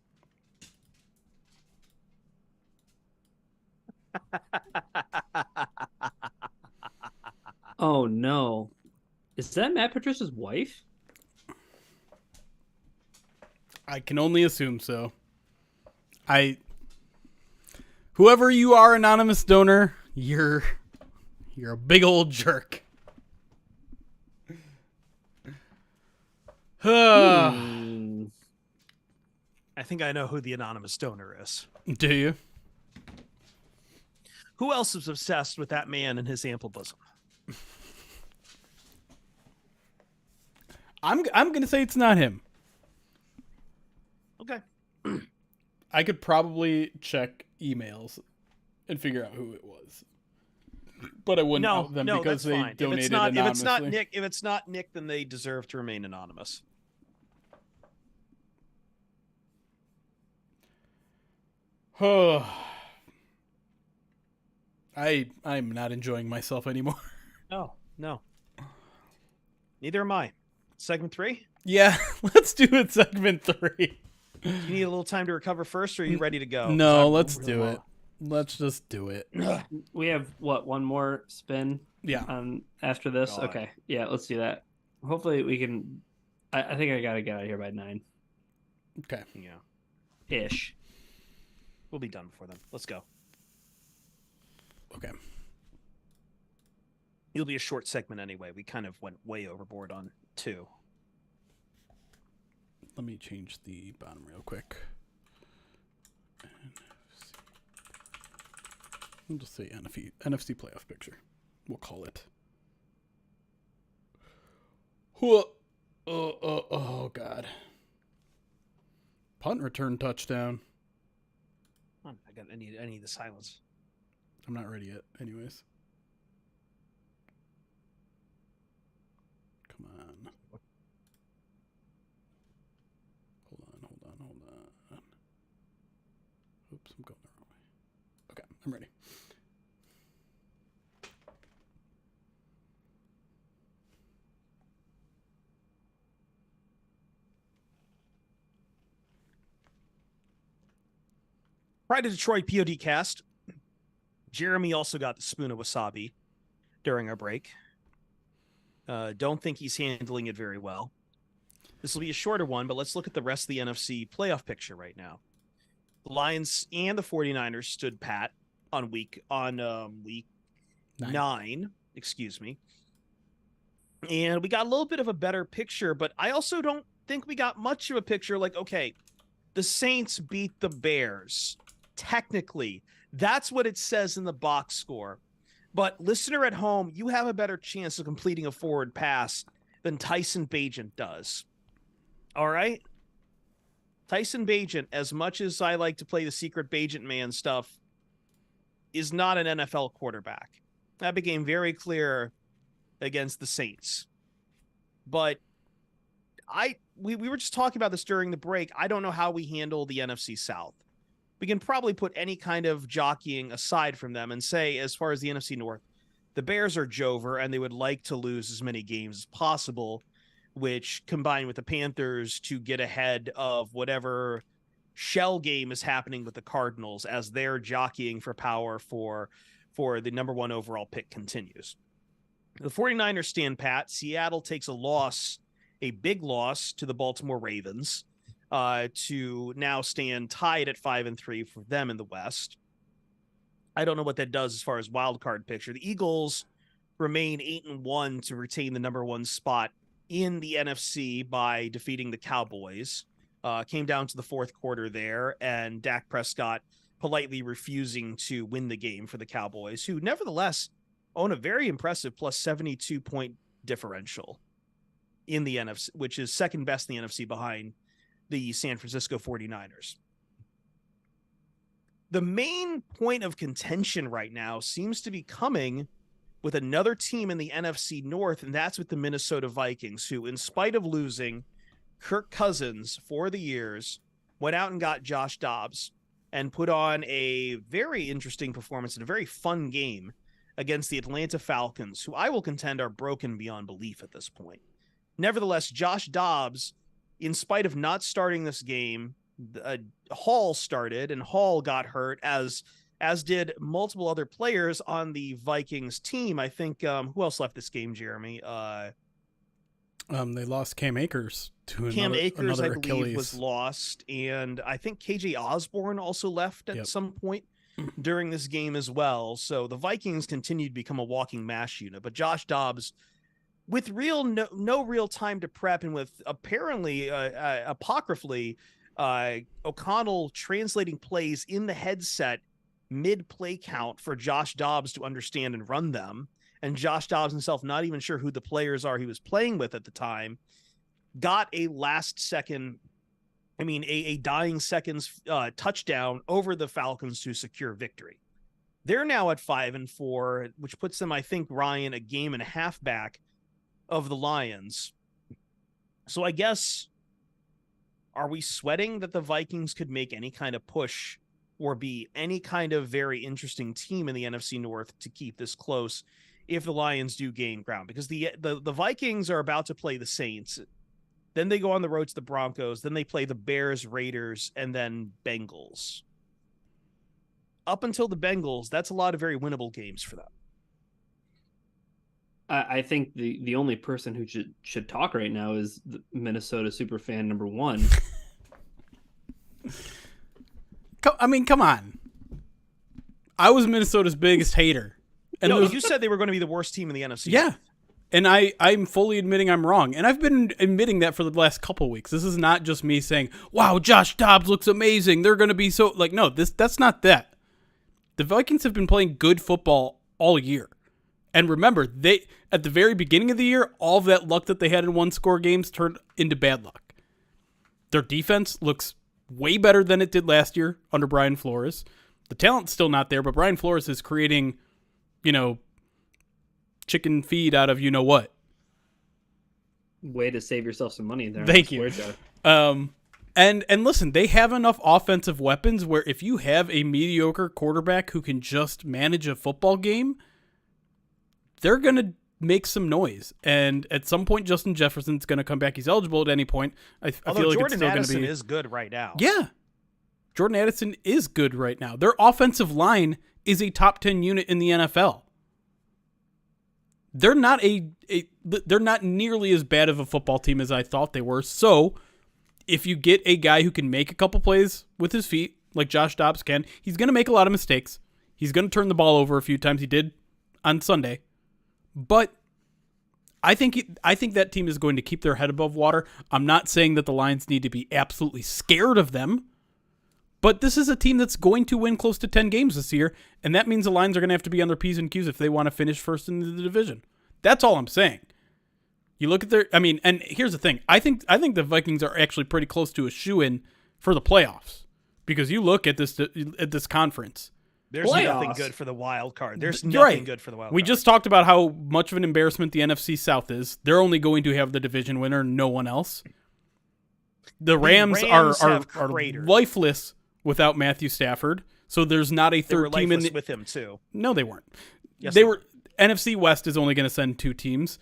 Oh no. Is that Matt Patricia's wife? I can only assume so. Whoever you are, anonymous donor, you're a big old jerk. I think I know who the anonymous donor is. Do you? Who else is obsessed with that man and his ample bosom? I'm gonna say it's not him. Okay. I could probably check emails and figure out who it was, but I wouldn't out them because that's they fine. donated If anonymously. it's not Nick, then they deserve to remain anonymous. I'm not enjoying myself anymore. No. Neither am I. Segment 3? Yeah, let's do it. Segment 3. Do you need a little time to recover first, or are you ready to go? No, let's do it. Let's just do it. We have one more spin? Yeah. After this? God. Okay. Yeah, let's do that. Hopefully we can. I think I gotta get out of here by 9. Okay. Yeah. Ish. We'll be done before then. Let's go. Okay. It'll be a short segment anyway. We kind of went way overboard on 2. Let me change the bottom real quick. We'll just say NFC playoff picture. We'll call it. Oh, God. Punt return touchdown. I need the silence. I'm not ready yet. Anyways. Come on. Hold on. Oops, I'm going the wrong way. Okay, I'm ready. Pride of Detroit POD cast. Jeremy also got the spoon of wasabi during our break. Don't think he's handling it very well. This will be a shorter one, but let's look at the rest of the NFC playoff picture right now. The Lions and the 49ers stood pat on week 9, excuse me. And we got a little bit of a better picture, but I also don't think we got much of a picture. Like, okay, the Saints beat the Bears. Technically, that's what it says in the box score. But listener at home, you have a better chance of completing a forward pass than Tyson Bagent does. All right? Tyson Bagent, as much as I like to play the secret Bagent man stuff, is not an NFL quarterback. That became very clear against the Saints. But we were just talking about this during the break. I don't know how we handle the NFC South. We can probably put any kind of jockeying aside from them and say, as far as the NFC North, the Bears are Jover and they would like to lose as many games as possible, which combined with the Panthers to get ahead of whatever shell game is happening with the Cardinals as their jockeying for power for the number 1 overall pick continues. The 49ers stand pat. Seattle takes a big loss to the Baltimore Ravens. To now stand tied at 5-3 for them in the West. I don't know what that does as far as wild card picture. The Eagles remain 8-1 to retain the number 1 spot in the NFC by defeating the Cowboys. Came down to the fourth quarter there, and Dak Prescott politely refusing to win the game for the Cowboys, who nevertheless own a very impressive plus 72-point differential in the NFC, which is second best in the NFC behind the San Francisco 49ers. The main point of contention right now seems to be coming with another team in the NFC North, and that's with the Minnesota Vikings, who, in spite of losing Kirk Cousins for the years, went out and got Josh Dobbs and put on a very interesting performance and a very fun game against the Atlanta Falcons, who I will contend are broken beyond belief at this point. Nevertheless, Josh Dobbs, in spite of not starting this game, Hall started, and Hall got hurt, as did multiple other players on the Vikings team. I think who else left this game, Jeremy? They lost Cam Akers to Cam Akers, I believe, Achilles. was lost, and I think KJ Osborne also left at some point during this game as well. So the Vikings continued to become a walking mash unit, but Josh Dobbs, with no real time to prep, and with apparently apocryphally O'Connell translating plays in the headset mid-play count for Josh Dobbs to understand and run them, and Josh Dobbs himself not even sure who the players are he was playing with at the time, got a dying seconds touchdown over the Falcons to secure victory. They're now at 5-4, which puts them, I think, Ryan, a game and a half back of the Lions. So I guess, are we sweating that the Vikings could make any kind of push or be any kind of very interesting team in the NFC North to keep this close if the Lions do gain ground? Because the Vikings are about to play the Saints. Then they go on the road to the Broncos. Then they play the Bears, Raiders, and then Bengals. Up until the Bengals, that's a lot of very winnable games for them. I think the only person who should talk right now is the Minnesota superfan number one. Come on. I was Minnesota's biggest hater. And you said they were going to be the worst team in the NFC. Yeah. And I'm fully admitting I'm wrong. And I've been admitting that for the last couple of weeks. This is not just me saying, wow, Josh Dobbs looks amazing. They're going to be so... No, that's not that. The Vikings have been playing good football all year. And remember, they at the very beginning of the year, all of that luck that they had in one-score games turned into bad luck. Their defense looks way better than it did last year under Brian Flores. The talent's still not there, but Brian Flores is creating, chicken feed out of what. Way to save yourself some money there. Thank you. And listen, they have enough offensive weapons where if you have a mediocre quarterback who can just manage a football game, they're going to make some noise. And at some point, Justin Jefferson's going to come back. He's eligible at any point. I feel like Jordan it's still going to be... is good right now. Yeah. Jordan Addison is good right now. Their offensive line is a top 10 unit in the NFL. They're not they're not nearly as bad of a football team as I thought they were. So if you get a guy who can make a couple plays with his feet, like Josh Dobbs can, he's going to make a lot of mistakes. He's going to turn the ball over a few times. He did on Sunday. But I think that team is going to keep their head above water. I'm not saying that the Lions need to be absolutely scared of them, but this is a team that's going to win close to 10 games this year, and that means the Lions are going to have to be on their P's and Q's if they want to finish first in the division. That's all I'm saying. You look at and here's the thing. I think the Vikings are actually pretty close to a shoo-in for the playoffs, because you look at this conference. There's nothing good for the wild card. There's nothing good for the wild card. We just talked about how much of an embarrassment the NFC South is. They're only going to have the division winner, no one else. The Rams are lifeless without Matthew Stafford, so there's not a third team with him too. No, they weren't. Yes, they were. NFC West is only going to send 2 teams.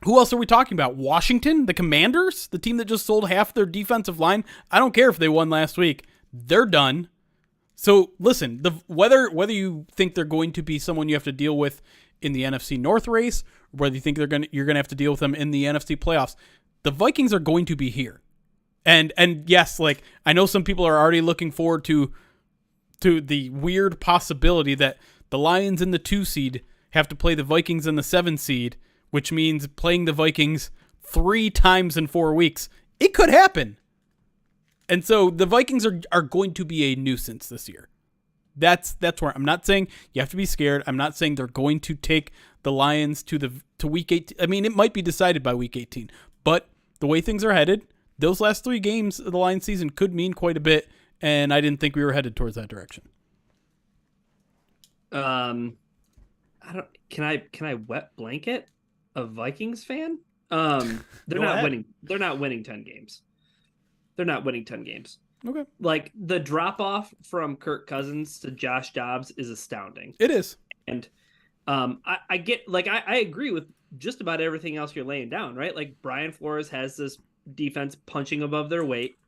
Who else are we talking about? Washington, the Commanders, the team that just sold half their defensive line. I don't care if they won last week. They're done. So listen, whether you think they're going to be someone you have to deal with in the NFC North race, or whether you think you're going to have to deal with them in the NFC playoffs, the Vikings are going to be here. And yes, I know some people are already looking forward to the weird possibility that the Lions in the 2 seed have to play the Vikings in the 7 seed, which means playing the Vikings 3 times in 4 weeks. It could happen. And so the Vikings are going to be a nuisance this year. That's where I'm not saying you have to be scared. I'm not saying they're going to take the Lions to week 18. I mean, it might be decided by week 18, but the way things are headed, those last 3 games of the Lions season could mean quite a bit, and I didn't think we were headed towards that direction. Can I wet blanket a Vikings fan? They're not winning. They're not winning 10 games. They're not winning 10 games. Okay. Like, the drop off from Kirk Cousins to Josh Dobbs is astounding. It is. And I get, like, I agree with just about everything else you're laying down, right? Like, Brian Flores has this defense punching above their weight.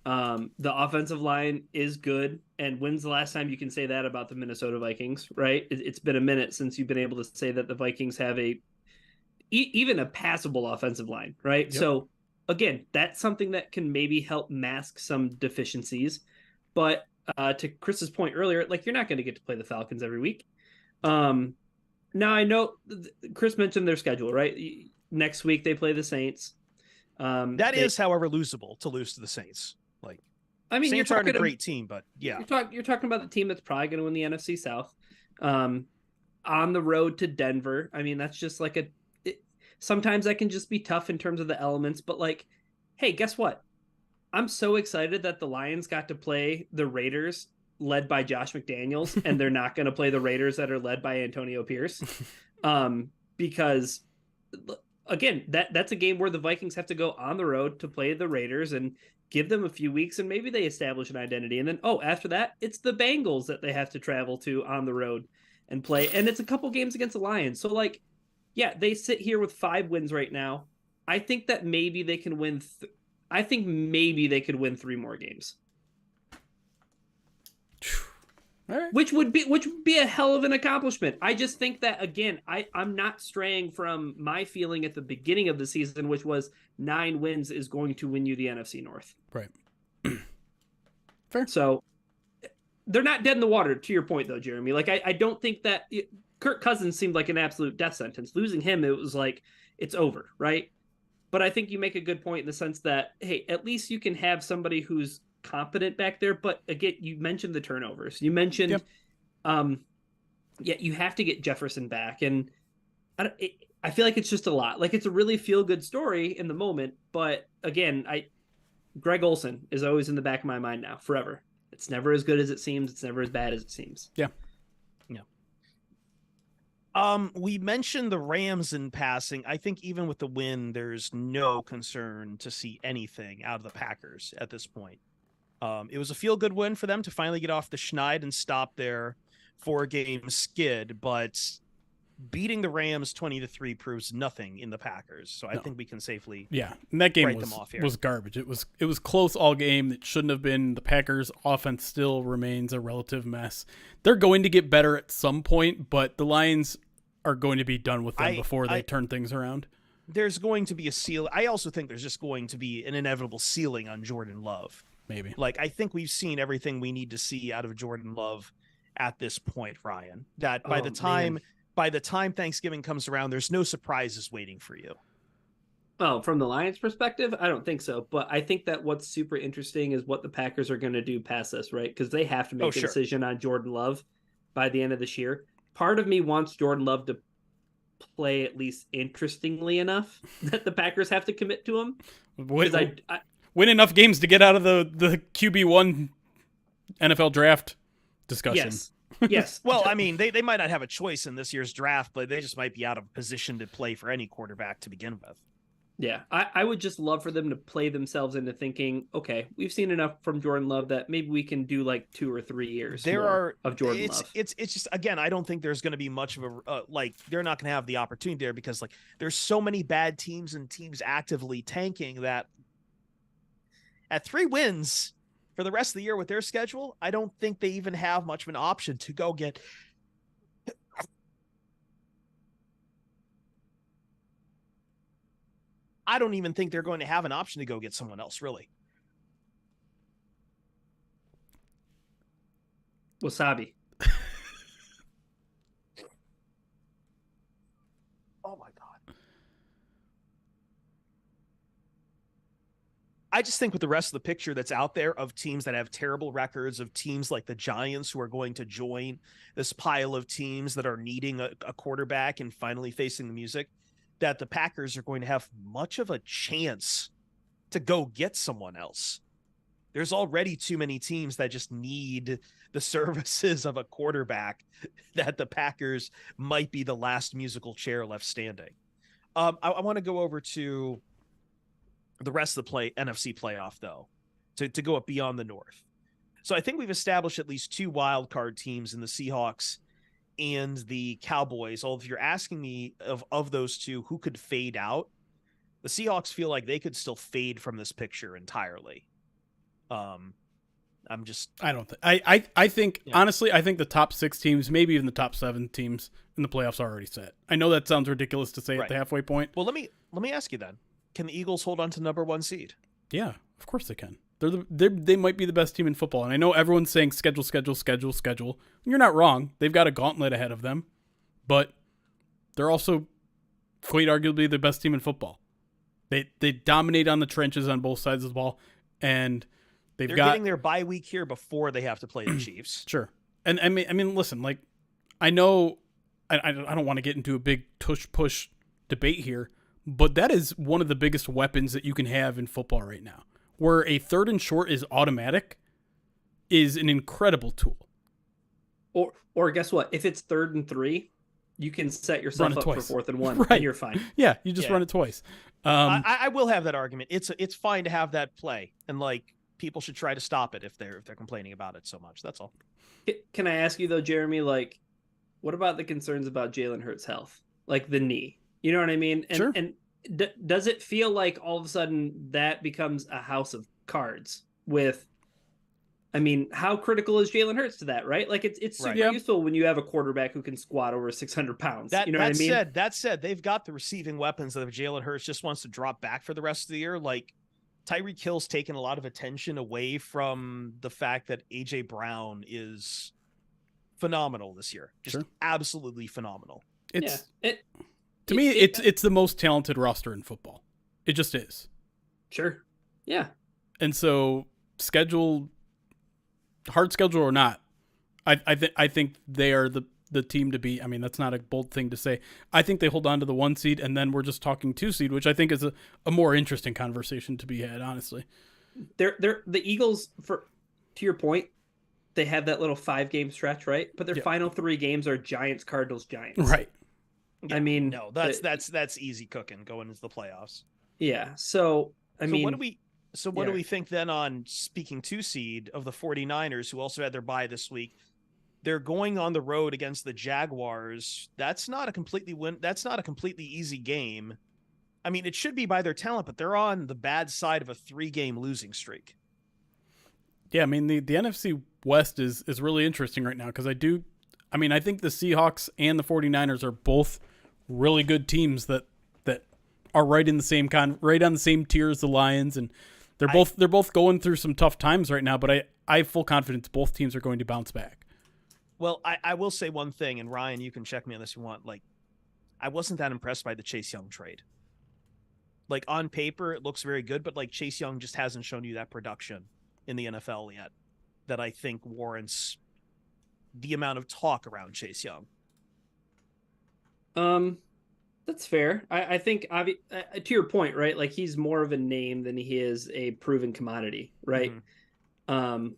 The offensive line is good. And when's the last time you can say that about the Minnesota Vikings, right? It's been a minute since you've been able to say that the Vikings have even a passable offensive line, right? Yep. So again, that's something that can maybe help mask some deficiencies. But to Chris's point earlier, like, you're not going to get to play the Falcons every week. Now I know Chris mentioned their schedule, right? Next week they play the Saints. That is, however, losable to lose to the Saints. Like, I mean, Saints aren't a great team, but yeah, you're talking about the team that's probably going to win the NFC South. On the road to Denver. I mean, that's just like sometimes that can just be tough in terms of the elements, but like, hey, guess what? I'm so excited that the Lions got to play the Raiders led by Josh McDaniels, and they're not going to play the Raiders that are led by Antonio Pierce. Because again, that's a game where the Vikings have to go on the road to play the Raiders and give them a few weeks, and maybe they establish an identity. And then, after that, it's the Bengals that they have to travel to on the road and play. And it's a couple games against the Lions. So like, yeah, they sit here with 5 wins right now. I think that maybe they can win. I think maybe they could win 3 more games. All right. Which would be a hell of an accomplishment. I just think that, again, I'm not straying from my feeling at the beginning of the season, which was 9 wins is going to win you the NFC North. Right. Fair. So they're not dead in the water, to your point, though, Jeremy. Like, I don't think that Kirk Cousins seemed like an absolute death sentence. Losing him, it was like, it's over, right? But I think you make a good point in the sense that, hey, at least you can have somebody who's competent back there. But again, you mentioned the turnovers. You mentioned, you have to get Jefferson back. And I feel like it's just a lot. Like, it's a really feel-good story in the moment. But again, Greg Olsen is always in the back of my mind now, forever. It's never as good as it seems. It's never as bad as it seems. Yeah. We mentioned the Rams in passing. I think even with the win, there's no concern to see anything out of the Packers at this point. It was a feel-good win for them to finally get off the schneid and stop their 4-game skid, but beating the Rams 20-3 proves nothing in the Packers. So I think we can safely and that game write them off here. Was garbage. It was close all game. It shouldn't have been. The Packers offense still remains a relative mess. They're going to get better at some point, but the Lions are going to be done with them before they turn things around. There's going to be a ceiling. I also think there's just going to be an inevitable ceiling on Jordan Love. Maybe. Like, I think we've seen everything we need to see out of Jordan Love at this point, Ryan. That by the time Thanksgiving comes around, there's no surprises waiting for you. Oh, from the Lions' perspective, I don't think so. But I think that what's super interesting is what the Packers are going to do past this, right? Because they have to make a decision on Jordan Love by the end of this year. Part of me wants Jordan Love to play at least interestingly enough that the Packers have to commit to him. Win enough games to get out of the QB1 NFL draft discussion. Yes. Well, I mean, they might not have a choice in this year's draft, but they just might be out of position to play for any quarterback to begin with. Yeah, I would just love for them to play themselves into thinking, okay, we've seen enough from Jordan Love that maybe we can do like 2 or 3 years of Jordan Love. It's just, again, I don't think there's going to be much of a, they're not going to have the opportunity there because, like, there's so many bad teams and teams actively tanking that at 3 wins for the rest of the year with their schedule, I don't think they even have much of an option to go get I don't even think they're going to have an option to go get someone else, really. Wasabi. Oh my God. I just think with the rest of the picture that's out there of teams that have terrible records, of teams like the Giants who are going to join this pile of teams that are needing a quarterback and finally facing the music, that the Packers are going to have much of a chance to go get someone else. There's already too many teams that just need the services of a quarterback that the Packers might be the last musical chair left standing. I want to go over to the rest of the NFC playoff, though, to go up beyond the North. So I think we've established at least 2 wild card teams in the Seahawks and the Cowboys. Although if you're asking me of those two, who could fade out, the Seahawks feel like they could still fade from this picture entirely. I think honestly, I think the top 6 teams, maybe even the top 7 teams in the playoffs are already set. I know that sounds ridiculous to say at the halfway point. Well, let me ask you then. Can the Eagles hold on to number 1 seed? Yeah, of course they can. They might be the best team in football. And I know everyone's saying schedule. You're not wrong. They've got a gauntlet ahead of them, but they're also quite arguably the best team in football. They dominate on the trenches on both sides of the ball, and they're getting their bye week here before they have to play the Chiefs. Sure. And I mean, listen, like, I know I don't want to get into a big tush-push debate here, but that is one of the biggest weapons that you can have in football right now, where a 3rd and short is automatic, is an incredible tool. Or guess what? If it's 3rd and 3, you can set yourself up twice. for 4th and 1, right. and you're fine. Yeah, you just run it twice. I will have that argument. It's fine to have that play, and like people should try to stop it if they're complaining about it so much. That's all. Can I ask you though, Jeremy? Like, what about the concerns about Jalen Hurts' health, like the knee? You know what I mean? And, sure. And does it feel like all of a sudden that becomes a house of cards with? I mean, how critical is Jalen Hurts to that, right? Like, it's super useful when you have a quarterback who can squat over 600 pounds. You know what I mean? That said, they've got the receiving weapons that if Jalen Hurts just wants to drop back for the rest of the year, like Tyreek Hill's taken a lot of attention away from the fact that A.J. Brown is phenomenal this year. Just absolutely phenomenal. To me, it's the most talented roster in football. It just is. Sure. Yeah. And so hard schedule or not, I think they are the team to beat. I mean, that's not a bold thing to say. I think they hold on to the 1 seed, and then we're just talking 2 seed, which I think is a more interesting conversation to be had, honestly. They're the Eagles, to your point, they have that little 5-game stretch, right? But their final 3 games are Giants, Cardinals, Giants. Right. Yeah, I mean, no, that's easy cooking going into the playoffs. Yeah. So what do we think then on speaking 2 seed of the 49ers, who also had their bye this week? They're going on the road against the Jaguars. That's not a completely easy game. I mean, it should be by their talent, but they're on the bad side of a 3-game losing streak. Yeah, I mean, the NFC West is really interesting right now because I think the Seahawks and the 49ers are both really good teams that are right in the same right on the same tier as the Lions, and they're both going through some tough times right now, but I have full confidence both teams are going to bounce back. Well, I will say one thing, and Ryan, you can check me on this if you want. Like, I wasn't that impressed by the Chase Young trade. Like, on paper, it looks very good, but like Chase Young just hasn't shown you that production in the NFL yet that I think warrants the amount of talk around Chase Young. That's fair. I think to your point, right? Like, he's more of a name than he is a proven commodity, right? Mm-hmm.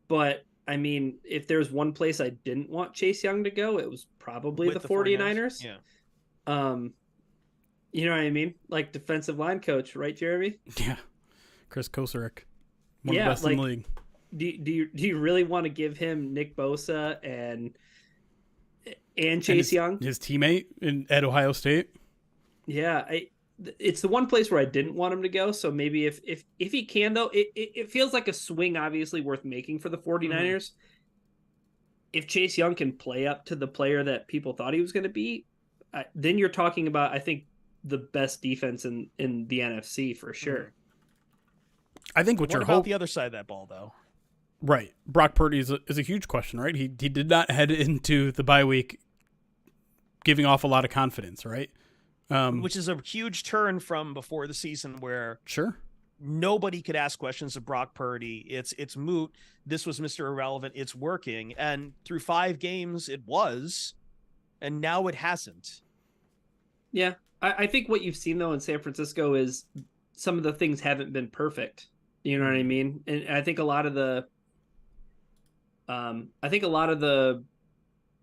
But I mean, if there's one place I didn't want Chase Young to go, it was probably the 49ers. Yeah. You know what I mean? Like, defensive line coach, right, Jeremy? Yeah. Chris Kosarek. One of the best in the league. Do you really want to give him Nick Bosa and Chase Young, his teammate at Ohio State? Yeah, it's the one place where I didn't want him to go. So maybe if he can, though, it feels like a swing, obviously worth making for the 49ers. Mm-hmm. If Chase Young can play up to the player that people thought he was going to be, then you're talking about, I think, the best defense in the NFC for sure. Mm-hmm. I think what about the other side of that ball, though? Right. Brock Purdy is a huge question, right? He did not head into the bye week giving off a lot of confidence, right? Which is a huge turn from before the season where nobody could ask questions of Brock Purdy. It's moot. This was Mr. Irrelevant. It's working. And through 5 games, it was. And now it hasn't. Yeah. I think what you've seen though in San Francisco is some of the things haven't been perfect. You know what I mean? And I think a lot of the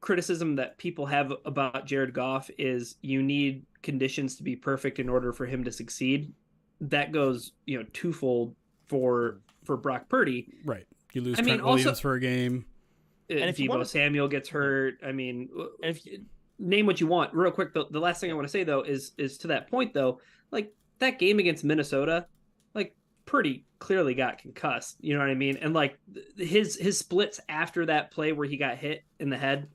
criticism that people have about Jared Goff is you need conditions to be perfect in order for him to succeed. That goes, twofold for Brock Purdy. Right. You lose Trent Williams also, for a game. And if Deebo Samuel gets hurt, name what you want. Real quick, the last thing I want to say though is to that point though, like that game against Minnesota, like Purdy clearly got concussed. You know what I mean? And like his splits after that play where he got hit in the head,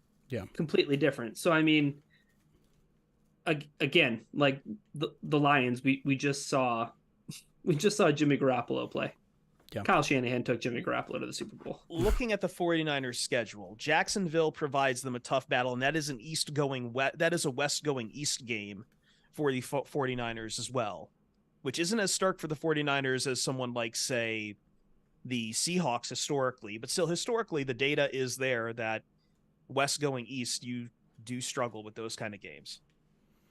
completely different. So I mean, again, like the Lions, we just saw Jimmy Garoppolo play. Yeah. Kyle Shanahan took Jimmy Garoppolo to the Super Bowl. Looking at the 49ers schedule, Jacksonville provides them a tough battle, and that is a west going east game for the 49ers as well, which isn't as stark for the 49ers as someone like, say, the Seahawks historically, but still historically the data is there that west going east, you do struggle with those kind of games.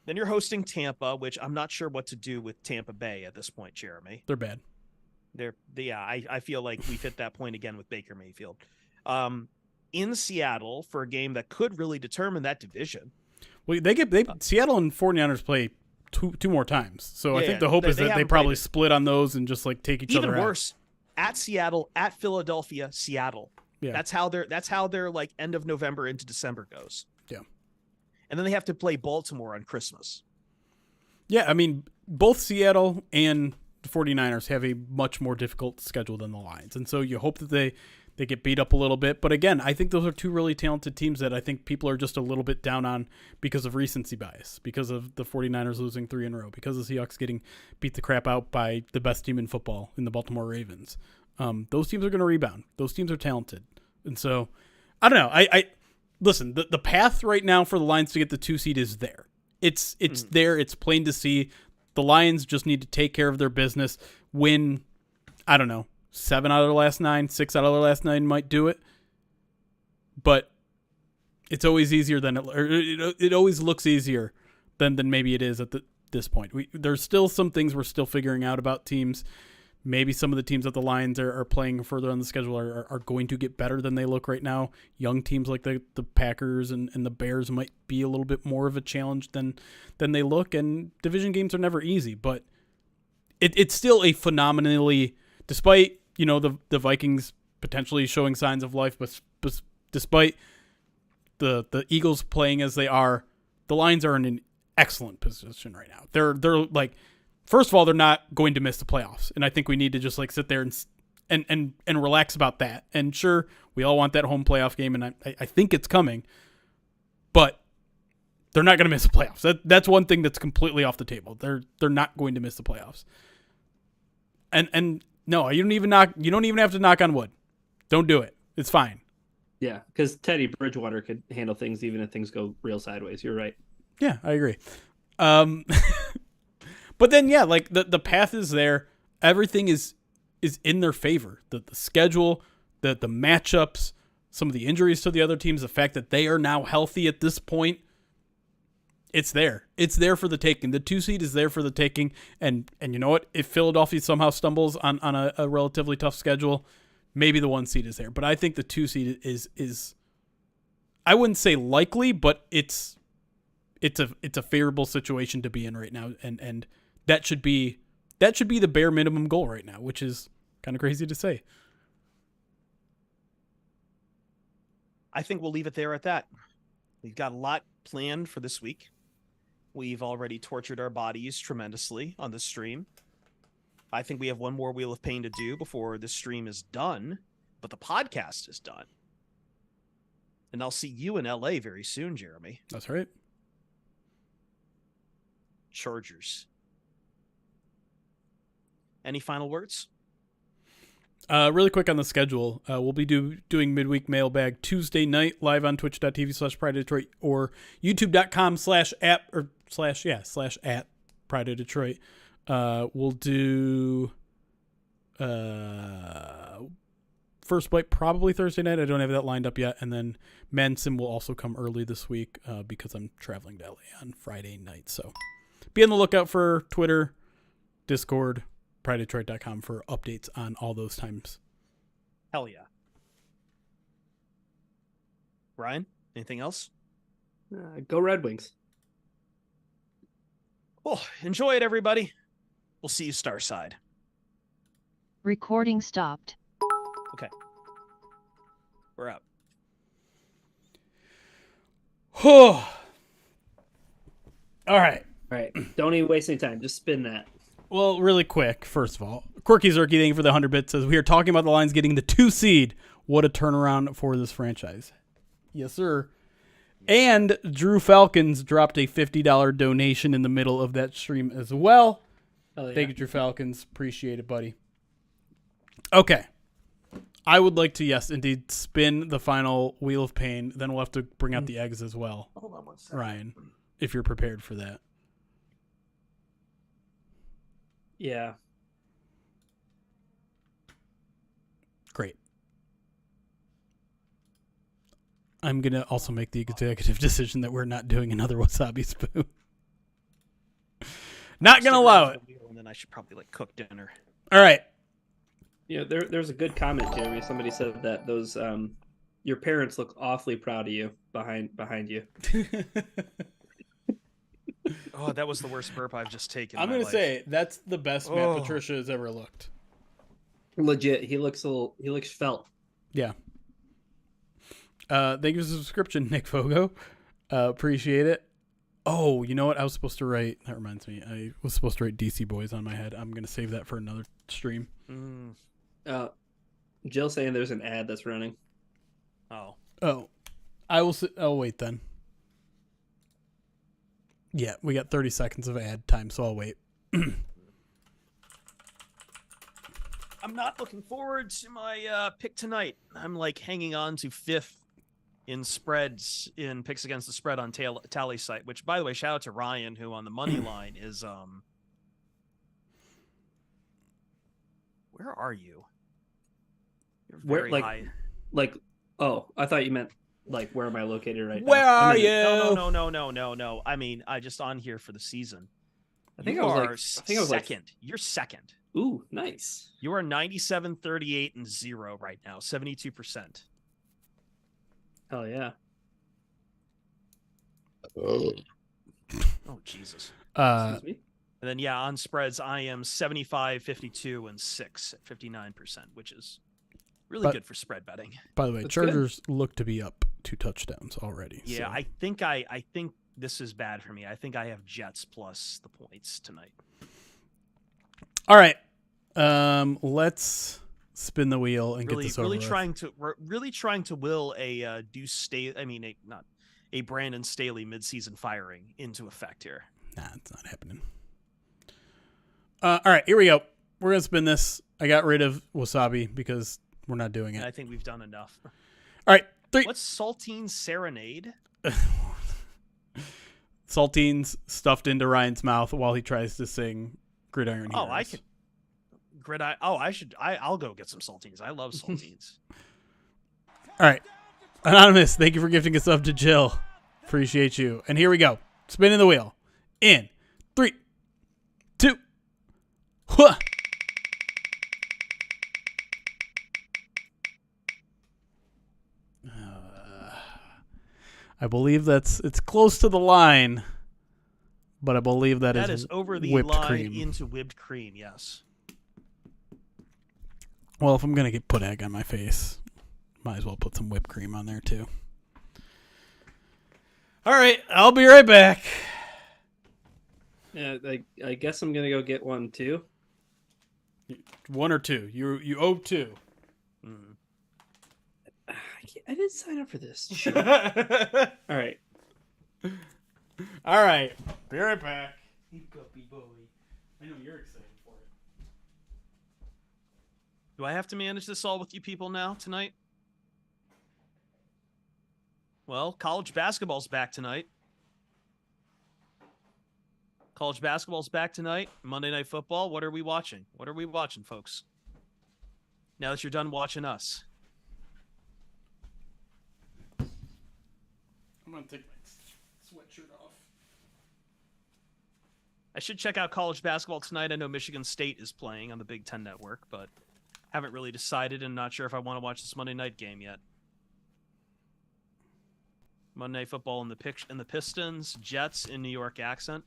Then you're hosting Tampa, which I'm not sure what to do with Tampa Bay at this point, Jeremy. They're bad. I feel like we've hit that point again with Baker Mayfield. In Seattle for a game that could really determine that division. Well, Seattle and 49ers play two more times. So I think the hope is that they probably split on those and just like take each other out. Even worse, at Seattle, at Philadelphia, Seattle. Yeah. That's how their like end of November into December goes. Yeah. And then they have to play Baltimore on Christmas. Yeah, I mean, both Seattle and the 49ers have a much more difficult schedule than the Lions. And so you hope that they get beat up a little bit. But again, I think those are two really talented teams that I think people are just a little bit down on because of recency bias, because of the 49ers losing 3 in a row, because of the Seahawks getting beat the crap out by the best team in football in the Baltimore Ravens. Those teams are going to rebound. Those teams are talented. And so, I don't know. I listen, the path right now for the Lions to get the 2 seed is there. It's there. It's plain to see. The Lions just need to take care of their business. Win, I don't know, 7 out of the last 9, 6 out of the last 9 might do it. But it's always easier than it always looks easier than maybe it is at this point. There's still some things we're still figuring out about teams. Maybe some of the teams that the Lions are playing further on the schedule are going to get better than they look right now. Young teams like the Packers and the Bears might be a little bit more of a challenge than they look. And division games are never easy, but it's still a phenomenally, despite the Vikings potentially showing signs of life, but despite the Eagles playing as they are, the Lions are in an excellent position right now. They're like, first of all, they're not going to miss the playoffs, and I think we need to just like sit there and relax about that. And sure, we all want that home playoff game, and I think it's coming, but they're not going to miss the playoffs. That's one thing that's completely off the table. They're not going to miss the playoffs. And no, you don't even have to knock on wood. Don't do it. It's fine. Yeah, because Teddy Bridgewater could handle things even if things go real sideways. You're right. Yeah, I agree. But then, yeah, like the path is there. Everything is in their favor. The schedule, the matchups, some of the injuries to the other teams, the fact that they are now healthy at this point, it's there. It's there for the taking. The 2 seed is there for the taking. And you know what? If Philadelphia somehow stumbles on a relatively tough schedule, maybe the 1 seed is there. But I think the 2 seed is I wouldn't say likely, but it's a favorable situation to be in right now, and that should be the bare minimum goal right now, which is kind of crazy to say. I think we'll leave it there at that. We've got a lot planned for this week. We've already tortured our bodies tremendously on the stream. I think we have one more Wheel of Pain to do before this stream is done, but the podcast is done. And I'll see you in LA very soon, Jeremy. That's right. Chargers. Any final words? Really quick on the schedule. We'll be doing midweek mailbag Tuesday night live on twitch.tv/Pride of Detroit or youtube.com/at Pride of Detroit. We'll do First Bite probably Thursday night. I don't have that lined up yet. And then Manson will also come early this week because I'm traveling to LA on Friday night. So be on the lookout for Twitter, Discord, pridedetroit.com for updates on all those times. Hell yeah. Ryan, anything else? Go Red Wings. Well, enjoy it, everybody. We'll see you Starside. Recording stopped. Okay. We're out. All right. All right. Don't even waste any time. Just spin that. Well, really quick, first of all, Quirky Zerky, thank you for the 100 bits. Says we are talking about the Lions getting the 2 seed. What a turnaround for this franchise. Yes, sir. And Drew Falcons dropped a $50 donation in the middle of that stream as well. Oh, yeah. Thank you, Drew Falcons. Appreciate it, buddy. Okay. I would like to, yes, indeed, spin the final Wheel of Pain. Then we'll have to bring out the eggs as well. Hold on one second. Ryan, if you're prepared for that. Yeah. Great. I'm going to also make the executive decision that we're not doing another wasabi spoon. Not going to allow it. And then I should probably cook dinner. All right. Yeah, there's a good comment, Jeremy. Somebody said that those your parents look awfully proud of you behind you. Oh, that was the worst burp I've just taken. I'm going to say that's the best Matt Patricia has ever looked. Legit, he looks felt. Yeah. Thank you for the subscription, Nick Fogo. Appreciate it. Oh, you know what? I was supposed to write. That reminds me. I was supposed to write DC Boys on my head. I'm going to save that for another stream. Jill saying there's an ad that's running. Oh. I will. Oh, wait then. Yeah, we got 30 seconds of ad time, so I'll wait. I'm not looking forward to my pick tonight. I'm hanging on to 5th in spreads in picks against the spread on Tally site, which, by the way, shout out to Ryan, who on the money line is where are you? You're very high. Oh, I thought you meant where am I located right now? Where are you? No. I mean, I just on here for the season. I think you I are was second. You're second. Ooh, nice. You are 97, 38, and 0 right now. 72%. Hell yeah. Oh, Jesus. Excuse me? And then, on spreads, I am 75, 52, and 6 at 59%, which is really good for spread betting. By the way, That's Chargers look to be up 2 touchdowns already. Yeah, so. I think this is bad for me. I think I have Jets plus the points tonight. All right. Let's spin the wheel and get this over with. Really trying to will a Brandon Staley midseason firing into effect here. Nah, it's not happening. All right, here we go. We're gonna spin this. I got rid of wasabi because we're not doing it. And I think we've done enough. All right, 3. What's Saltine Serenade? Saltines stuffed into Ryan's mouth while he tries to sing Gridiron Heroes. Oh, I could. I'll go get some saltines. I love saltines. All right. Anonymous, thank you for gifting a sub to Jill. Appreciate you. And here we go. Spinning the wheel. In 3, 2, 1. I believe it's close to the line, but I believe that is over the whipped line cream. into whipped cream. Yes. Well, if I'm going to put egg on my face, might as well put some whipped cream on there too. All right, I'll be right back. Yeah, I guess I'm gonna go get one too. 1 or 2. You owe 2. I didn't sign up for this. Shit. All right. All right. Be right back. Guppy boy. I know you're excited for it. Do I have to manage this all with you people now tonight? Well, college basketball's back tonight. College basketball's back tonight. Monday Night Football. What are we watching? What are we watching, folks? Now that you're done watching us. I'm going to take my sweatshirt off. I should check out college basketball tonight. I know Michigan State is playing on the Big Ten Network, but haven't really decided and not sure if I want to watch this Monday night game yet. Monday Night Football in the Pistons, Jets in New York accent.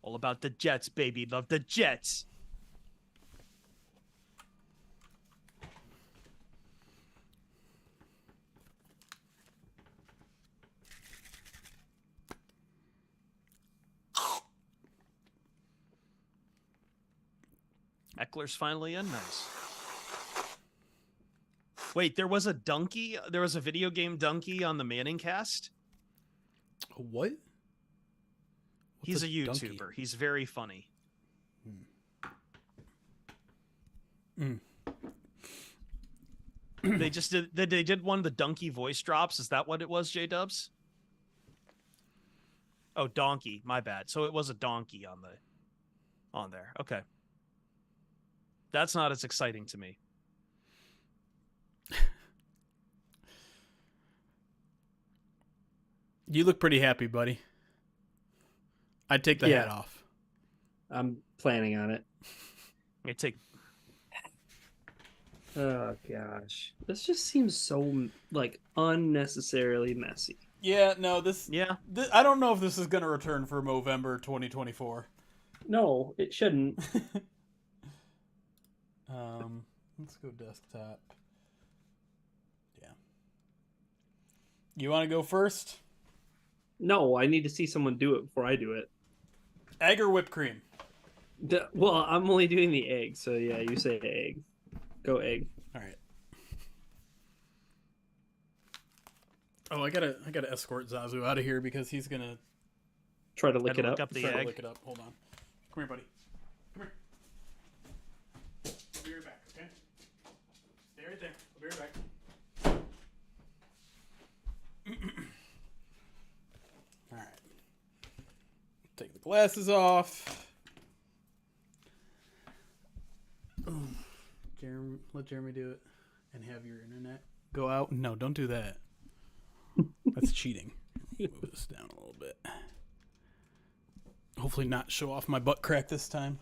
All about the Jets, baby. Love the Jets. Eckler's finally in. Nice. Wait, there was a donkey? There was a video game donkey on the Manning cast? What? He's a YouTuber. donkey? He's very funny. They did one of the donkey voice drops. Is that what it was, J-Dubs? Oh, donkey. My bad. So it was a donkey on there. Okay. That's not as exciting to me. You look pretty happy, buddy. I'd take the hat off. I'm planning on it. I take. Oh gosh, this just seems so like unnecessarily messy. Yeah, no, this I don't know if this is going to return for November 2024. No, it shouldn't. Let's go desktop. Yeah. You want to go first? No, I need to see someone do it before I do it. Egg or whipped cream? Well, I'm only doing the egg, so yeah, you say egg. Go egg. All right. Oh, I gotta escort Zazu out of here because he's gonna try to lick it up. Look up the try to egg. lick it up. Hold on. Come here, buddy. Come here. I'll be right back. Okay. Stay right there. I'll be right back. All right. Take the glasses off. Let Jeremy do it and have your internet go out. No, don't do that. That's cheating. Move this down a little bit. Hopefully not show off my butt crack this time.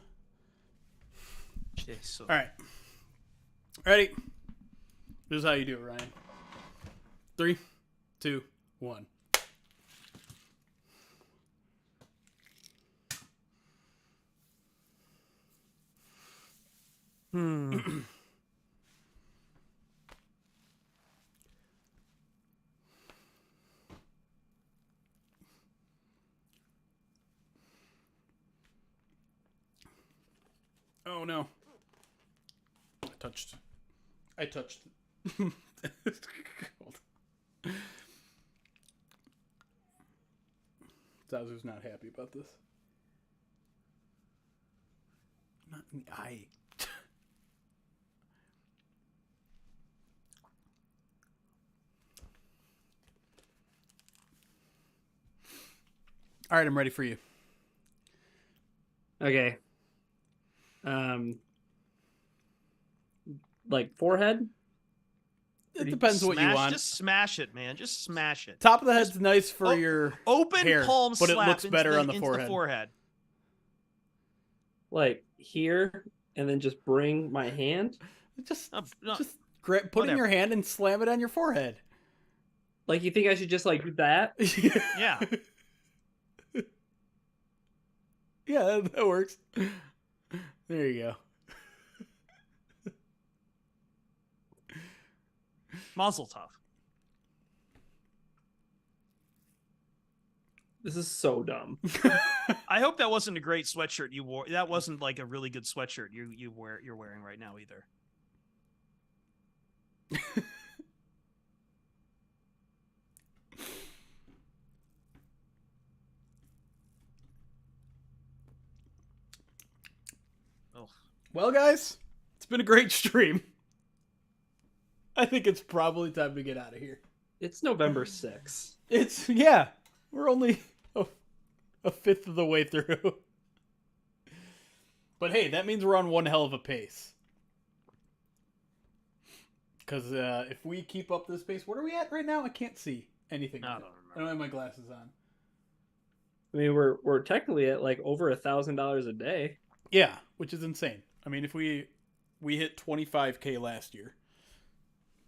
So. All right. Ready? This is how you do it, Ryan. 3, 2, 1. Oh no. I touched. Zazu's not happy about this. Not in the eye. All right, I'm ready for you. Okay. Like forehead? It depends what you want. Just smash it, man. Just smash it. Top of the head's nice for your open hair, palm but it slap looks better on the into forehead. the forehead. Like here, and then just bring my hand? Just No, put in whatever. your hand and slam it on your forehead. Like, you think I should just, like, do that? Yeah. Yeah, that works. There you go. Mazel tov. This is so dumb. I hope that wasn't a great sweatshirt you wore. That wasn't like a really good sweatshirt you're wearing right now either. Oh. Well, guys, it's been a great stream. I think it's probably time to get out of here. It's November 6th. We're only a fifth of the way through. But hey, that means we're on one hell of a pace. Because if we keep up this pace, what are we at right now? I can't see anything. I don't I don't have my glasses on. I mean, we're technically at like over $1,000 a day. Yeah, which is insane. I mean, if we hit 25K last year,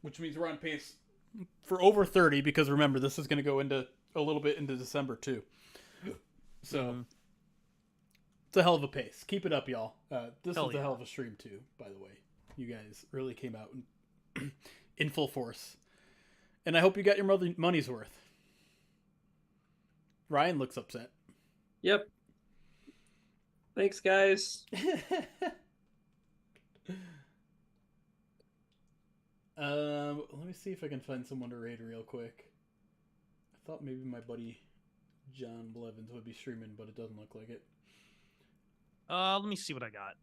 which means we're on pace for over 30, because remember, this is going to go into a little bit into December too. So it's a hell of a pace. Keep it up, y'all. This was a hell of a stream too, by the way. You guys really came out in full force. And I hope you got your money's worth. Ryan looks upset. Yep. Thanks, guys. Let me see if I can find someone to raid real quick. I thought maybe my buddy John Blevins would be streaming, but it doesn't look like it. Let me see what I got.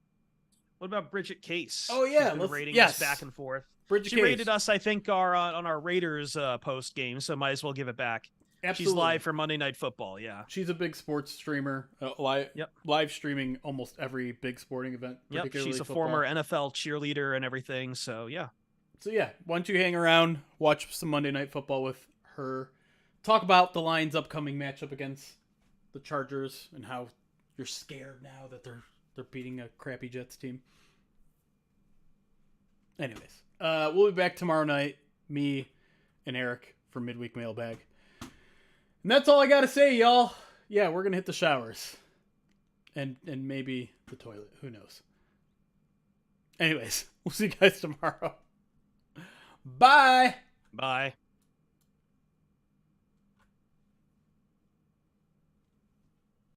What about Bridget Case? Oh yeah, She's been rating us back and forth. Bridget she Case rated us, I think, on our Raiders post game, so might as well give it back. Absolutely. She's live for Monday Night Football. Yeah, she's a big sports streamer. Live streaming almost every big sporting event. Yep, she's a former NFL cheerleader and everything. So yeah. So yeah, why don't you hang around, watch some Monday Night Football with her, talk about the Lions' upcoming matchup against the Chargers and how you're scared now that they're beating a crappy Jets team. Anyways, we'll be back tomorrow night, me and Eric for Midweek Mailbag. And that's all I got to say, y'all. Yeah, we're going to hit the showers. And maybe the toilet. Who knows? Anyways, we'll see you guys tomorrow. Bye. Bye.